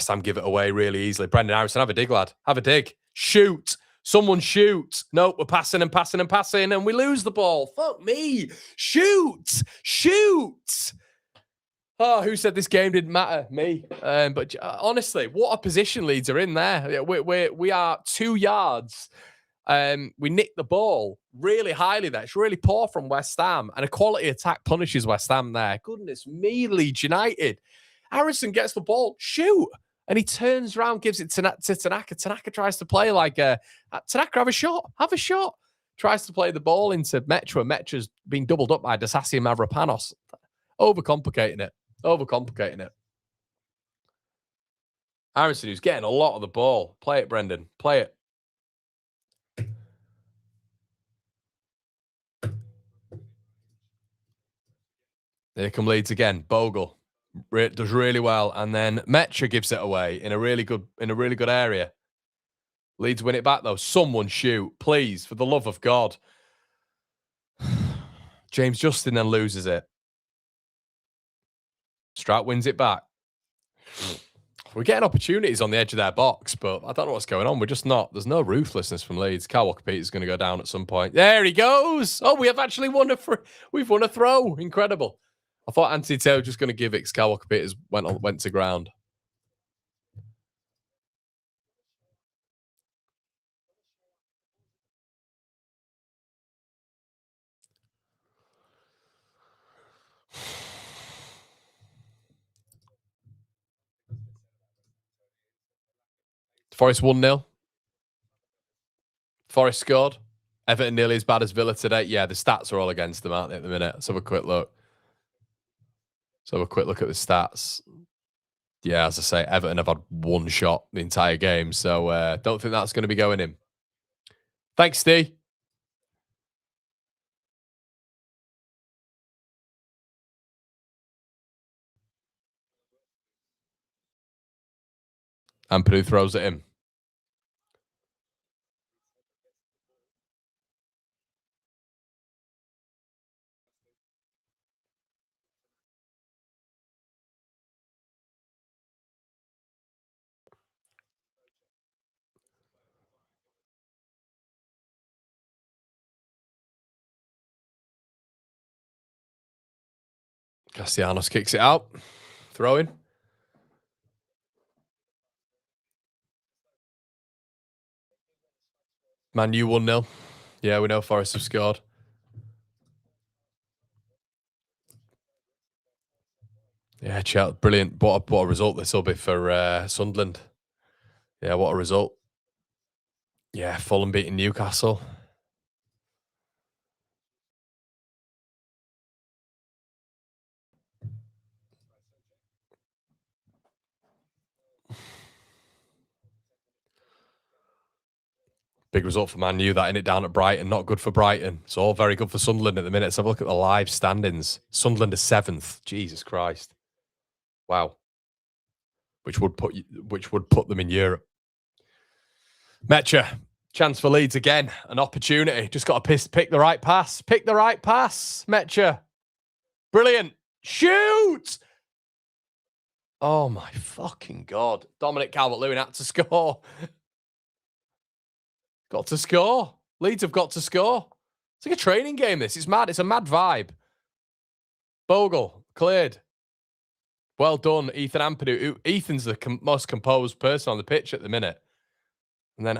[SPEAKER 1] Ham give it away really easily. Brendan Harrison, have a dig, lad. Have a dig. Shoot. Someone shoot. Nope, we're passing and passing and passing, and we lose the ball. Fuck me. Shoot. Shoot. Oh, who said this game didn't matter? Me. But honestly, what a position Leeds are in there. We are 2 yards. We nicked the ball really highly there. It's really poor from West Ham, and a quality attack punishes West Ham there. Goodness me, Leeds United. Harrison gets the ball. Shoot. And he turns around, gives it to Tanaka. Tanaka tries to play like Tanaka, have a shot. Have a shot. Tries to play the ball into Metra. Metra's being doubled up by Dasasi and Mavropanos. Overcomplicating it. Overcomplicating it. Harrison, who's getting a lot of the ball. Play it, Brendan. Play it. Here come Leeds again. Bogle. Does really well, and then Metra gives it away in a really good area. Leeds win it back though. Someone shoot, please, for the love of God. James Justin then loses it. Strout wins it back. We're getting opportunities on the edge of their box, but I don't know what's going on. We're just not. There's no ruthlessness from Leeds. Kyle Walker-Peters is going to go down at some point. There he goes. Oh, we have actually won we've won a throw. Incredible. I thought Anthony Taylor was just going to give it. Kyle Walker-Peters went to ground. Forest 1-0. Forest scored. Everton nearly as bad as Villa today. Yeah, the stats are all against them, aren't they, at the minute? Let's have a quick look. Let's have a quick look at the stats. Yeah, as I say, Everton have had one shot the entire game, so don't think that's going to be going in. Thanks, Steve. Ampadu throws it in. Castellanos kicks it out. Throw in. Man U 1-0. Yeah, we know Forest have scored. Yeah, chat. Brilliant. What a result this will be for Sunderland. Yeah, what a result. Yeah, Fulham beating Newcastle. Big result for Man U, that in it down at Brighton. Not good for Brighton. It's all very good for Sunderland at the minute. Let's have a look at the live standings. Sunderland is 7th. Jesus Christ. Wow. Which would put them in Europe. Metcha, chance for Leeds again. An opportunity. Just got to pick the right pass. Pick the right pass, Metcha. Brilliant. Shoot! Oh my fucking God. Dominic Calvert-Lewin had to score. Got to score. Leeds have got to score. It's like a training game, this. It's mad. It's a mad vibe. Bogle, cleared. Well done, Ethan Ampadu. Ethan's the most composed person on the pitch at the minute. And then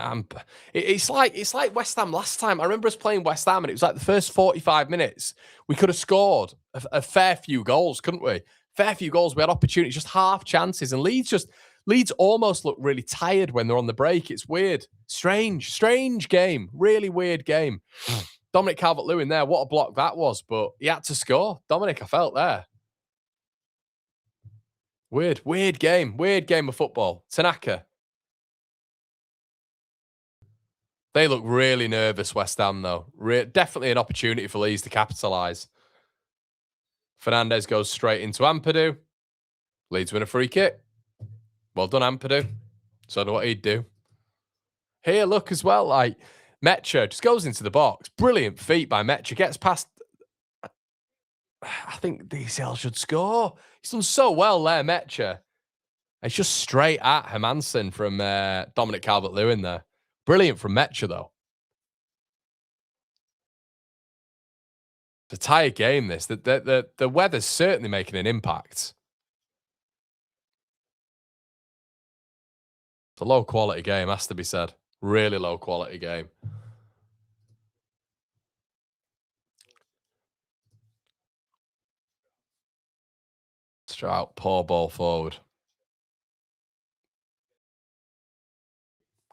[SPEAKER 1] it's like West Ham last time. I remember us playing West Ham, and it was like the first 45 minutes. We could have scored a fair few goals, couldn't we? Fair few goals. We had opportunities, just half chances. And Leeds almost look really tired when they're on the break. It's weird. Strange game. Really weird game. Dominic Calvert-Lewin there. What a block that was. But he had to score. Dominic, I felt there. Weird game. Weird game of football. Tanaka. They look really nervous, West Ham, though. Definitely an opportunity for Leeds to capitalise. Fernandez goes straight into Ampadu. Leeds win a free kick. Well done, Ampadu. So I know what he'd do. Here, look as well, like Metcha just goes into the box. Brilliant feat by Metcha. Gets past. I think DCL should score. He's done so well there, Metcha. It's just straight at Hermansen from Dominic Calvert-Lewin there. Brilliant from Metcha, though. It's a tired game, this. The weather's certainly making an impact. It's a low-quality game, has to be said. Really low-quality game. Strout, poor ball forward.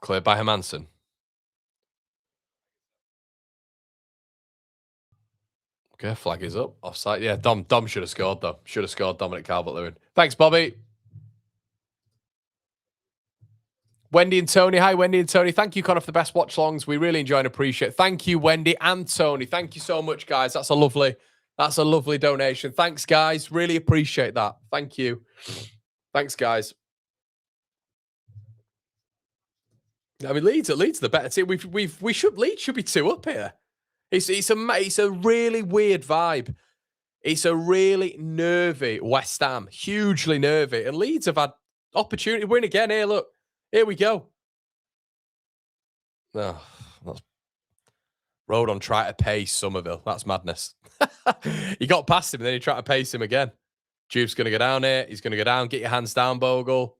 [SPEAKER 1] Cleared by Hermansen. Okay, flag is up. Offside. Yeah, Dom should have scored, though. Should have scored, Dominic Calvert-Lewin. Thanks, Bobby. Wendy and Tony. Hi, Wendy and Tony. Thank you, Connor, for the best watch-alongs. We really enjoy and appreciate it. Thank you, Wendy and Tony. Thank you so much, guys. That's a lovely donation. Thanks, guys. Really appreciate that. Thank you. Thanks, guys. I mean, Leeds are the better team. Leeds should be 2 up here. It's a really weird vibe. It's a really nervy West Ham, hugely nervy, and Leeds have had opportunity to win again. Here, look, here we go. Oh, that's Rodon tried to pace Somerville. That's madness. He got past him, and then he tried to pace him again. Juve's going to go down here. He's going to go down. Get your hands down, Bogle.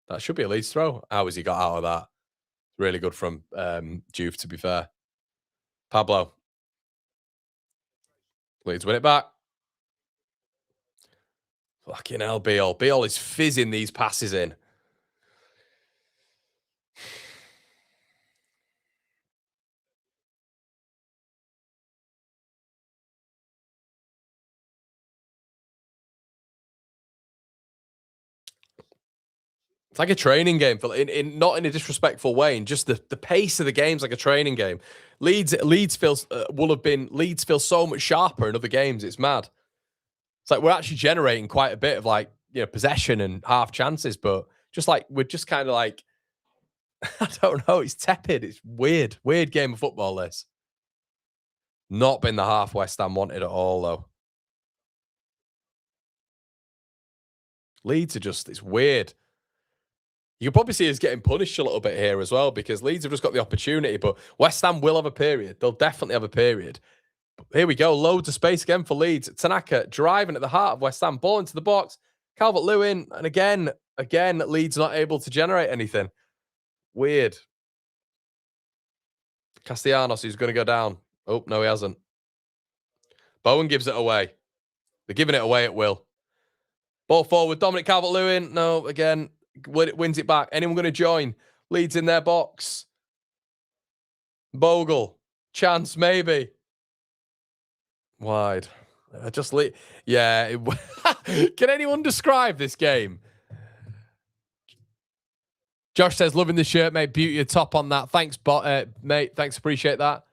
[SPEAKER 1] That should be a Leeds throw. How has he got out of that? Really good from Juve, to be fair. Pablo. Leeds win it back. Fucking hell, Beal. Beal is fizzing these passes in. It's like a training game, not in a disrespectful way, and just the pace of the game's like a training game. Leeds feels so much sharper in other games. It's mad. It's like we're actually generating quite a bit of possession and half chances, but we're just kind of like I don't know. It's tepid. It's weird game of football. This not been the half West Ham wanted at all, though. Leeds are it's weird. You can probably see us getting punished a little bit here as well because Leeds have just got the opportunity, but West Ham will have a period. They'll definitely have a period. But here we go. Loads of space again for Leeds. Tanaka driving at the heart of West Ham. Ball into the box. Calvert-Lewin. And again, Leeds not able to generate anything. Weird. Castellanos, who's going to go down. Oh, no, he hasn't. Bowen gives it away. They're giving it away at will. Ball forward. Dominic Calvert-Lewin. No, again. Wins it back. Anyone going to join? Leeds in their box. Bogle. Chance, maybe. Wide. Yeah. Can anyone describe this game? Josh says, loving the shirt, mate. Beauty of top on that. Thanks, mate. Thanks. Appreciate that.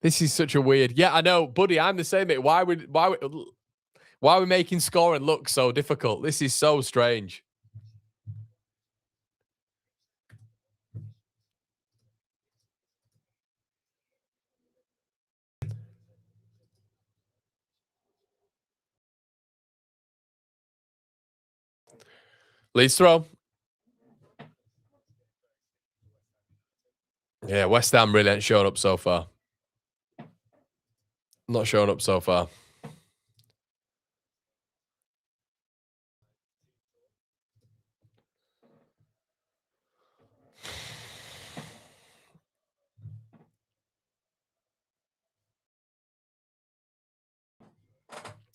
[SPEAKER 1] This is such a weird. Yeah, I know, buddy. I'm the same, mate. Why are we making scoring look so difficult? This is so strange. Leeds throw. Yeah, West Ham really ain't shown up so far. Not showing up so far.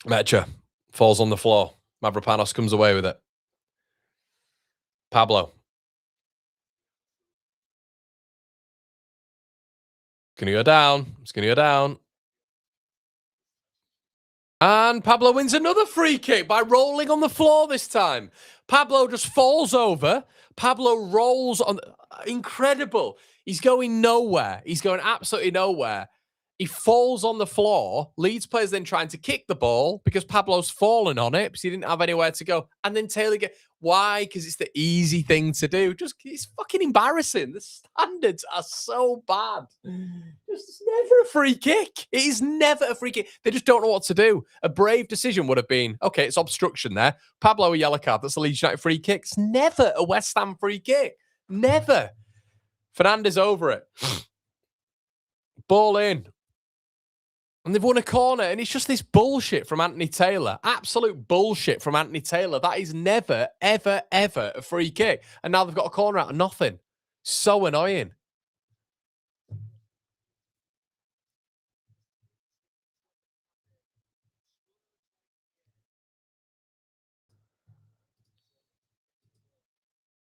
[SPEAKER 1] Mecha falls on the floor. Mavropanos comes away with it. Pablo. It's going to go down. It's going to go down. And Pablo wins another free kick by rolling on the floor this time. Pablo just falls over. Pablo rolls on. Incredible. He's going nowhere. He's going absolutely nowhere. He falls on the floor. Leeds players then trying to kick the ball because Pablo's fallen on it because he didn't have anywhere to go. And then Taylor why? Because it's the easy thing to do. Just it's fucking embarrassing. The standards are so bad. It's never a free kick. It is never a free kick. They just don't know what to do. A brave decision would have been, okay, it's obstruction there. Pablo a yellow card. That's a Leeds United free kick. It's never a West Ham free kick. Never. Fernandez over it. Ball in. And they've won a corner, and it's just this bullshit from Anthony Taylor. Absolute bullshit from Anthony Taylor. That is never, ever, ever a free kick. And now they've got a corner out of nothing. So annoying.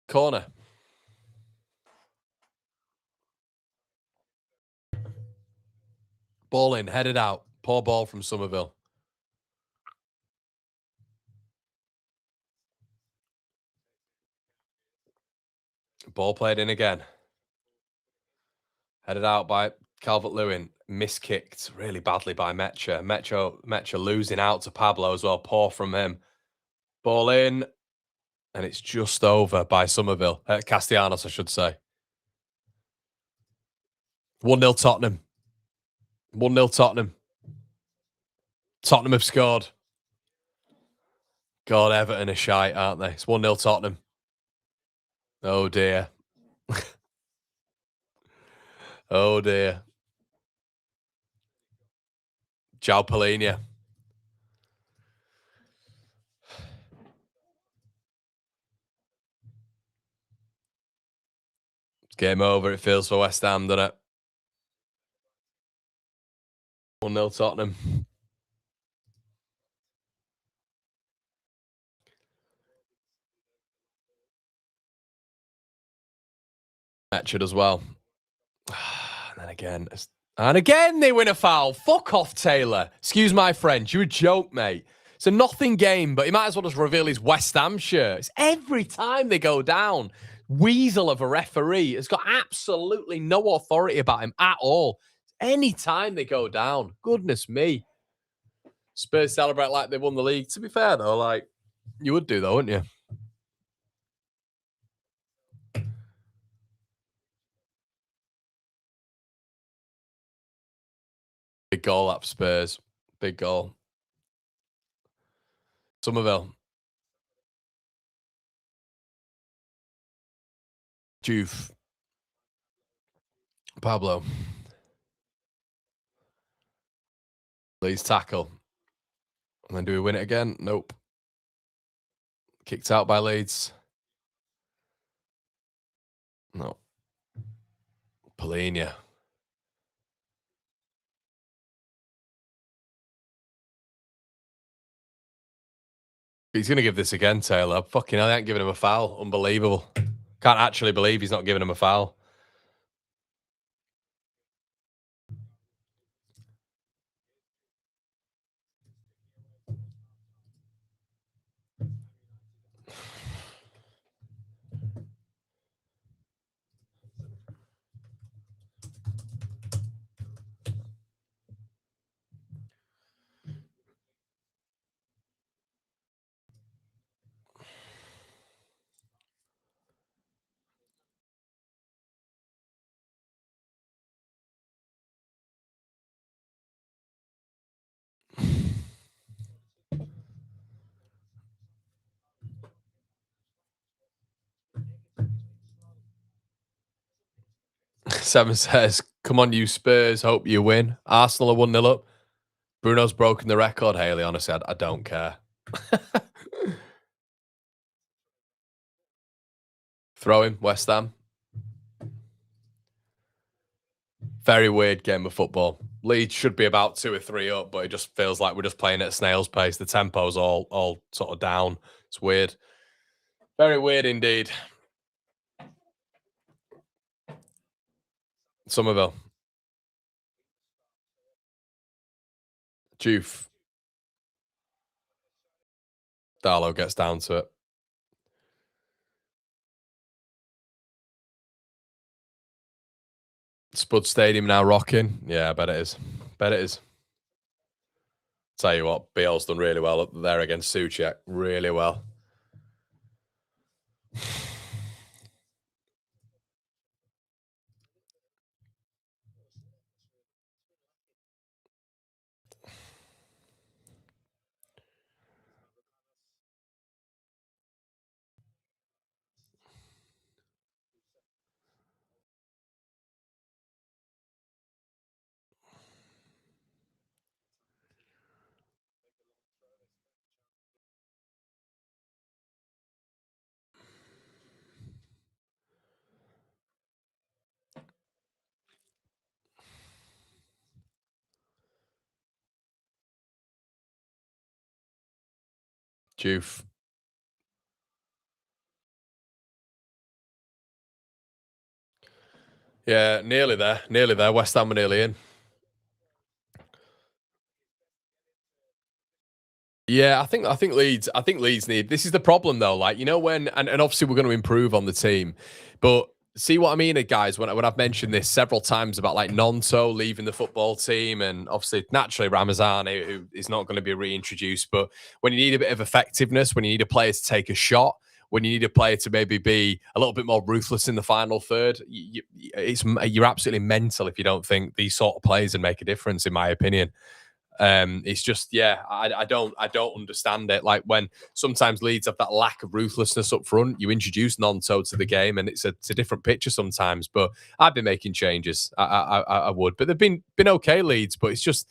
[SPEAKER 1] Corner. Ball in, headed out. Poor ball from Somerville. Ball played in again. Headed out by Calvert-Lewin. Miskicked really badly by Mecha. Mecha losing out to Pablo as well. Poor from him. Ball in. And it's just over by Somerville. Castellanos, I should say. 1-0 Tottenham. 1-0 Tottenham. Tottenham have scored. God, Everton are shite, aren't they? It's 1-0 Tottenham. Oh, dear. Oh, dear. João Palhinha. It's game over, it feels, for West Ham, doesn't it? 1-0 Tottenham. Matched as well. And again, they win a foul. Fuck off, Taylor. Excuse my French. You're a joke, mate. It's a nothing game, but he might as well just reveal his West Ham shirt. It's every time they go down. Weasel of a referee has got absolutely no authority about him at all. Any time they go down. Goodness me. Spurs celebrate like they won the league. To be fair, though, like, you would do, though, wouldn't you? Big goal up Spurs. Big goal. Somerville. Juve. Pablo. Leeds tackle. And then do we win it again? Nope. Kicked out by Leeds. No. Palhinha. He's going to give this again, Taylor. Fucking hell, they ain't giving him a foul. Unbelievable. Can't actually believe he's not giving him a foul. Seven says, come on, you Spurs. Hope you win. Arsenal are 1-0 up. Bruno's broken the record. Haley, honestly, I don't care. Throw him, West Ham. Very weird game of football. Leeds should be about 2 or 3 up, but it just feels like we're just playing at snail's pace. The tempo's all sort of down. It's weird. Very weird indeed. Somerville. Juve. Darlow gets down to it. Spud Stadium now rocking. Yeah, I bet it is. Bet it is. Tell you what, Biel's done really well up there against Souček. Really well. Juve. Yeah, nearly there. Nearly there. West Ham are nearly in. Yeah, I think Leeds need, this is the problem though. Like, you know, when and obviously we're going to improve on the team, but see what I mean, guys, when I've mentioned this several times about like Nonto leaving the football team, and obviously naturally Ramazani, who is not going to be reintroduced, but when you need a bit of effectiveness, when you need a player to take a shot, when you need a player to maybe be a little bit more ruthless in the final third, you're absolutely mental if you don't think these sort of players would make a difference, in my opinion. It's just, yeah, I don't understand it. Like when sometimes Leeds have that lack of ruthlessness up front, you introduce Nonto to the game, and it's a different picture sometimes. But I've been making changes. I would, but they've been okay, Leeds. But it's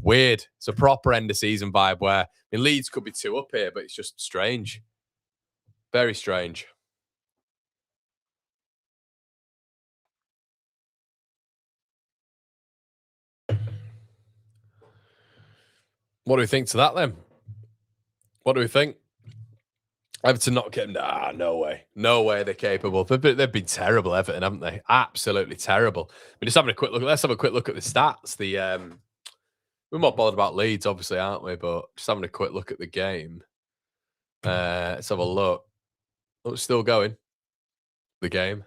[SPEAKER 1] weird. It's a proper end of season vibe where, I mean, Leeds could be 2 up here, but it's just strange, very strange. What do we think to that then? What do we think? Everton not getting, no way. No way they're capable. They've been terrible, Everton, haven't they? Absolutely terrible. We're just having a quick look. Let's have a quick look at the stats. We're more bothered about Leeds, obviously, aren't we? But just having a quick look at the game. Let's have a look. Oh, it's still going. The game.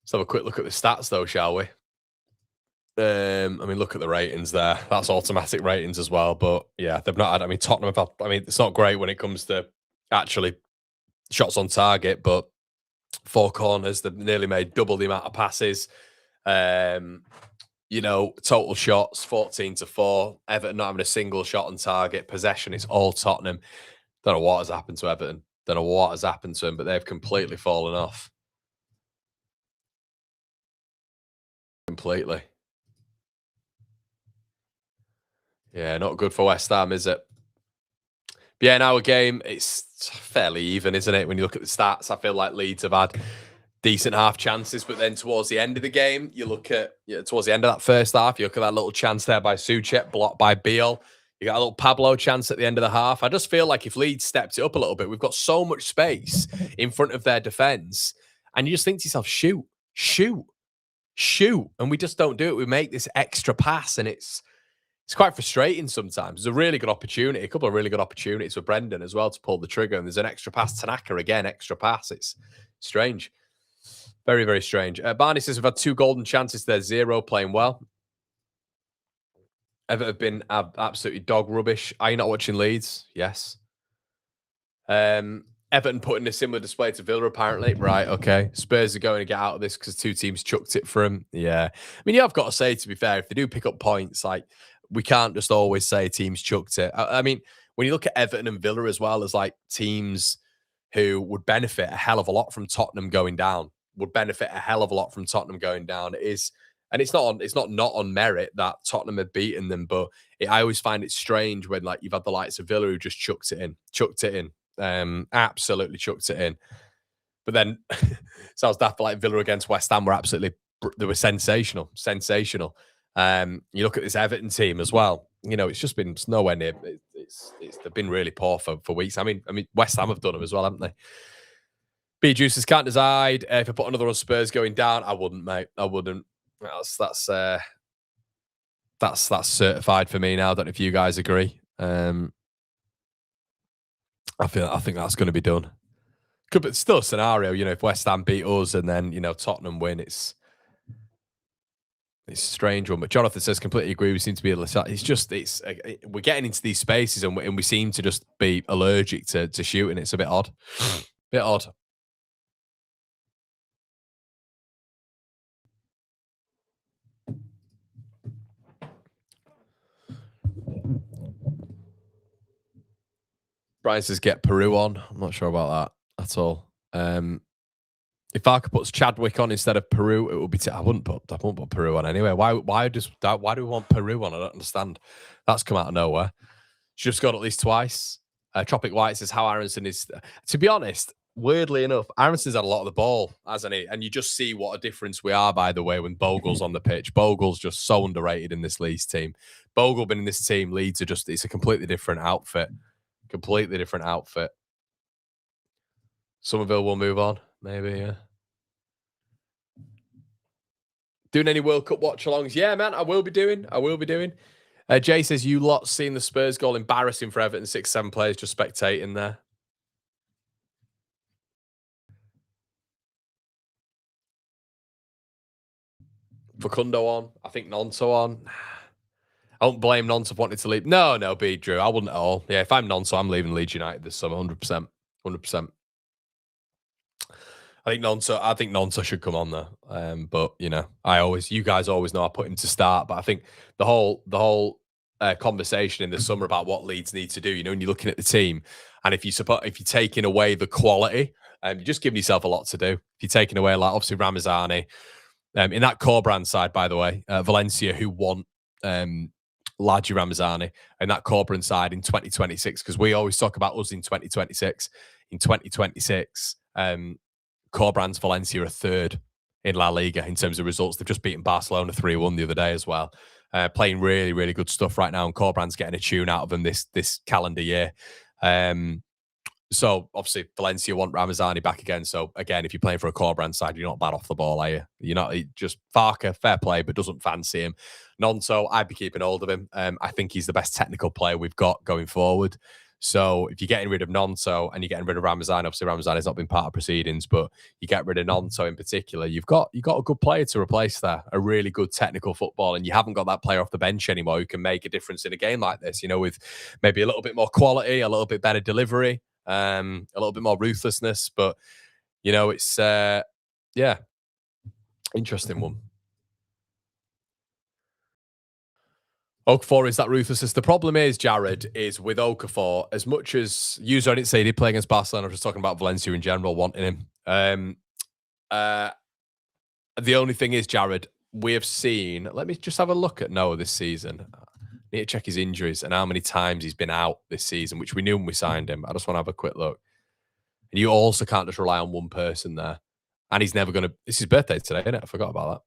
[SPEAKER 1] Let's have a quick look at the stats, though, shall we? I mean, look at the ratings there. That's automatic ratings as well. But yeah, they've not had, I mean, Tottenham have had, I mean, it's not great when it comes to actually shots on target, but 4 corners, they've nearly made double the amount of passes. You know, total shots 14-4. Everton not having a single shot on target. Possession, it's all Tottenham. Don't know what has happened to Everton. Don't know what has happened to them, but they've completely fallen off. Completely. Yeah, not good for West Ham, is it? But yeah, in our game, it's fairly even, isn't it? When you look at the stats, I feel like Leeds have had decent half chances, but then towards the end of the game, you look at, towards the end of that first half, you look at that little chance there by Souček, blocked by Beal. You got a little Pablo chance at the end of the half. I just feel like if Leeds stepped it up a little bit, we've got so much space in front of their defence, and you just think to yourself, shoot. And we just don't do it. We make this extra pass, and it's quite frustrating sometimes. There's a really good opportunity, a couple of really good opportunities for Brendan as well to pull the trigger, and there's an extra pass. Tanaka again, extra pass. It's strange. Very, very strange. Barney says we've had 2 golden chances. They're 0, playing well. Ever have been absolutely dog rubbish. Are you not watching Leeds? Yes. Everton putting a similar display to Villa, apparently. Right, okay. Spurs are going to get out of this because 2 teams chucked it for them. Yeah. I mean, you have got to say, to be fair, if they do pick up points, like, we can't just always say teams chucked it. I mean, when you look at Everton and Villa as well as like teams who would benefit a hell of a lot from Tottenham going down, would benefit a hell of a lot from Tottenham going down is, and it's not on merit that Tottenham had beaten them, but I always find it strange when like you've had the likes of Villa who just chucked it in, absolutely chucked it in. But then sounds daft, like Villa against West Ham were they were sensational. You look at this Everton team as well. You know, it's just been nowhere near. They've been really poor for weeks. I mean, West Ham have done them as well, haven't they? B Juices can't decide if I put another on Spurs going down. I wouldn't, mate. I wouldn't. That's certified for me now. I don't know if you guys agree. I think that's going to be done. Could, but still a scenario. You know, if West Ham beat us and then Tottenham win, it's a strange one. But Jonathan says completely agree. We seem to be we're getting into these spaces and we seem to just be allergic to shooting. It's a bit odd. Bit odd. Brian says get Peru on. I'm not sure about that at all. If Barker puts Chadwick on instead of Peru, it would be. I won't put Peru on anyway. Why do we want Peru on? I don't understand. That's come out of nowhere. She just got at least twice. Tropic White says how Aronson is. To be honest, weirdly enough, Aronson's had a lot of the ball, hasn't he? And you just see what a difference we are, by the way, when Bogle's on the pitch. Bogle's just so underrated in this Leeds team. Bogle been in this team, Leeds it's a completely different outfit. Completely different outfit. Somerville will move on, maybe, yeah. Doing any World Cup watch-alongs? Yeah, man, I will be doing. Jay says, you lot seen the Spurs goal embarrassing for Everton, 6-7 players just spectating there. Facundo on. I think Nonso on. I don't blame Nonso for wanting to leave. No, B, Drew. I wouldn't at all. Yeah, if I'm Nonso, I'm leaving Leeds United this summer, 100%. 100%. I think Nonso should come on there. But you guys always know I put him to start. But I think the whole conversation in the summer about what Leeds need to do, when you're looking at the team, and if you're taking away the quality, you're just giving yourself a lot to do. If you're taking away, like obviously Ramazani, in that core brand side, by the way, Valencia, who want Ladji Ramazani, and that core brand side in 2026, because we always talk about us in 2026. In 2026, Corbrand's Valencia are third in La Liga in terms of results. They've just beaten Barcelona 3-1 the other day as well. Playing really, really good stuff right now, and Corbrand's getting a tune out of them this calendar year. So obviously Valencia want Ramazani back again. So again, if you're playing for a Corbrand side, you're not bad off the ball, are you? You're not. Just Farker, fair play, but doesn't fancy him. Nonso, I'd be keeping hold of him. I think he's the best technical player we've got going forward. So if you're getting rid of Nonso and you're getting rid of Ramazani, obviously Ramazani has not been part of proceedings, but you get rid of Nonso in particular, you've got a good player to replace there, a really good technical football, and you haven't got that player off the bench anymore who can make a difference in a game like this, with maybe a little bit more quality, a little bit better delivery, a little bit more ruthlessness. But, it's, interesting one. Okafor is that ruthlessness. The problem is, Jared, is with Okafor, as much as I didn't say he did play against Barcelona, I was just talking about Valencia in general, wanting him. The only thing is, Jared, we have seen, let me just have a look at Noah this season. I need to check his injuries and how many times he's been out this season, which we knew when we signed him. I just want to have a quick look. And you also can't just rely on one person there. And he's never going to, it's his birthday today, isn't it? I forgot about that.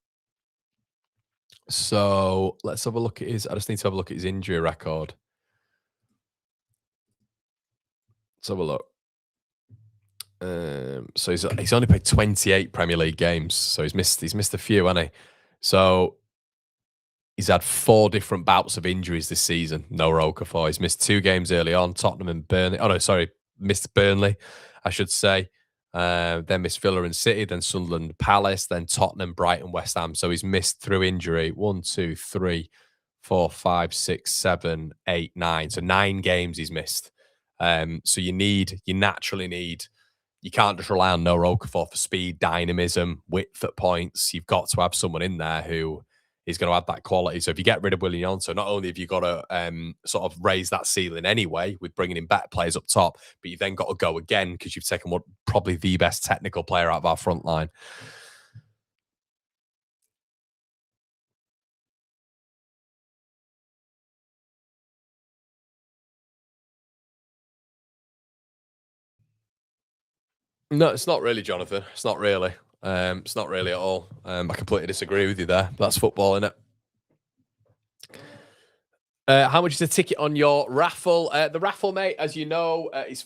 [SPEAKER 1] So let's have a look at I just need to have a look at his injury record. Let's have a look. So he's only played 28 Premier League games. So he's missed a few, hasn't he? So he's had 4 different bouts of injuries this season. Noah Okafor. He's missed 2 games early on, Tottenham and Burnley. Oh no, sorry, missed Burnley, I should say. Then missed Villa and City, then Sunderland, Palace, then Tottenham, Brighton, West Ham. So he's missed through injury 1, 2, 3, 4, 5, 6, 7, 8, 9. So 9 games he's missed. So you naturally need. You can't just rely on Noah Okafor for speed, dynamism, width at points. You've got to have someone in there who is going to add that quality. So if you get rid of Willian Jonso, not only have you got to sort of raise that ceiling anyway with bringing in better players up top, but you've then got to go again because you've taken probably the best technical player out of our front line. No, it's not really, Jonathan. It's not really. It's not really at all. I completely disagree with you there. That's football, innit? How much is the ticket on your raffle? The raffle, mate, as you know, as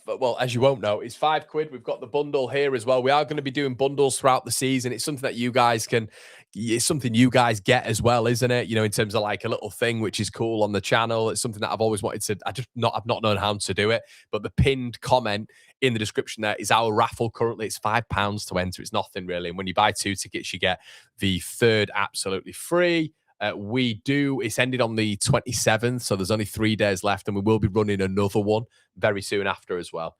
[SPEAKER 1] you won't know, is £5. We've got the bundle here as well. We are going to be doing bundles throughout the season. It's something that you guys it's something you guys get as well, isn't it? You know, in terms of like a little thing which is cool on the channel. It's something that I've always wanted to. I've not known how to do it. But the pinned comment in the description there is our raffle. Currently, it's £5 to enter. It's nothing really. And when you buy 2 tickets, you get the third absolutely free. It's ended on the 27th, so there's only 3 days left, and we will be running another one very soon after as well.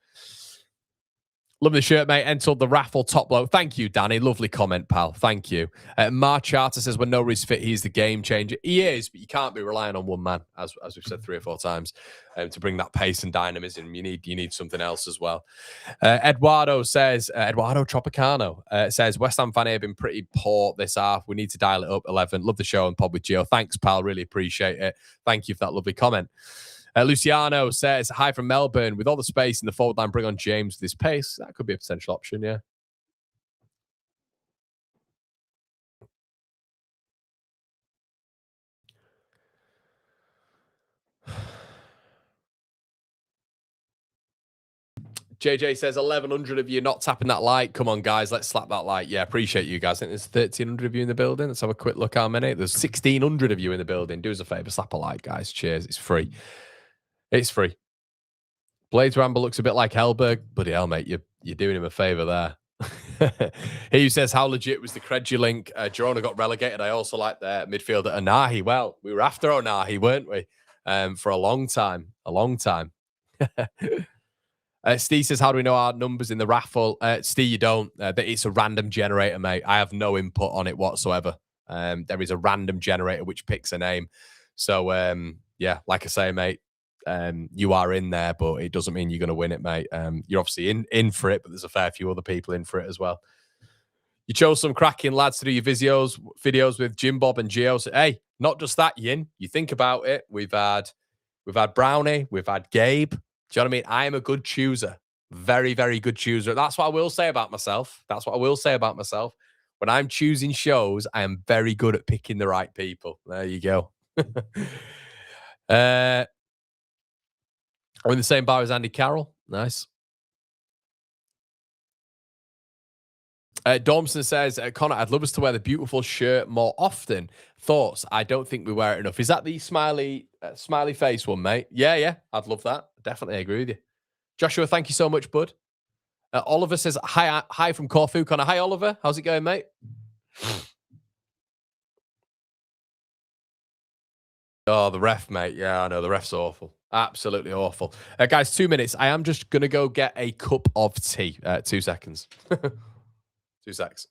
[SPEAKER 1] Love the shirt, mate. Entered the raffle, top bloke. Thank you, Danny. Lovely comment, pal. Thank you. Mar Charter says, when Norris fit, he's the game changer. He is, but you can't be relying on one man, as we've said 3 or 4 times, to bring that pace and dynamism. You need something else as well. Eduardo Tropicano says, West Ham fan have been pretty poor this half. We need to dial it up 11. Love the show and pod with Gio. Thanks, pal. Really appreciate it. Thank you for that lovely comment. Luciano says, hi from Melbourne. With all the space in the forward line, bring on James with his pace. That could be a potential option, yeah. JJ says 1,100 of you not tapping that like. Come on, guys. Let's slap that like. Yeah, appreciate you guys. I think there's 1,300 of you in the building. Let's have a quick look how many. There's 1,600 of you in the building. Do us a favor. Slap a like, guys. Cheers. It's free. It's free. Blades Ramble looks a bit like Hellberg. Bloody hell, mate. You're doing him a favor there. He says, how legit was the Credulink? Girona got relegated. I also like their midfielder, Onahi. Well, we were after Onahi, weren't we? For a long time. A long time. Steve says, how do we know our numbers in the raffle? Steve, you don't. It's a random generator, mate. I have no input on it whatsoever. There is a random generator which picks a name. So, yeah, like I say, mate, you are in there, but it doesn't mean you're going to win it, mate. You're obviously in for it, but there's a fair few other people in for it as well. You chose some cracking lads to do your videos with Jim Bob and Gio. So, hey, not just that, Yin. You think about it. We've had Brownie, we've had Gabe. Do you know what I mean? I am a good chooser. Very, very good chooser. That's what I will say about myself. When I'm choosing shows, I am very good at picking the right people. There you go. I'm in the same bar as Andy Carroll. Nice. Dormson says, Connor, I'd love us to wear the beautiful shirt more often. Thoughts? I don't think we wear it enough. Is that the smiley face one, mate? Yeah. I'd love that. Definitely agree with you. Joshua, thank you so much, bud. Oliver says, hi from Corfu. Connor, hi, Oliver. How's it going, mate? Oh, the ref, mate. Yeah, I know. The ref's awful. Absolutely awful. Guys, 2 minutes. I am just going to go get a cup of tea. 2 seconds. 2 secs.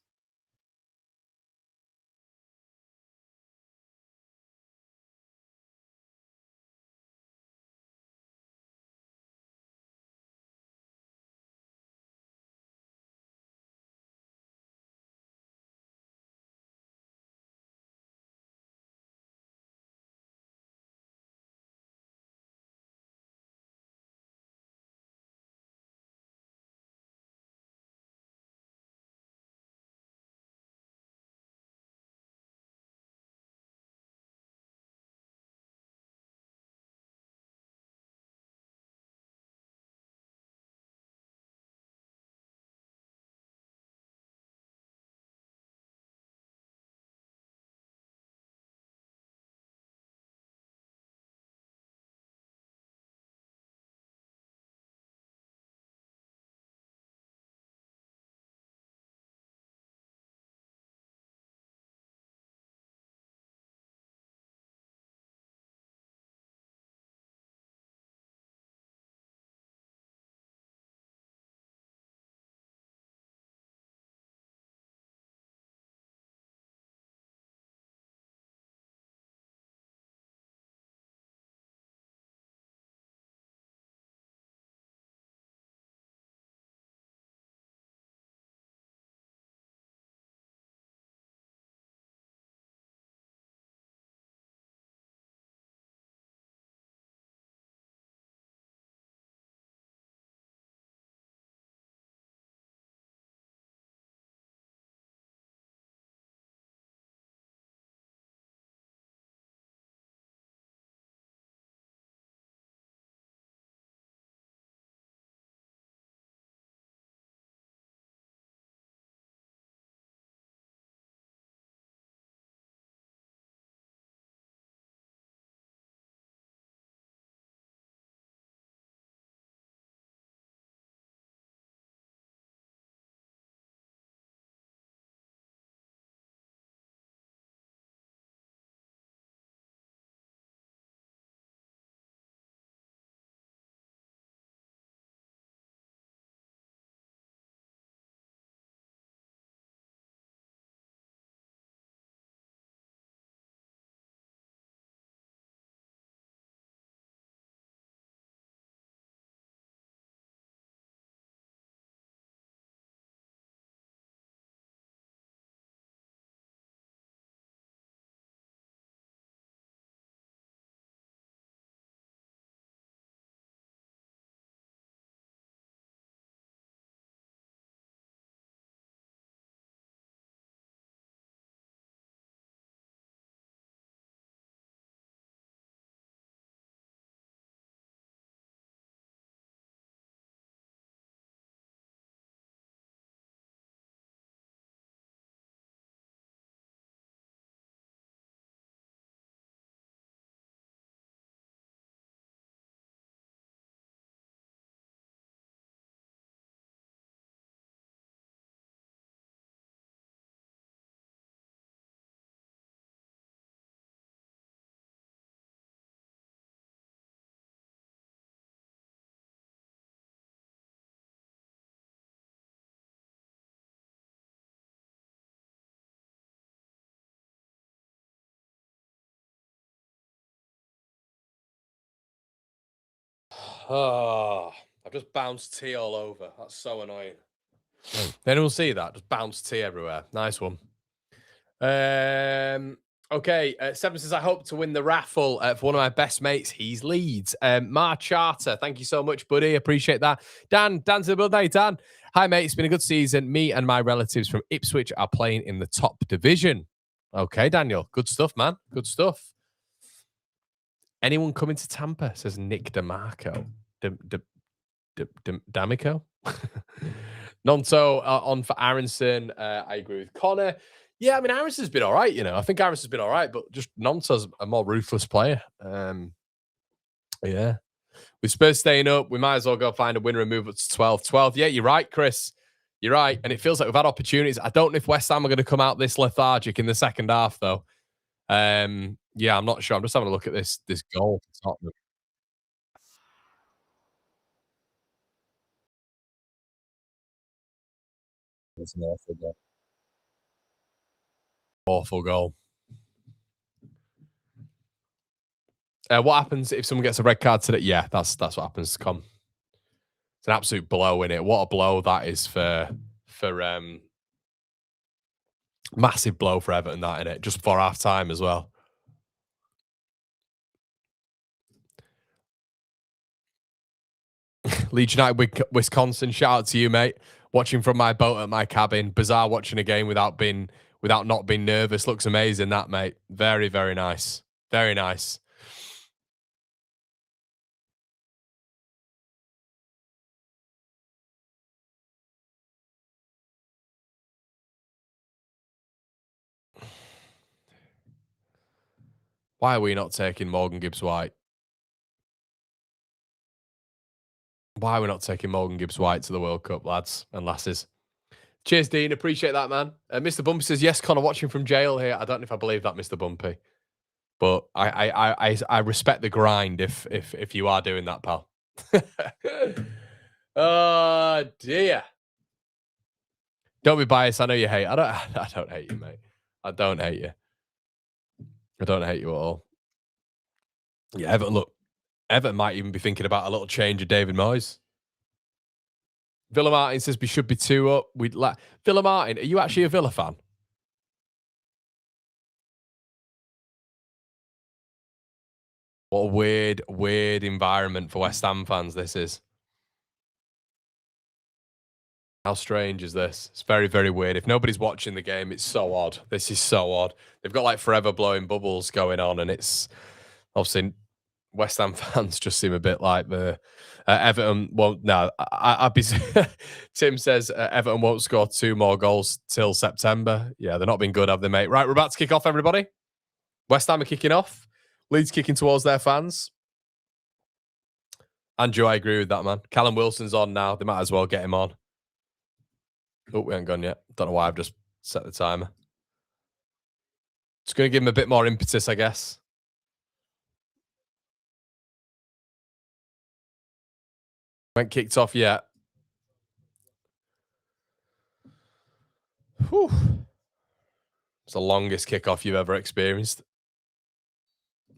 [SPEAKER 1] Oh, I've just bounced tea all over. That's so annoying. Anyone see that? Just bounced tea everywhere. Nice one. Okay. Seven says, I hope to win the raffle for one of my best mates. He's Leeds. Mar Charter. Thank you so much, buddy. Appreciate that. Dan's in the building. Hey, Dan. Hi, mate. It's been a good season. Me and my relatives from Ipswich are playing in the top division. Okay, Daniel. Good stuff, man. Good stuff. Anyone coming to Tampa? Says Nick DeMarco. D'Amico. Nonto on for Aronson. I agree with Connor. Yeah, I mean, Aronson's been all right, you know. I think Aronson's been all right, but just Nonto's a more ruthless player. Yeah. With Spurs staying up, we might as well go find a winner and move up to 12. 12. Yeah, you're right, Chris. You're right. And it feels like we've had opportunities. I don't know if West Ham are going to come out this lethargic in the second half, though. Yeah, I'm not sure. I'm just having a look at this goal. It's an awful goal. Awful goal. What happens if someone gets a red card today? Yeah, that's what happens. Come, it's an absolute blow in it. What a blow that is for massive blow for Everton. That in it just before half time as well. Leeds United, Wisconsin. Shout out to you, mate. Watching from my boat at my cabin. Bizarre watching a game without not being nervous. Looks amazing, that mate. Very, very nice. Very nice. Why are we not taking Morgan Gibbs-White? Why are we not taking Morgan Gibbs-White to the World Cup, lads and lasses? Cheers, Dean. Appreciate that, man. Mr. Bumpy says, yes, Connor, watching from jail here. I don't know if I believe that, Mr. Bumpy. But I respect the grind if you are doing that, pal. Oh, dear. Don't be biased. I know you hate. I don't hate you, mate. I don't hate you. I don't hate you at all. Yeah, Everton, look. Everton might even be thinking about a little change of David Moyes. Villa Martin says we should be 2 up. We'd like Villa Martin. Are you actually a Villa fan? What a weird environment for West Ham fans this is. How strange is this? It's very, very weird. If nobody's watching the game, it's so odd. This is so odd. They've got like forever blowing bubbles going on, and it's obviously West Ham fans just seem a bit like the Everton. Well, no, I'd be. Tim says Everton won't score 2 more goals till September. Yeah, they're not been good, have they, mate? Right, we're about to kick off, everybody. West Ham are kicking off. Leeds kicking towards their fans. Andrew, I agree with that, man. Callum Wilson's on now. They might as well get him on. Oh, we haven't gone yet. Don't know why I've just set the timer. Just going to give him a bit more impetus, I guess. Went kicked off yet. Whew. It's the longest kickoff you've ever experienced.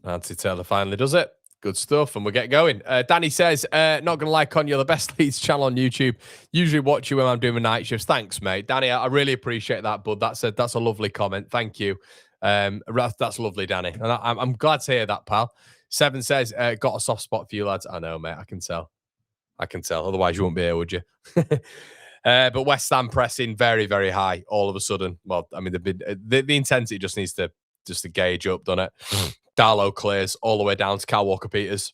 [SPEAKER 1] Nancy Taylor finally does it. Good stuff, and we'll get going. Danny says, not going to lie, Con, you're the best Leeds channel on YouTube. Usually watch you when I'm doing my night shifts. Thanks, mate. Danny, I really appreciate that, bud. That's a lovely comment. Thank you. That's lovely, Danny. And I'm glad to hear that, pal. Seven says, got a soft spot for you, lads. I know, mate. I can tell. Otherwise, you wouldn't be here, would you? But West Ham pressing very, very high all of a sudden. Well, I mean, the intensity just needs to gauge up, doesn't it? Darlow clears all the way down to Kyle Walker-Peters.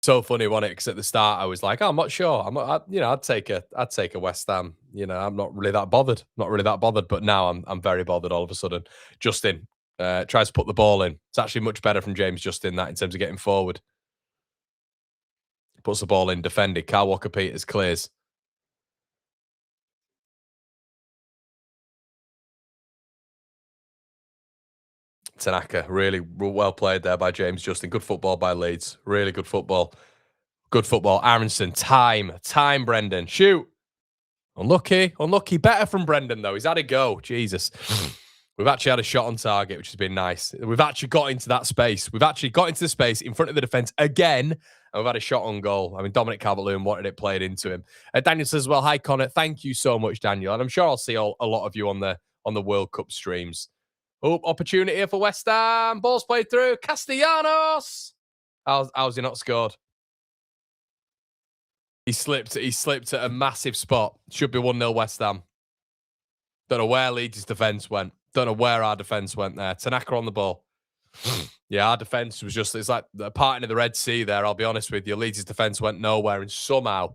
[SPEAKER 1] So funny, wasn't it? Because at the start I was like, oh, I'm not sure. I'd take a West Ham. I'm not really that bothered. But now I'm very bothered all of a sudden. Justin tries to put the ball in. It's actually much better from James Justin that in terms of getting forward. Puts the ball in, defended. Kyle Walker-Peters clears. Tanaka, really well played there by James Justin. Good football by Leeds. Really good football. Good football. Aronson, time, Brendan. Shoot. Unlucky. Better from Brendan, though. He's had a go. Jesus. We've actually had a shot on target, which has been nice. We've actually got into that space. We've actually got into the space in front of the defence again, and we've had a shot on goal. I mean, Dominic Calvert-Lewin wanted it played into him. Daniel says, well, hi, Connor. Thank you so much, Daniel. And I'm sure I'll see a lot of you on the World Cup streams. Oh, opportunity here for West Ham. Ball's played through. Castellanos. How's he not scored? He slipped at a massive spot. Should be 1-0 West Ham. Don't know where Leeds' defence went. Don't know where our defence went there. Tanaka on the ball. Yeah, our defence was just, it's like a parting of the Red Sea there, I'll be honest with you. Leeds' defence went nowhere, and somehow,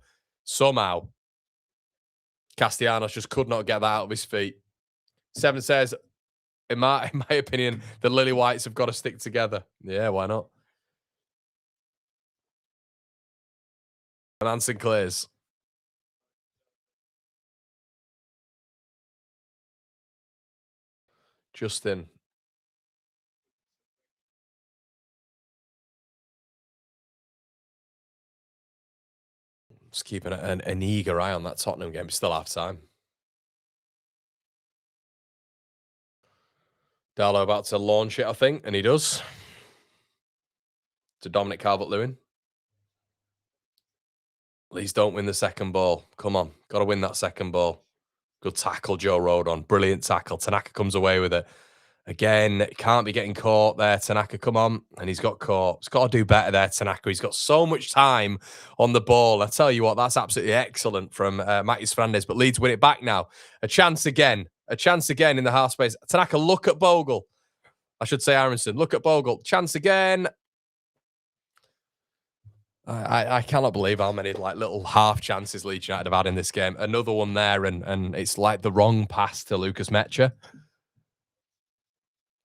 [SPEAKER 1] Castellanos just could not get that out of his feet. Seven says, in my opinion, the Lily Whites have got to stick together. Yeah, why not? And Anson clears. Justin. Just keeping an eager eye on that Tottenham game. Still half time. Darlow about to launch it, I think, and he does. To Dominic Calvert-Lewin. Please don't win the second ball. Come on. Got to win that second ball. Good tackle, Joe Rodon. Brilliant tackle. Tanaka comes away with it. Again, can't be getting caught there. Tanaka, come on. And he's got caught. He's got to do better there, Tanaka. He's got so much time on the ball. I tell you what, that's absolutely excellent from Matheus Fernandes. But Leeds win it back now. A chance again. A chance again in the half space. Tanaka, look at Bogle. I should say Aronson. Look at Bogle. Chance again. I cannot believe how many like little half chances Leeds United have had in this game. Another one there, and it's like the wrong pass to Lucas Mecha.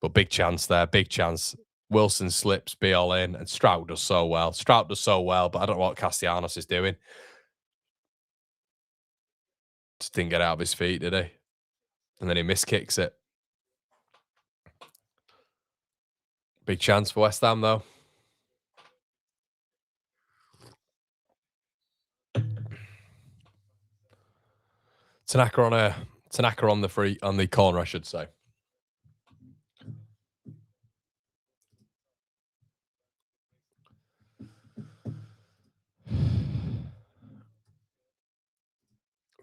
[SPEAKER 1] But big chance there, big chance. Wilson slips, be all in, and Stroud does so well. Stroud does so well, but I don't know what Castellanos is doing. Just didn't get out of his feet, did he? And then he miskicks it. Big chance for West Ham, though. Tanaka on the corner, I should say.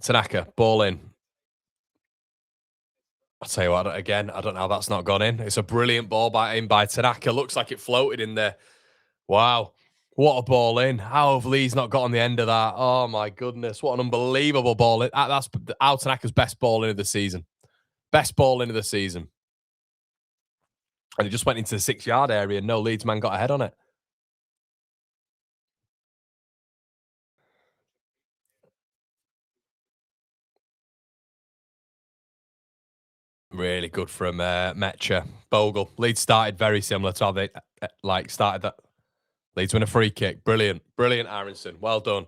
[SPEAKER 1] Tanaka, ball in. I'll tell you what, again, I don't know how that's not gone in. It's a brilliant ball by Tanaka. Looks like it floated in there. Wow. What a ball in. How have Leeds not got on the end of that? Oh, my goodness. What an unbelievable ball in. That's Al Tanaka's best ball in of the season. Best ball in of the season. And he just went into the 6-yard area and no Leeds man got ahead on it. Really good from Mecha. Bogle. Leeds started very similar to how they started that. Leeds win a free kick. Brilliant. Brilliant, Aronson. Well done.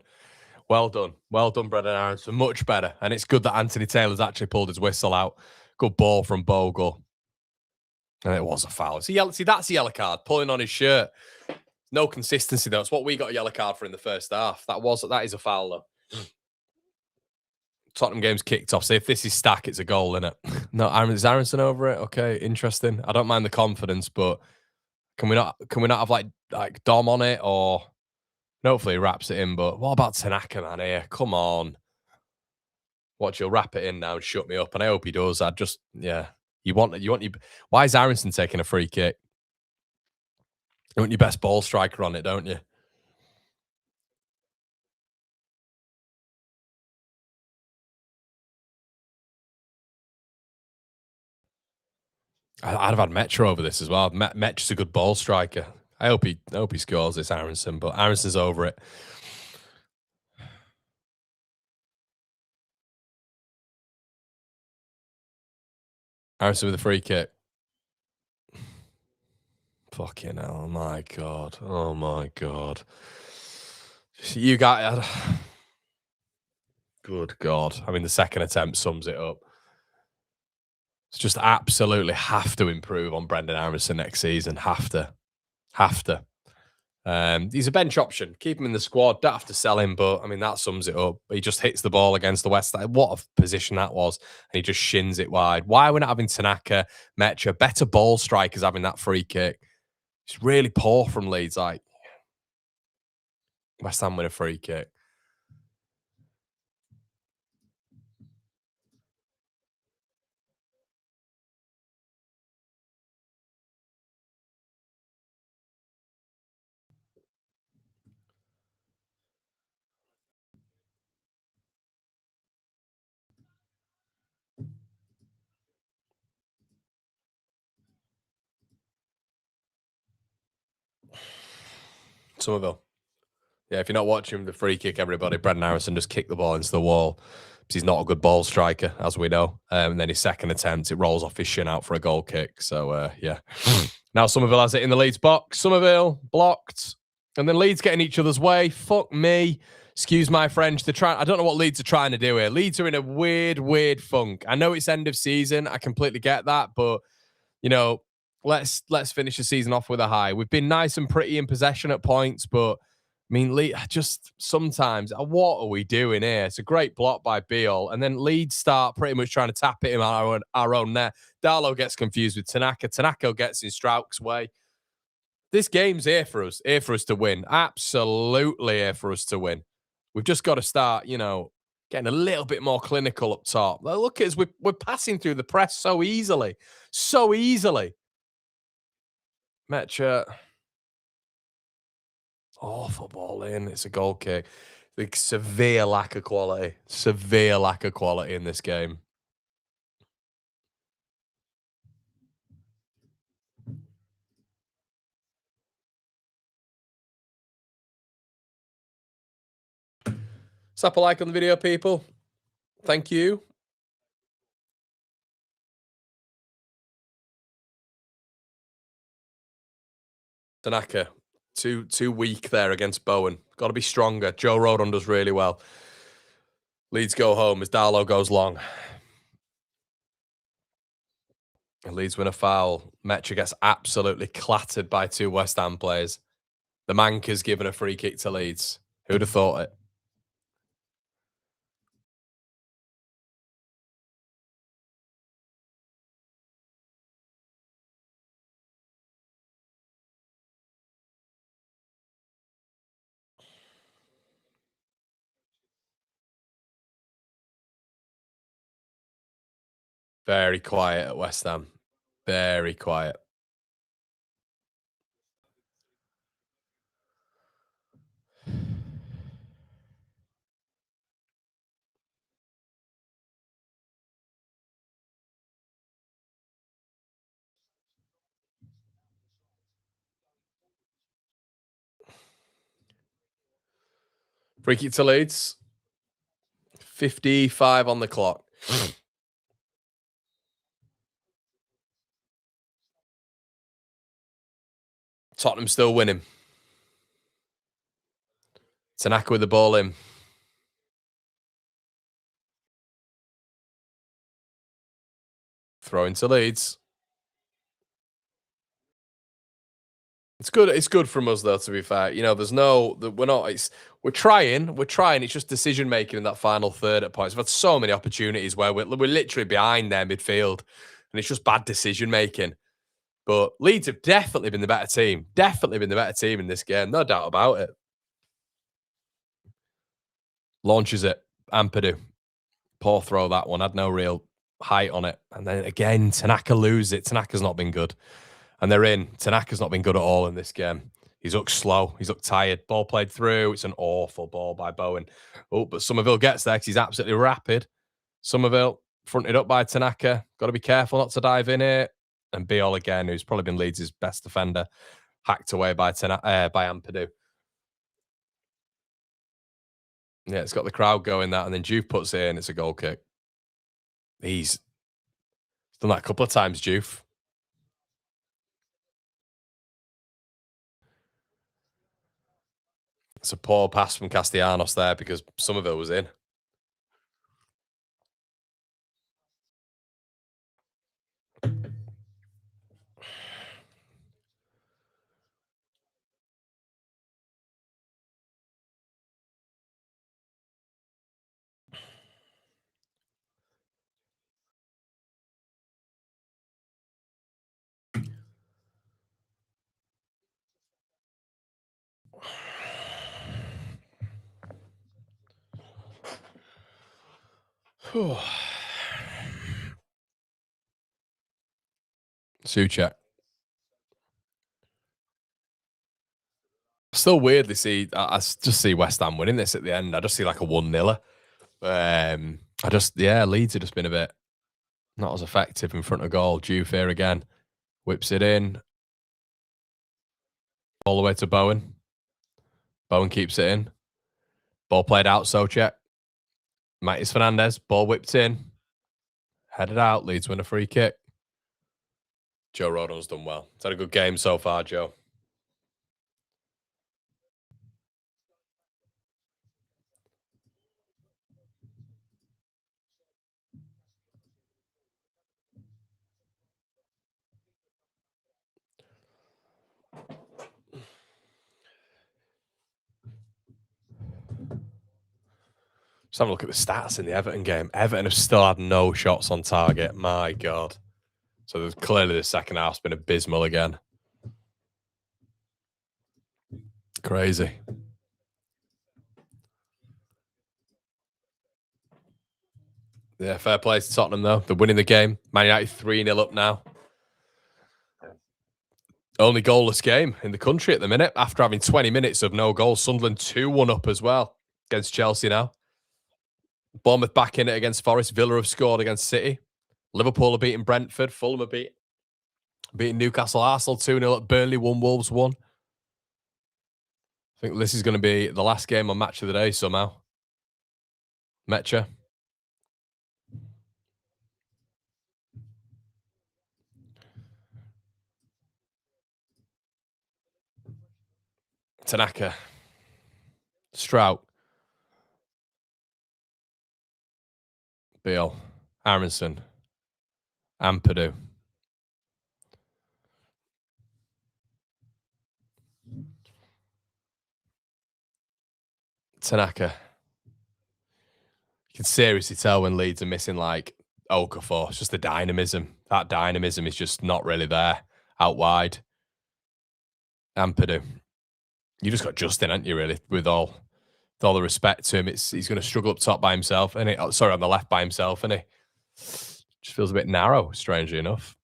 [SPEAKER 1] Well done. Well done, Brendan Aronson. Much better. And it's good that Anthony Taylor's actually pulled his whistle out. Good ball from Bogle. And it was a foul. See, that's a yellow card. Pulling on his shirt. No consistency, though. It's what we got a yellow card for in the first half. That is a foul, though. Tottenham game's kicked off. So if this is Stack, it's a goal, isn't it? No, is Aronson over it? Okay, interesting. I don't mind the confidence, but can we not have like Dom on it, or hopefully he wraps it in? But what about Tanaka, man? Here, come on. Watch, he'll wrap it in now and shut me up, and I hope he does. You want your. Why is Aronson taking a free kick? You want your best ball striker on it, don't you? I'd have had Metro over this as well. Metro's a good ball striker. I hope he scores this, Aronson, but Aronson's over it. Aronson with a free kick. Fucking hell, oh my God. Oh my God. You got... Good God. I mean, the second attempt sums it up. It's just absolutely have to improve on Brendan Aronson next season. Have to. He's a bench option. Keep him in the squad. Don't have to sell him, but I mean that sums it up. He just hits the ball against the West. What a position that was, and he just shins it wide. Why are we not having Tanaka, Mecha, better ball strikers having that free kick? It's really poor from Leeds. Like West Ham with a free kick. Somerville. Yeah, if you're not watching the free kick, everybody, Brendan Harrison just kicked the ball into the wall because he's not a good ball striker, as we know. And then his second attempt, it rolls off his shin out for a goal kick. So, yeah. Now Somerville has it in the Leeds box. Somerville blocked. And then Leeds getting each other's way. Fuck me. Excuse my French. I don't know what Leeds are trying to do here. Leeds are in a weird funk. I know it's end of season. I completely get that. But, you know, let's finish the season off with a high. We've been nice and pretty in possession at points, but I mean, just sometimes, what are we doing here? It's a great block by Beale, and then Leeds start pretty much trying to tap it in our own net. Darlow gets confused with Tanaka. Tanaka gets in Strauch's way. This game's here for us to win. Absolutely here for us to win. We've just got to start, getting a little bit more clinical up top. Look at us, we're passing through the press so easily. Mecha. Awful ball in. It's a goal kick. Like severe lack of quality. Severe lack of quality in this game. Slap a like on the video, people. Thank you. Tanaka. Too weak there against Bowen. Got to be stronger. Joe Rodon does really well. Leeds go home as Darlow goes long. Leeds win a foul. Mecha gets absolutely clattered by two West Ham players. The Manca's given a free kick to Leeds. Who'd have thought it? Very quiet at West Ham. Very quiet. Free kick to Leeds. 55 on the clock. Tottenham still winning. Tanaka with the ball in. Throw into Leeds. It's good. It's good from us, though, to be fair. There's we're trying. It's just decision making in that final third at points. We've had so many opportunities where we're literally behind their midfield, and it's just bad decision making. But Leeds have definitely been the better team. Definitely been the better team in this game. No doubt about it. Launches it. Ampadu. Poor throw, that one. Had no real height on it. And then again, Tanaka loses it. Tanaka's not been good. And they're in. Tanaka's not been good at all in this game. He's looked slow. He's looked tired. Ball played through. It's an awful ball by Bowen. Oh, but Somerville gets there because he's absolutely rapid. Somerville fronted up by Tanaka. Got to be careful not to dive in it. And Beale again, who's probably been Leeds' best defender, hacked away by Ampadu. Yeah, it's got the crowd going that, and then Juve puts it in. It's a goal kick. He's done that a couple of times, Juve. It's a poor pass from Castellanos there because Somerville was in. Suchek. Still weirdly see, I just see West Ham winning this at the end. I just see like a 1-0. Leeds have just been a bit not as effective in front of goal. Juve here again. Whips it in. All the way to Bowen. Bowen keeps it in. Ball played out, Souček. Matis Fernandez. Ball whipped in. Headed out. Leeds win a free kick. Joe Rodon's done well. It's had a good game so far, Joe. Just have a look at the stats in the Everton game. Everton have still had no shots on target. My God. So there's clearly the second half's been abysmal again. Crazy. Yeah, fair play to Tottenham, though. They're winning the game. Man United 3-0 up now. Only goalless game in the country at the minute after having 20 minutes of no goals. Sunderland 2-1 up as well against Chelsea now. Bournemouth back in it against Forest. Villa have scored against City. Liverpool are beating Brentford. Fulham are beating Newcastle. Arsenal 2-0 at Burnley. 1 Wolves 1. I think this is going to be the last game on Match of the Day somehow. Metcha. Tanaka. Strout. Beale. Aronson. Ampadu. Tanaka. You can seriously tell when Leeds are missing like Okafor. It's just the dynamism. That dynamism is just not really there out wide. Ampadu. You just got Justin, haven't you, really? With all the respect to him, he's going to struggle up top by himself, and on the left by himself, and he just feels a bit narrow, strangely enough.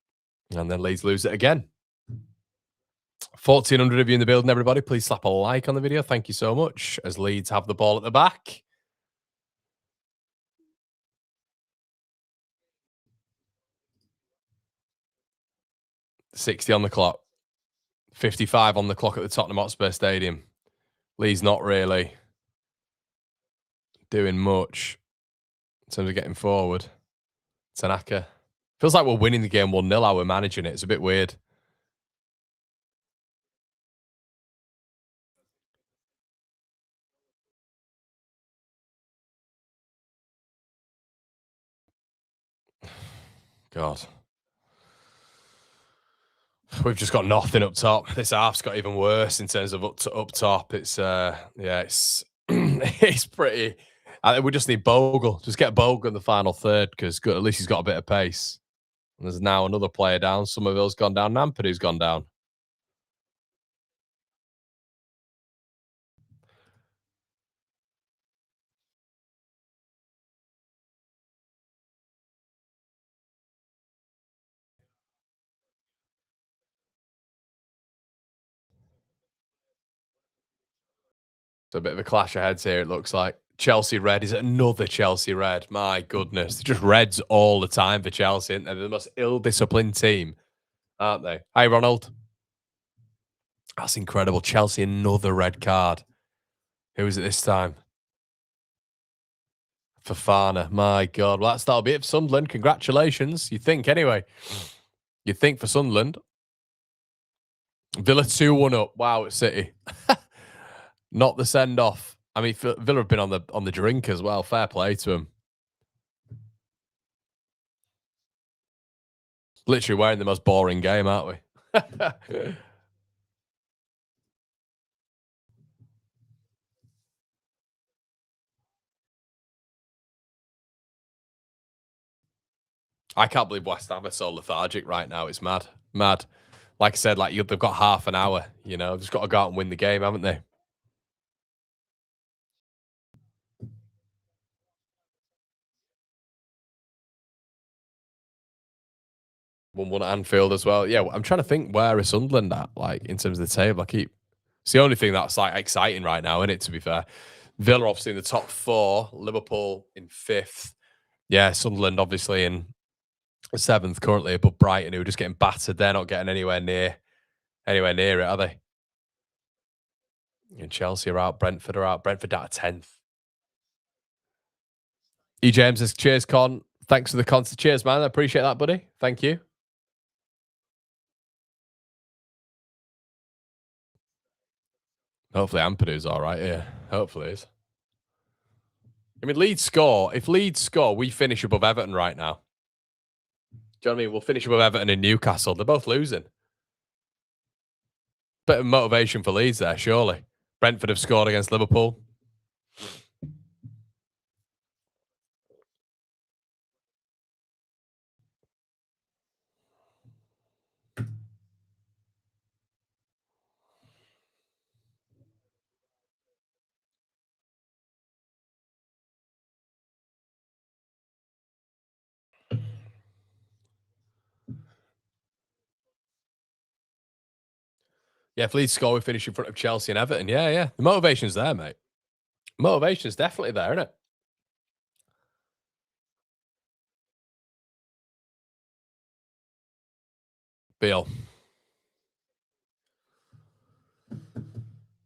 [SPEAKER 1] And then Leeds lose it again. 1,400 of you in the building, everybody. Please slap a like on the video. Thank you so much. As Leeds have the ball at the back. $60 on the clock. 55 on the clock at the Tottenham Hotspur Stadium. Leeds not really doing much in terms of getting forward. Tanaka. Feels like we're winning the game 1-0 how we're managing it. It's a bit weird. God. We've just got nothing up top. This half's got even worse in terms of up top. It's it's it's pretty. We just need Bogle. Just get Bogle in the final third because at least he's got a bit of pace. And there's now another player down. Somerville's gone down. Nampadu's gone down. It's a bit of a clash of heads here, it looks like. Chelsea red is another Chelsea red. My goodness. They're just reds all the time for Chelsea, aren't they? They're the most ill-disciplined team, aren't they? Hi, Ronald. That's incredible. Chelsea, another red card. Who is it this time? Fofana. My God. Well, that'll be it for Sunderland. Congratulations. You think, anyway. You think for Sunderland. Villa 2-1 up. Wow, at City. Not the send-off. I mean, Villa have been on the drink as well. Fair play to them. Literally wearing the most boring game, aren't we? I can't believe West Ham are so lethargic right now. It's mad. Mad. Like I said, they've got half an hour, you know. Just got to go out and win the game, haven't they? 1-1 at Anfield as well. Yeah, I'm trying to think where is Sunderland at, like, in terms of the table. It's the only thing that's, like, exciting right now, isn't it, to be fair? Villa obviously in the top 4, Liverpool in 5th. Yeah, Sunderland obviously in 7th currently, above Brighton, who are just getting battered. They're not getting anywhere near it, are they? And Chelsea are out, Brentford are out. Brentford out of 10th. E. James says, cheers, Con. Thanks for the concert. Cheers, man. I appreciate that, buddy. Thank you. Hopefully Ampadu's all right. Yeah, hopefully it is. I mean, Leeds score. If Leeds score, we finish above Everton right now. Do you know what I mean? We'll finish above Everton and Newcastle. They're both losing. Bit of motivation for Leeds there, surely. Brentford have scored against Liverpool. Yeah, if Leeds score, we finish in front of Chelsea and Everton. Yeah, yeah. The motivation's there, mate. Motivation's definitely there, isn't it? Beal.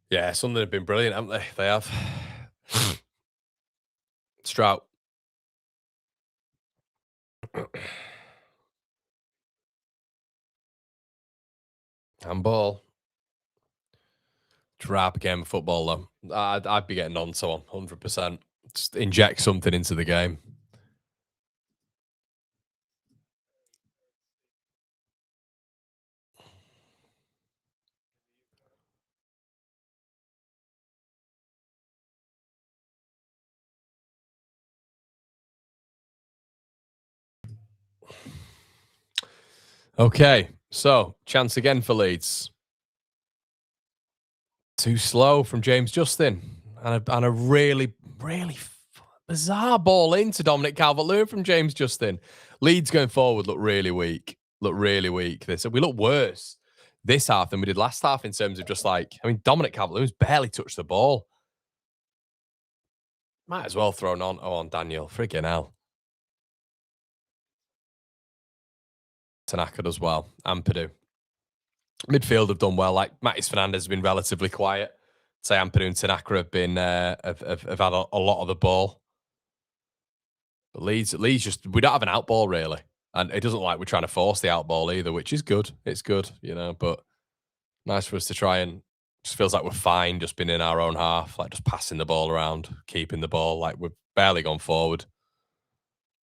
[SPEAKER 1] Yeah, Sunderland have been brilliant, haven't they? They have. Strout. Handball. Drab game of football, though. I'd be getting on to one, 100%. Just inject something into the game. Okay, so chance again for Leeds. Too slow from James Justin. And a really, really bizarre ball into Dominic Calvert-Lewin from James Justin. Leeds going forward look really weak. We look worse this half than we did last half in terms of just like, I mean, Dominic Calvert-Lewin's barely touched the ball. Might as well throw on Daniel. Freaking hell. Tanaka does well. Ampadu. Midfield have done well. Like Matis Fernandez has been relatively quiet. Say Ampadu and Tanaka have been have had a lot of the ball. But Leeds just we don't have an out ball really, and it doesn't look like we're trying to force the out ball either, which is good. It's good, you know. But nice for us to try and just feels like we're fine, just being in our own half, like just passing the ball around, keeping the ball. Like we've barely gone forward.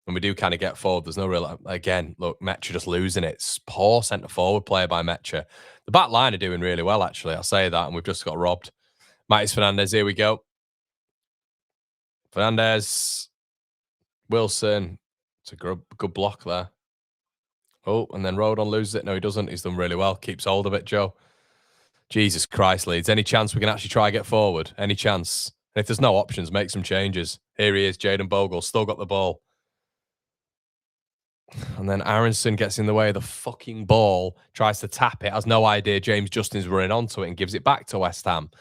[SPEAKER 1] When we do kind of get forward, there's no real, again, look, Mecha just losing it. It's poor centre forward player by Mecha. The back line are doing really well, actually. I'll say that, and we've just got robbed. Matis Fernandez, here we go. Fernandez, Wilson. It's a good block there. Oh, and then Rodon loses it. No, he doesn't. He's done really well. Keeps hold of it, Joe. Jesus Christ, Leeds. Any chance we can actually try and get forward? Any chance? And if there's no options, make some changes. Here he is, Jaden Bogle. Still got the ball. And then Aronson gets in the way of the fucking ball, tries to tap it, has no idea James Justin's running onto it and gives it back to West Ham.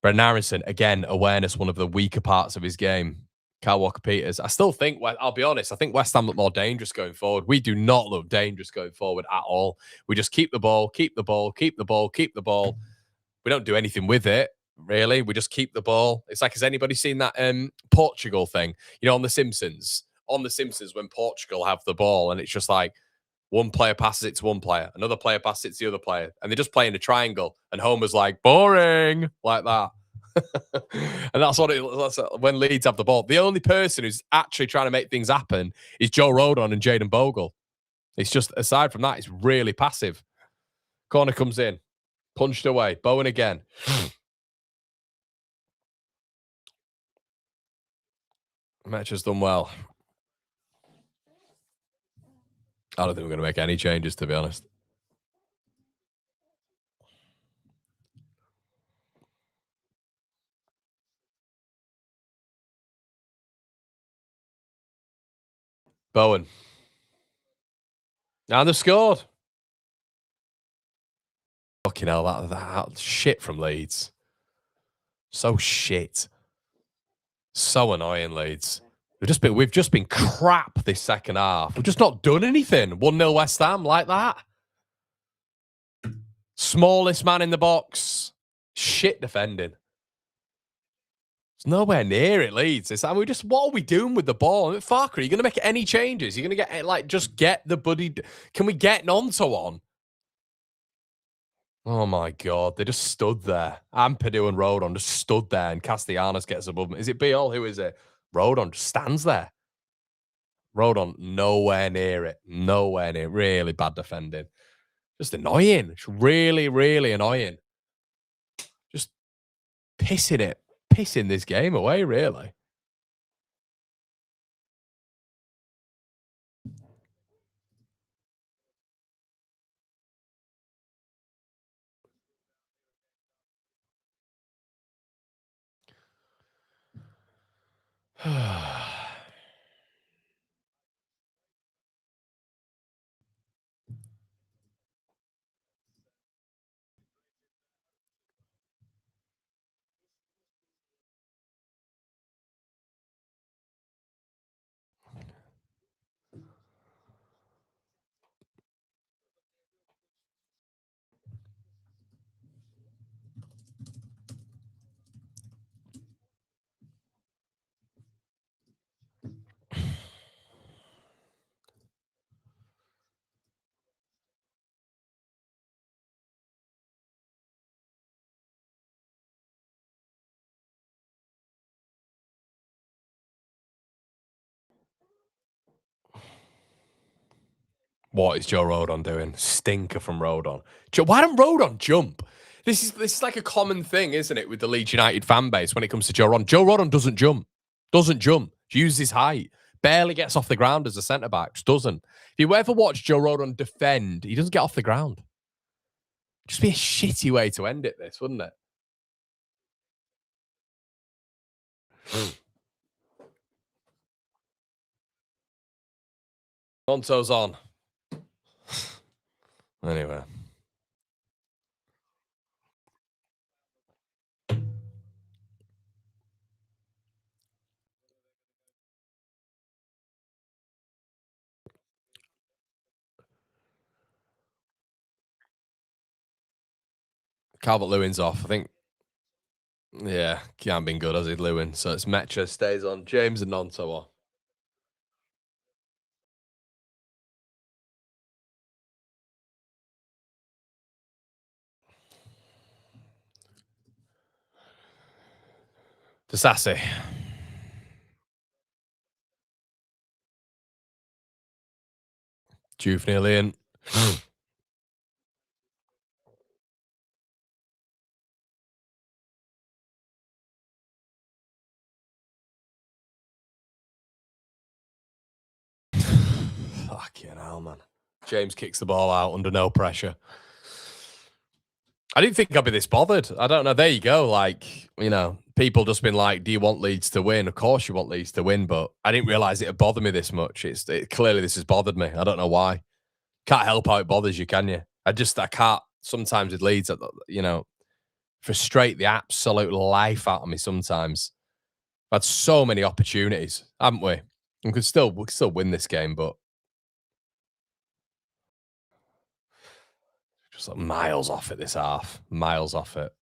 [SPEAKER 1] Brendan Aronson, again, awareness, one of the weaker parts of his game. Kyle Walker-Peters. I still think, I'll be honest, I think West Ham look more dangerous going forward. We do not look dangerous going forward at all. We just keep the ball, keep the ball, keep the ball, keep the ball. We don't do anything with it, really. We just keep the ball. It's like, has anybody seen that Portugal thing? You know, on The Simpsons? On The Simpsons, when Portugal have the ball and it's just like one player passes it to one player, another player passes it to the other player, and they just play in a triangle. And Homer's like, boring, like that. And that's when Leeds have the ball. The only person who's actually trying to make things happen is Joe Rodon and Jaden Bogle. It's just, aside from that, it's really passive. Corner comes in, punched away. Bowen again. Match has done well. I don't think we're going to make any changes, to be honest. Bowen. And they scored. Fucking hell, that shit from Leeds. So shit. So annoying, Leeds. We've just been crap this second half. We've just not done anything. 1-0 West Ham like that. Smallest man in the box. Shit defending. It's nowhere near it, Leeds. It's like, what are we doing with the ball? Farker, are you going to make any changes? You're going to get, like, just get the buddy. Can we get Nonto on? Oh, my God. They just stood there. Ampadu and Rodon just stood there, and Castellanos gets above them. Is it Biol? Who is it? Rodon just stands there. Rodon, nowhere near it. Nowhere near it. Really bad defending. Just annoying. It's really, really annoying. Just pissing this game away, really. What is Joe Rodon doing? Stinker from Rodon. Why don't Rodon jump? This is like a common thing, isn't it, with the Leeds United fan base when it comes to Joe Rodon. Joe Rodon doesn't jump. Doesn't jump. Uses his height. Barely gets off the ground as a centre-back. Just doesn't. If you ever watch Joe Rodon defend, he doesn't get off the ground. Just be a shitty way to end it, this, wouldn't it? Monto's on. Anyway. Calvert-Lewin's off. I think, yeah, can't been good, has he, Lewin? So it's Mecha stays on. James and Nonto off. Sassy. Juve nearly in. Fucking hell, man. James kicks the ball out under no pressure. I didn't think I'd be this bothered. I don't know. There you go. Like, you know, people just been like, do you want Leeds to win? Of course you want Leeds to win, but I didn't realise it would bother me this much. Clearly this has bothered me. I don't know why. Can't help how it bothers you, can you? I can't. Sometimes with Leeds, you know, frustrate the absolute life out of me sometimes. We've had so many opportunities, haven't we? We could still win this game, but just like miles off it this half. Miles off it.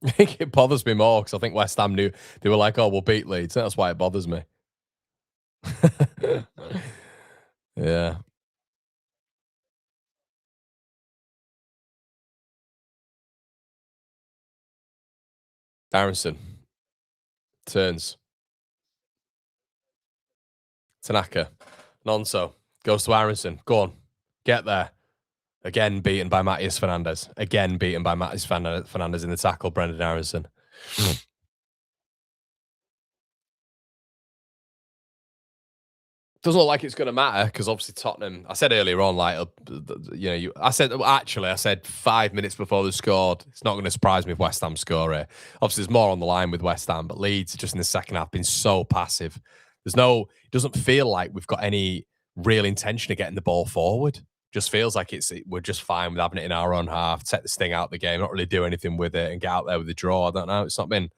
[SPEAKER 1] I think it bothers me more because I think West Ham knew they were like, "Oh, we'll beat Leeds." That's why it bothers me. Yeah. Aronson turns. Tanaka. Nonso goes to Aronson. Go on. Get there. Again beaten by Matías Fernandez. Again beaten by Matías Fernandez in the tackle, Brendan Aronson. Doesn't look like it's going to matter because obviously Tottenham, I said earlier on, like, you know, I said 5 minutes before they scored, it's not going to surprise me if West Ham score it. Obviously, there's more on the line with West Ham, but Leeds, just in the second half, been so passive. It doesn't feel like we've got any real intention of getting the ball forward. Just feels like we're just fine with having it in our own half, take this thing out of the game, not really do anything with it, and get out there with the draw. I don't know. It's been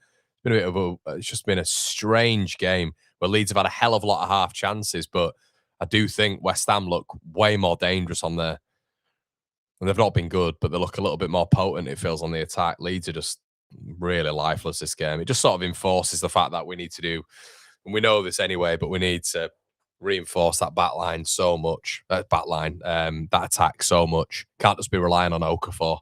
[SPEAKER 1] a bit of it's just been a strange game where Leeds have had a hell of a lot of half chances, but I do think West Ham look way more dangerous on there. And they've not been good, but they look a little bit more potent, it feels, on the attack. Leeds are just really lifeless this game. It just sort of enforces the fact that we need to do, and we know this anyway, but we need to reinforce that back line so much. That attack so much. Can't just be relying on Okafor.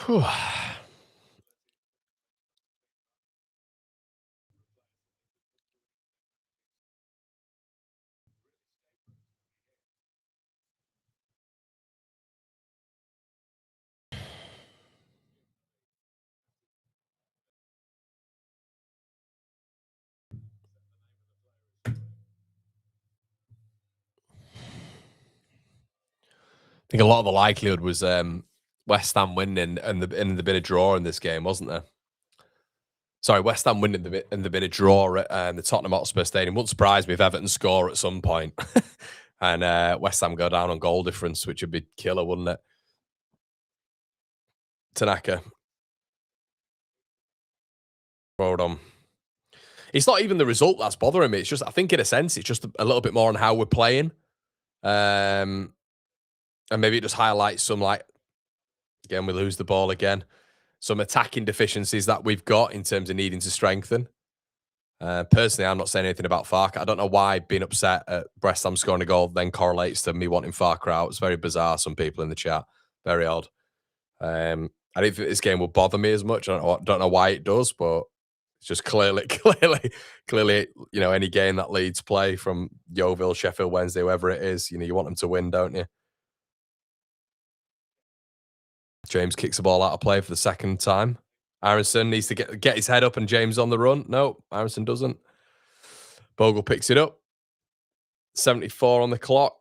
[SPEAKER 1] Whew. I think a lot of the likelihood was West Ham winning and the bit of draw in this game, wasn't there? Sorry, West Ham winning and the bit of draw at the Tottenham Hotspur Stadium. Wouldn't surprise me if Everton score at some point and West Ham go down on goal difference, which would be killer, wouldn't it? Tanaka. Hold on. It's not even the result that's bothering me. It's just, I think in a sense, it's just a little bit more on how we're playing. And maybe it just highlights some, like, again, we lose the ball again. Some attacking deficiencies that we've got in terms of needing to strengthen. Personally, I'm not saying anything about Farke. I don't know why being upset at West Ham scoring a goal then correlates to me wanting Farke out. It's very bizarre, some people in the chat. Very odd. I don't think this game will bother me as much. I don't know why it does, but it's just clearly, you know, any game that Leeds play from Yeovil, Sheffield Wednesday, whoever it is, you know, you want them to win, don't you? James kicks the ball out of play for the second time. Aronson needs to get his head up and James on the run. No, Aronson doesn't. Bogle picks it up. 74 on the clock.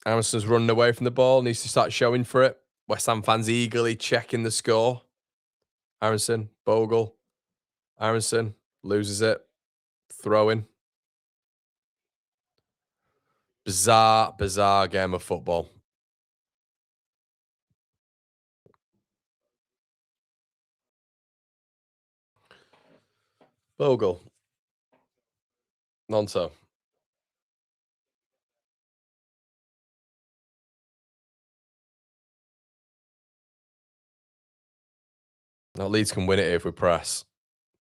[SPEAKER 1] Aronson's running away from the ball, needs to start showing for it. West Ham fans eagerly checking the score. Aronson, Bogle. Aronson loses it. Throwing. Bizarre game of football. Bogle. Nonso. Now Leeds can win it if we press.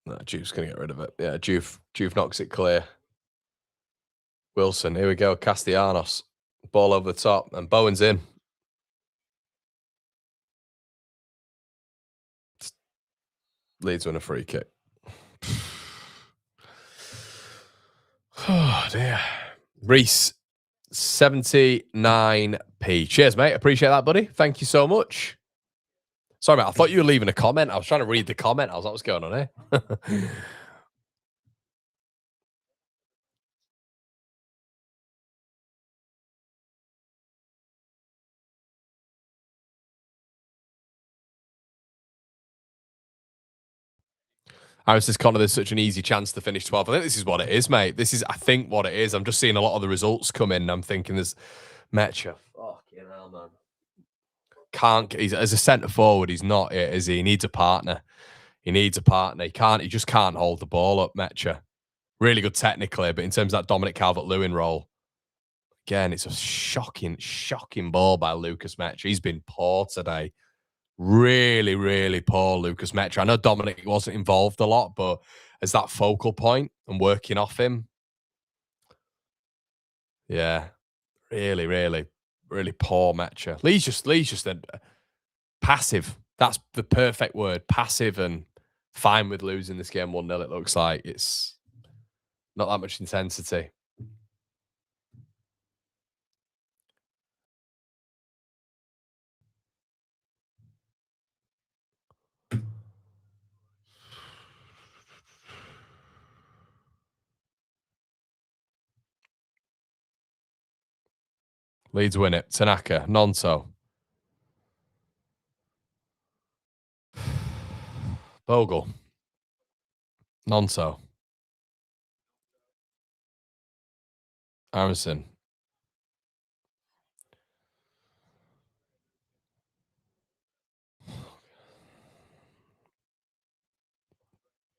[SPEAKER 1] No, Juve's going to get rid of it. Yeah, Juve knocks it clear. Wilson, here we go. Castellanos. Ball over the top. And Bowen's in. Leeds win a free kick. Oh, dear. Reese, 79p. Cheers, mate. Appreciate that, buddy. Thank you so much. Sorry, mate. I thought you were leaving a comment. I was trying to read the comment. I was like, what's going on here? I was just Connor, there's such an easy chance to finish 12. I think this is what it is, mate. This is, I think, what it is. I'm just seeing a lot of the results come in. And I'm thinking there's Metcha. Fucking hell, man. As a centre forward, he's not it, is he? He needs a partner. He needs a partner. He just can't hold the ball up, Metcha. Really good technically, but in terms of that Dominic Calvert-Lewin role, again, it's a shocking ball by Lucas Metcha. He's been poor today. Really poor, Lucas Metcha. I know Dominic wasn't involved a lot, but as that focal point and working off him, yeah, really poor Metcha. Lee's just passive. That's the perfect word. Passive and fine with losing this game 1-0, it looks like. It's not that much intensity. Leeds win it. Tanaka, Nonto. Bogle. Nonto. Aronson.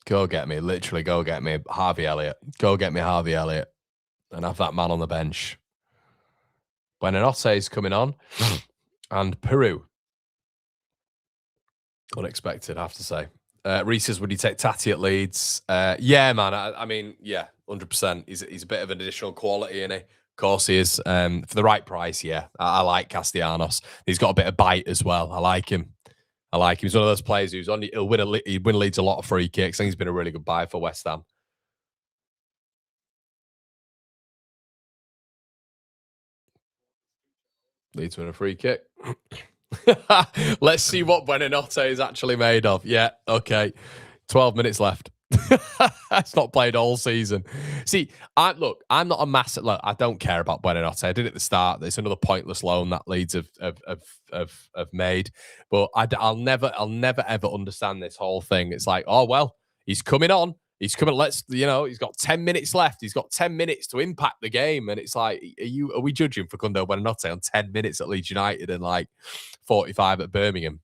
[SPEAKER 1] Go get me. Literally, go get me Harvey Elliott. Go get me Harvey Elliott. And have that man on the bench. Buonanotte is coming on. And Peru. Unexpected, I have to say. Reese says, would you take Tati at Leeds? Yeah, man. I mean, yeah, 100%. He's a bit of an additional quality, isn't he? Of course he is. For the right price, yeah. I like Castellanos. He's got a bit of bite as well. I like him. He's one of those players who's on. He'll win Leeds a lot of free kicks. I think he's been a really good buy for West Ham. Leeds win a free kick. Let's see what Buonanotte is actually made of. Yeah, okay. 12 minutes left. It's not played all season. See, I'm not a massive. Look, I don't care about Buonanotte. I did it at the start. It's another pointless loan that Leeds have made. But I'll never ever understand this whole thing. It's like, oh well, he's coming on. He's coming. He's got 10 minutes left. He's got 10 minutes to impact the game. And it's like, are we judging Facundo Buonanotte on 10 minutes at Leeds United and like 45 at Birmingham?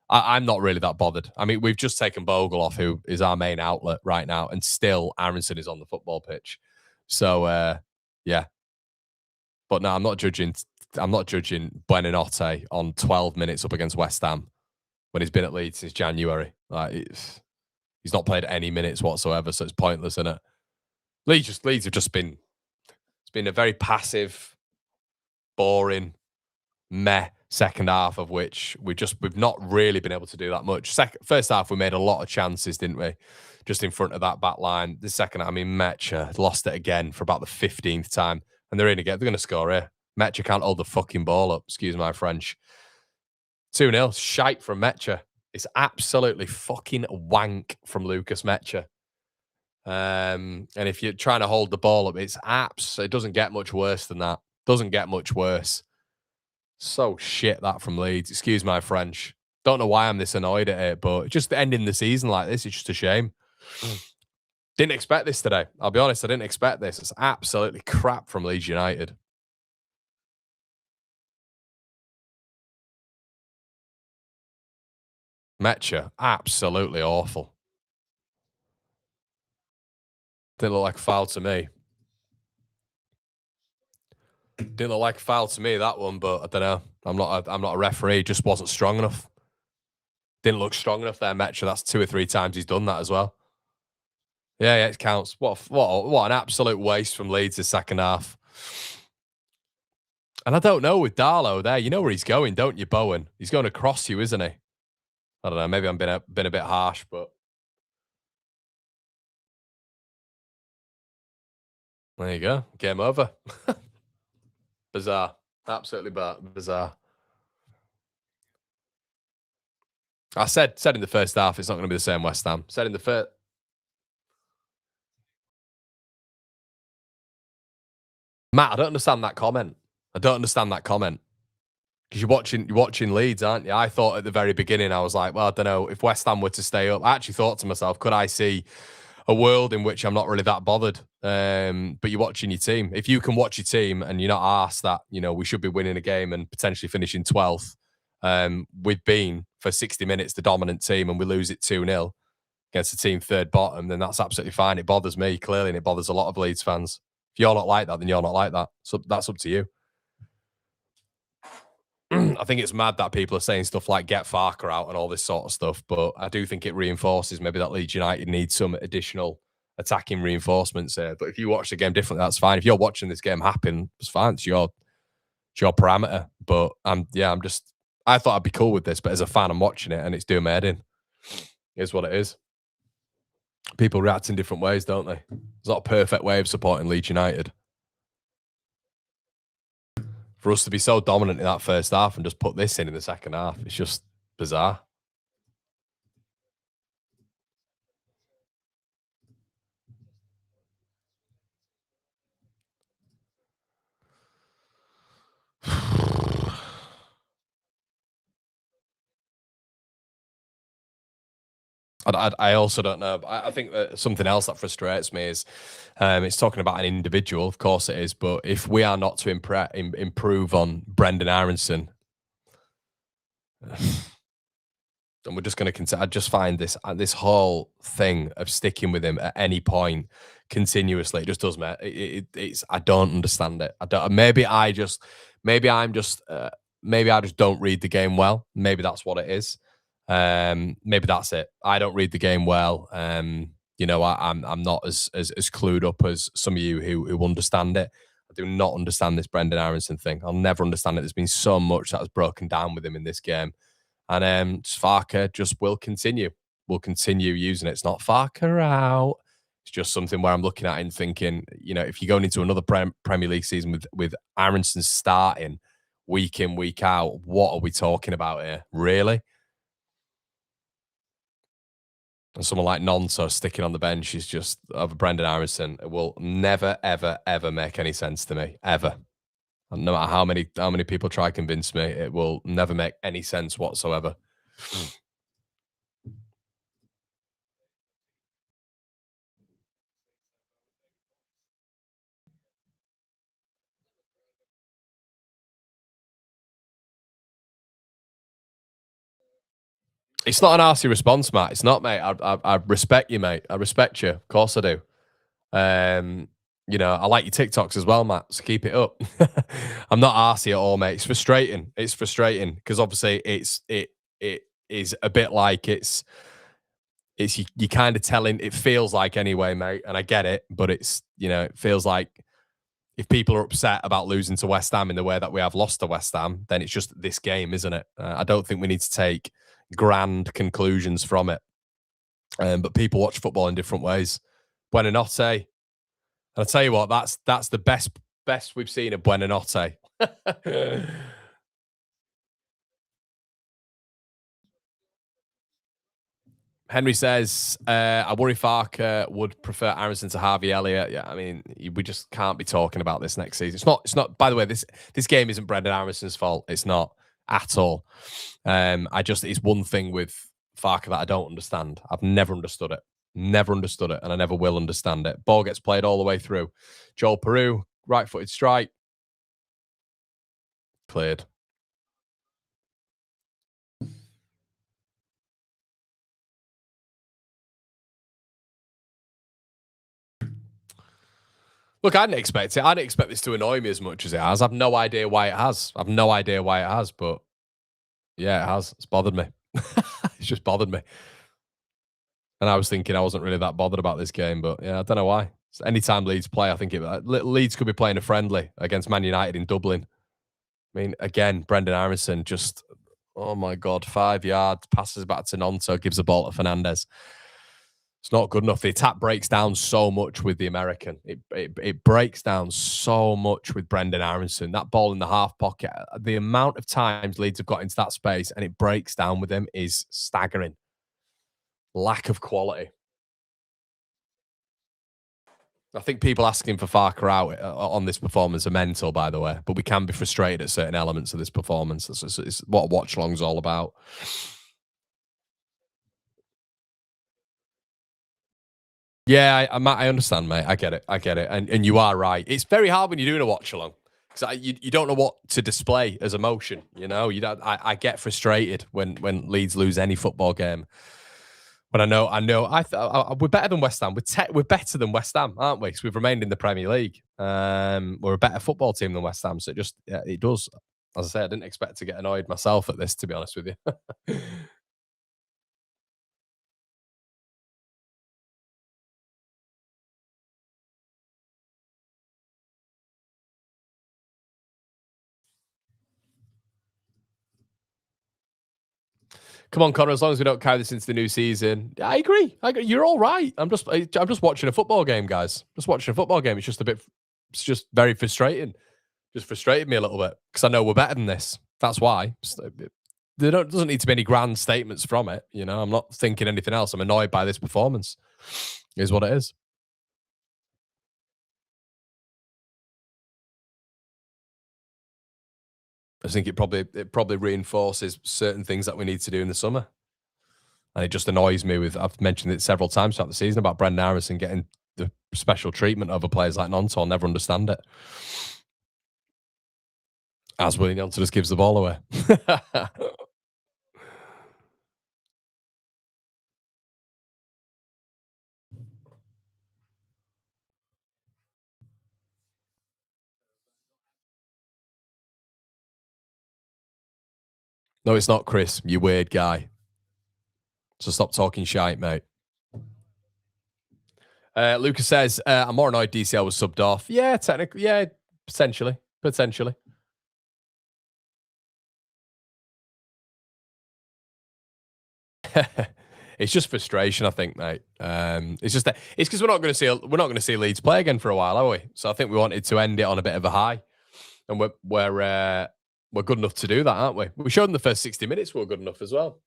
[SPEAKER 1] I'm not really that bothered. I mean, we've just taken Bogle off, who is our main outlet right now, and still Aronson is on the football pitch. So, yeah. But no, I'm not judging Buonanotte on 12 minutes up against West Ham when he's been at Leeds since January. Like, he's not played any minutes whatsoever, so it's pointless, isn't it? Leeds have just been. It's been a very passive, boring, meh second half, of which we've not really been able to do that much. First half, we made a lot of chances, didn't we? Just in front of that back line. The second, I mean, Mecha lost it again for about the 15th time, and they're in again. They're going to score here. Mecha can't hold the fucking ball up. Excuse my French. 2-0. Shite from Mecha. It's absolutely fucking wank from Lucas Mecha. And if you're trying to hold the ball up, it doesn't get much worse than that. Doesn't get much worse. So shit that from Leeds. Excuse my French. Don't know why I'm this annoyed at it, but just ending the season like this, it's just a shame. Didn't expect this today. I'll be honest, I didn't expect this. It's absolutely crap from Leeds United. Mecha, absolutely awful. Didn't look like a foul to me. Didn't look like a foul to me, that one, but I don't know. I'm not a referee. Just wasn't strong enough. Didn't look strong enough there, Mecha. That's 2 or 3 times he's done that as well. Yeah, it counts. What an absolute waste from Leeds the second half. And I don't know with Darlow there. You know where he's going, don't you, Bowen? He's going across you, isn't he? I don't know. Maybe I'm been a bit harsh, but there you go. Game over. Bizarre. Absolutely bizarre. I said in the first half it's not going to be the same West Ham. Said in the first. Matt, I don't understand that comment. Because you're watching Leeds, aren't you? I thought at the very beginning, I was like, well, I don't know, if West Ham were to stay up, I actually thought to myself, could I see a world in which I'm not really that bothered? But you're watching your team. If you can watch your team and you're not asked that, we should be winning a game and potentially finishing 12th, we've been for 60 minutes the dominant team and we lose it 2-0 against a team third bottom, then that's absolutely fine. It bothers me, clearly, and it bothers a lot of Leeds fans. If you're not like that, then you're not like that. So that's up to you. I think it's mad that people are saying stuff like get Farker out and all this sort of stuff, but I do think it reinforces maybe that Leeds United needs some additional attacking reinforcements here. But if you watch the game differently, that's fine. If you're watching this game happen, it's fine. It's your parameter. But I thought I'd be cool with this, but as a fan, I'm watching it and it's doing my head in. It is what it is. People react in different ways, don't they? There's not a perfect way of supporting Leeds United. For us to be so dominant in that first half and just put this in the second half, it's just bizarre. I also don't know. I think that something else that frustrates me is it's talking about an individual. Of course it is. But if we are not to improve on Brendan Aronson, and we're just going to continue. I just find this whole thing of sticking with him at any point continuously. It just does, mate. It's I don't understand it. I don't. Maybe I'm just maybe I just don't read the game well. Maybe that's what it is. Maybe that's it. I don't read the game well. You know, I'm not as clued up as some of you who understand it. I do not understand this Brendan Aronson thing. I'll never understand it. There's been so much that has broken down with him in this game. And Farke just will continue. We'll continue using it. It's not Farke out. It's just something where I'm looking at it and thinking, you know, if you're going into another Premier League season with Aronson starting week in, week out, what are we talking about here? Really? And someone like Nonso sticking on the bench is just over Brendan Aronson. It will never, ever, ever make any sense to me. Ever. And no matter how many people try to convince me, it will never make any sense whatsoever. It's not an arsey response, Matt. It's not, mate. I respect you, mate. I respect you. Of course I do. You know, I like your TikToks as well, Matt. So keep it up. I'm not arsey at all, mate. It's frustrating. It's frustrating because obviously it is a bit like you kind of telling. It feels like anyway, mate. And I get it, but it's it feels like if people are upset about losing to West Ham in the way that we have lost to West Ham, then it's just this game, isn't it? I don't think we need to take grand conclusions from it. But people watch football in different ways. Buonanotte. And I'll tell you what, that's the best we've seen of Buonanotte. Henry says, I worry Farke would prefer Aronson to Harvey Elliott. Yeah, I mean, we just can't be talking about this next season. It's not, by the way, this game isn't Brendan Aronson's fault. It's not at all. It's one thing with Farke that I don't understand. I've never understood it. Never understood it, and I never will understand it. Ball gets played all the way through. Joel Peru, right-footed strike. Cleared. Look, I didn't expect it. I didn't expect this to annoy me as much as it has. I've no idea why it has. I've no idea why it has, but yeah, it has. It's bothered me. It's just bothered me. And I was thinking I wasn't really that bothered about this game, but yeah, I don't know why. So anytime Leeds play, I think Leeds could be playing a friendly against Man United in Dublin. I mean, again, Brendan Aronson just, oh my God, 5 yards, passes back to Nonto, gives the ball to Fernandez. It's not good enough. The attack breaks down so much with the American. It breaks down so much with Brendan Aronson. That ball in the half pocket, the amount of times Leeds have got into that space and it breaks down with him is staggering. Lack of quality. I think people asking for Farke out on this performance are mental, by the way. But we can be frustrated at certain elements of this performance. It's what a watch along's all about. Yeah, I understand, mate. I get it. And you are right. It's very hard when you're doing a watch along because you don't know what to display as emotion. You know, you don't. I get frustrated when Leeds lose any football game. But I know, we're better than West Ham. We're better than West Ham, aren't we? Because we've remained in the Premier League. We're a better football team than West Ham. So it does. As I say, I didn't expect to get annoyed myself at this, to be honest with you. Come on, Connor. As long as we don't carry this into the new season, I agree. You're all right. I'm just watching a football game, guys. Just watching a football game. It's just very frustrating. Just frustrated me a little bit because I know we're better than this. That's why. Doesn't need to be any grand statements from it. You know, I'm not thinking anything else. I'm annoyed by this performance. Is what it is. I think it probably reinforces certain things that we need to do in the summer. And it just annoys me I've mentioned it several times throughout the season about Brendan Harrison getting the special treatment over players like Nonto. I'll never understand it. As Willie Nonto just gives the ball away. No, it's not, Chris. You weird guy. So stop talking shite, mate. Lucas says, I'm more annoyed DCL was subbed off. Yeah, technically. Yeah, potentially. Potentially. It's just frustration, I think, mate. It's just that it's because we're not going to see Leeds play again for a while, are we? So I think we wanted to end it on a bit of a high, and we're good enough to do that, aren't we? We showed them the first 60 minutes we were good enough as well.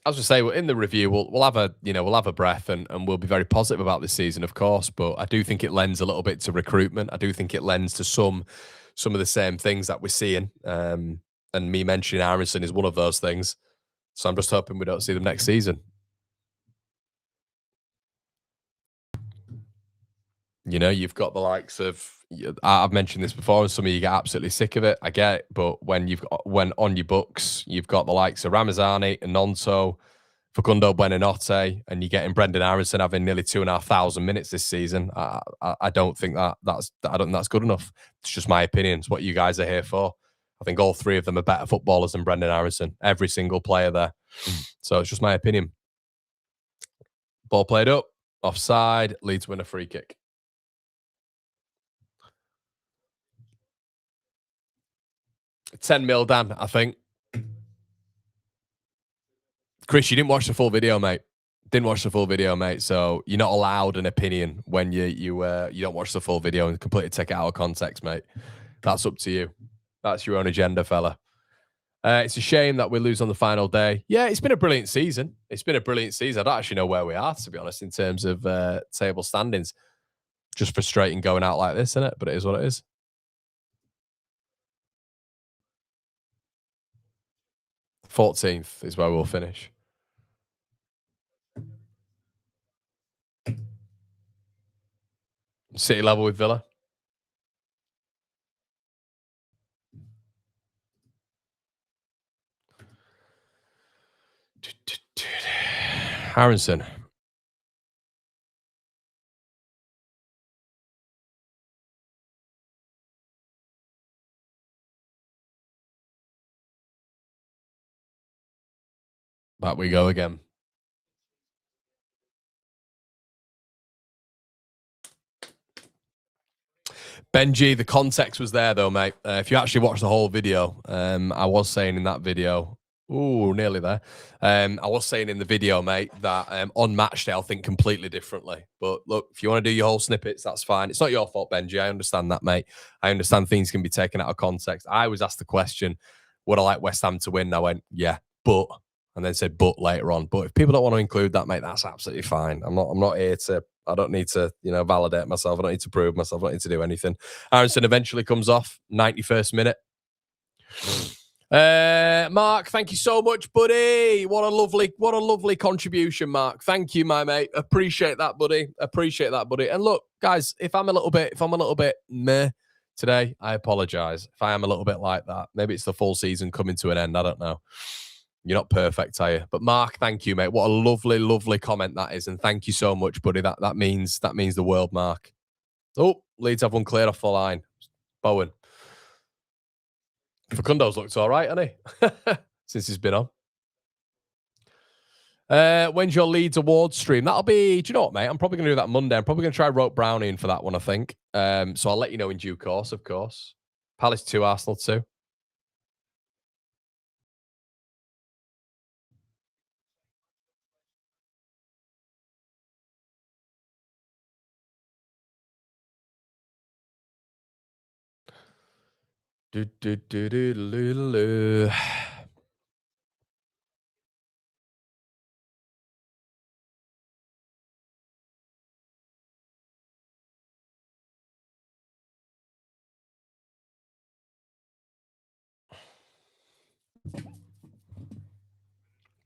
[SPEAKER 1] As we say, in the review, we'll have a breath and we'll be very positive about this season, of course. But I do think it lends a little bit to recruitment. I do think it lends to some of the same things that we're seeing. And me mentioning Aaronson is one of those things. So I'm just hoping we don't see them next season. You know, you've got the likes of I've mentioned this before, and some of you get absolutely sick of it. I get it, but when on your books, you've got the likes of Ramazani, Nonto, Facundo Buenanotte, and you're getting Brendan Harrison having nearly 2,500 minutes this season. I don't think that's good enough. It's just my opinion. It's what you guys are here for. I think all three of them are better footballers than Brendan Harrison. Every single player there. So it's just my opinion. Ball played up, offside. Leeds win a free kick. 10 mil, Dan, I think. Chris, you didn't watch the full video, mate. Didn't watch the full video, mate. So you're not allowed an opinion when you don't watch the full video and completely take it out of context, mate. That's up to you. That's your own agenda, fella. It's a shame that we lose on the final day. Yeah, it's been a brilliant season. It's been a brilliant season. I don't actually know where we are, to be honest, in terms of table standings. Just frustrating going out like this, isn't it? But it is what it is. 14th is where we'll finish. City level with Villa. Harrison. Back we go again. Benji, the context was there though, mate. If you actually watch the whole video, I was saying in that video, ooh, nearly there. I was saying in the video, mate, that on match day I'll think completely differently. But look, if you want to do your whole snippets, that's fine. It's not your fault, Benji. I understand that, mate. I understand things can be taken out of context. I was asked the question, would I like West Ham to win? And I went, yeah, but, and then said but later on. But if people don't want to include that, mate, that's absolutely fine. I'm not here to, I don't need to, validate myself. I don't need to prove myself. I don't need to do anything. Aaronson eventually comes off, 91st minute. Mark, thank you so much, buddy. What a lovely contribution, Mark. Thank you, my mate. Appreciate that, buddy. Appreciate that, buddy. And look, guys, if I'm a little bit meh today, I apologize. If I am a little bit like that, maybe it's the full season coming to an end. I don't know. You're not perfect, are you? But Mark, thank you, mate. What a lovely comment that is, and thank you so much, buddy. That means the world, Mark. Oh, Leeds have one clear off the line. Bowen. Facundo's looked all right, hasn't he? Since he's been on. When's your Leeds Awards stream? That'll be, do you know what, mate? I'm probably going to do that Monday. I'm probably going to try Rope Brownie in for that one, I think. So I'll let you know in due course, of course. Palace 2, Arsenal 2. Do, do, do, do, do, do, do.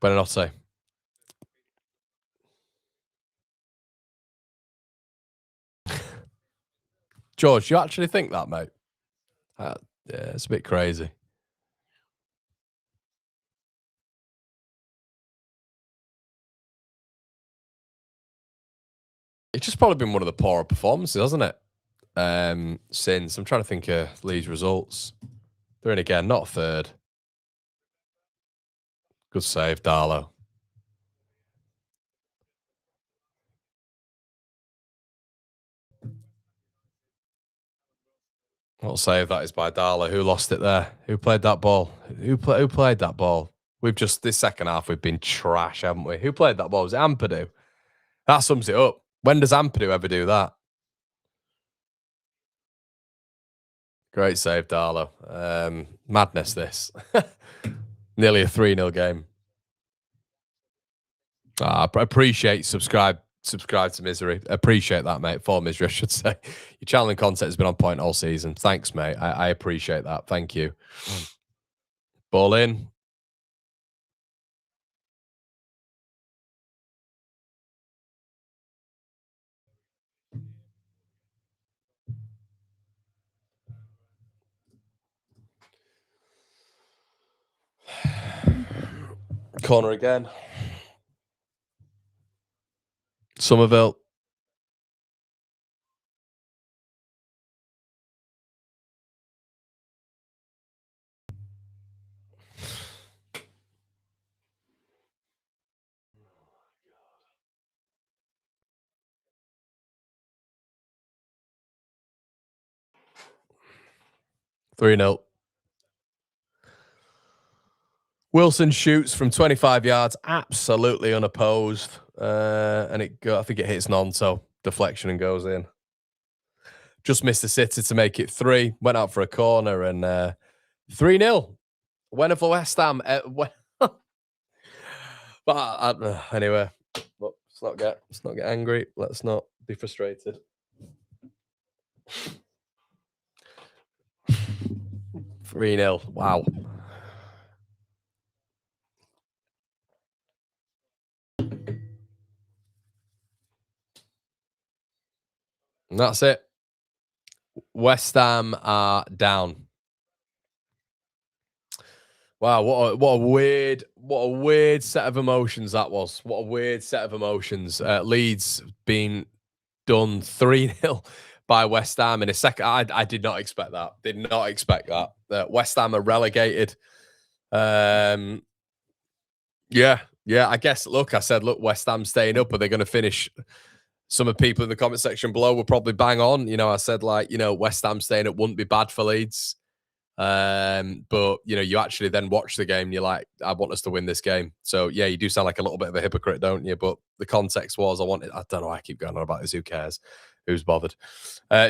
[SPEAKER 1] Buonanotte. George, you actually think that, mate? Yeah, it's a bit crazy. It's just probably been one of the poorer performances, hasn't it? Since I'm trying to think of Leeds results. They're in again, not third. Good save, Darlow. What save that is by Darlow. Who lost it there? Who played that ball? Who played that ball? We've just, this second half, we've been trash, haven't we? Who played that ball? Was it Ampadu? That sums it up. When does Ampadu ever do that? Great save, Darlow. Madness, this. Nearly a 3-0 game. I appreciate subscribe to Misery. Appreciate that, mate. For Misery, I should say. Your channeling content has been on point all season. Thanks, mate. I appreciate that. Thank you. Ball in. Corner again. Somerville. Three 0. Wilson shoots from 25 yards, absolutely unopposed, and I think it hits Nonto, deflection and goes in. Just missed the sitter to make it 3. Went out for a corner and 3-0. Winner for West Ham. But anyway, let's not get angry. Let's not be frustrated. 3-0. Wow. And that's it. West Ham are down. Wow, what a weird set of emotions that was. What a weird set of emotions. Leeds being done 3-0 by West Ham in a second. I did not expect that. Did not expect that. West Ham are relegated. Yeah. I guess, look, I said, look, West Ham staying up. Are they going to finish? Some of the people in the comment section below will probably bang on. You know, I said, like, you know, West Ham staying up wouldn't be bad for Leeds. But, you know, you actually then watch the game and you're like, I want us to win this game. So, yeah, you do sound like a little bit of a hypocrite, don't you? But the context was, I don't know, I keep going on about this. Who cares? Who's bothered?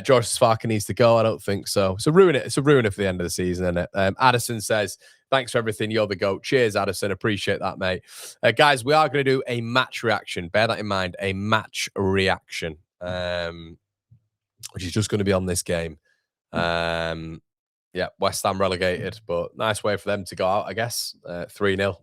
[SPEAKER 1] George Sfarka needs to go. I don't think so. It's a ruin it for the end of the season, isn't it? Addison says, thanks for everything. You're the GOAT. Cheers, Addison. Appreciate that, mate. Guys, we are going to do a match reaction. Bear that in mind. A match reaction, which is just going to be on this game. Yeah, West Ham relegated, but nice way for them to go out, I guess. 3-0.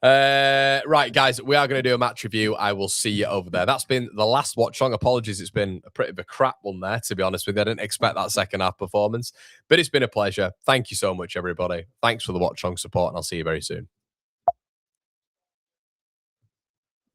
[SPEAKER 1] Right, guys, we are going to do a match review. I will see you over there. That's been the last watch long. Apologies, it's been a pretty of a crap one there, to be honest with you. I didn't expect that second half performance, but it's been a pleasure. Thank you so much, everybody. Thanks for the watch long support, and I'll see you very soon.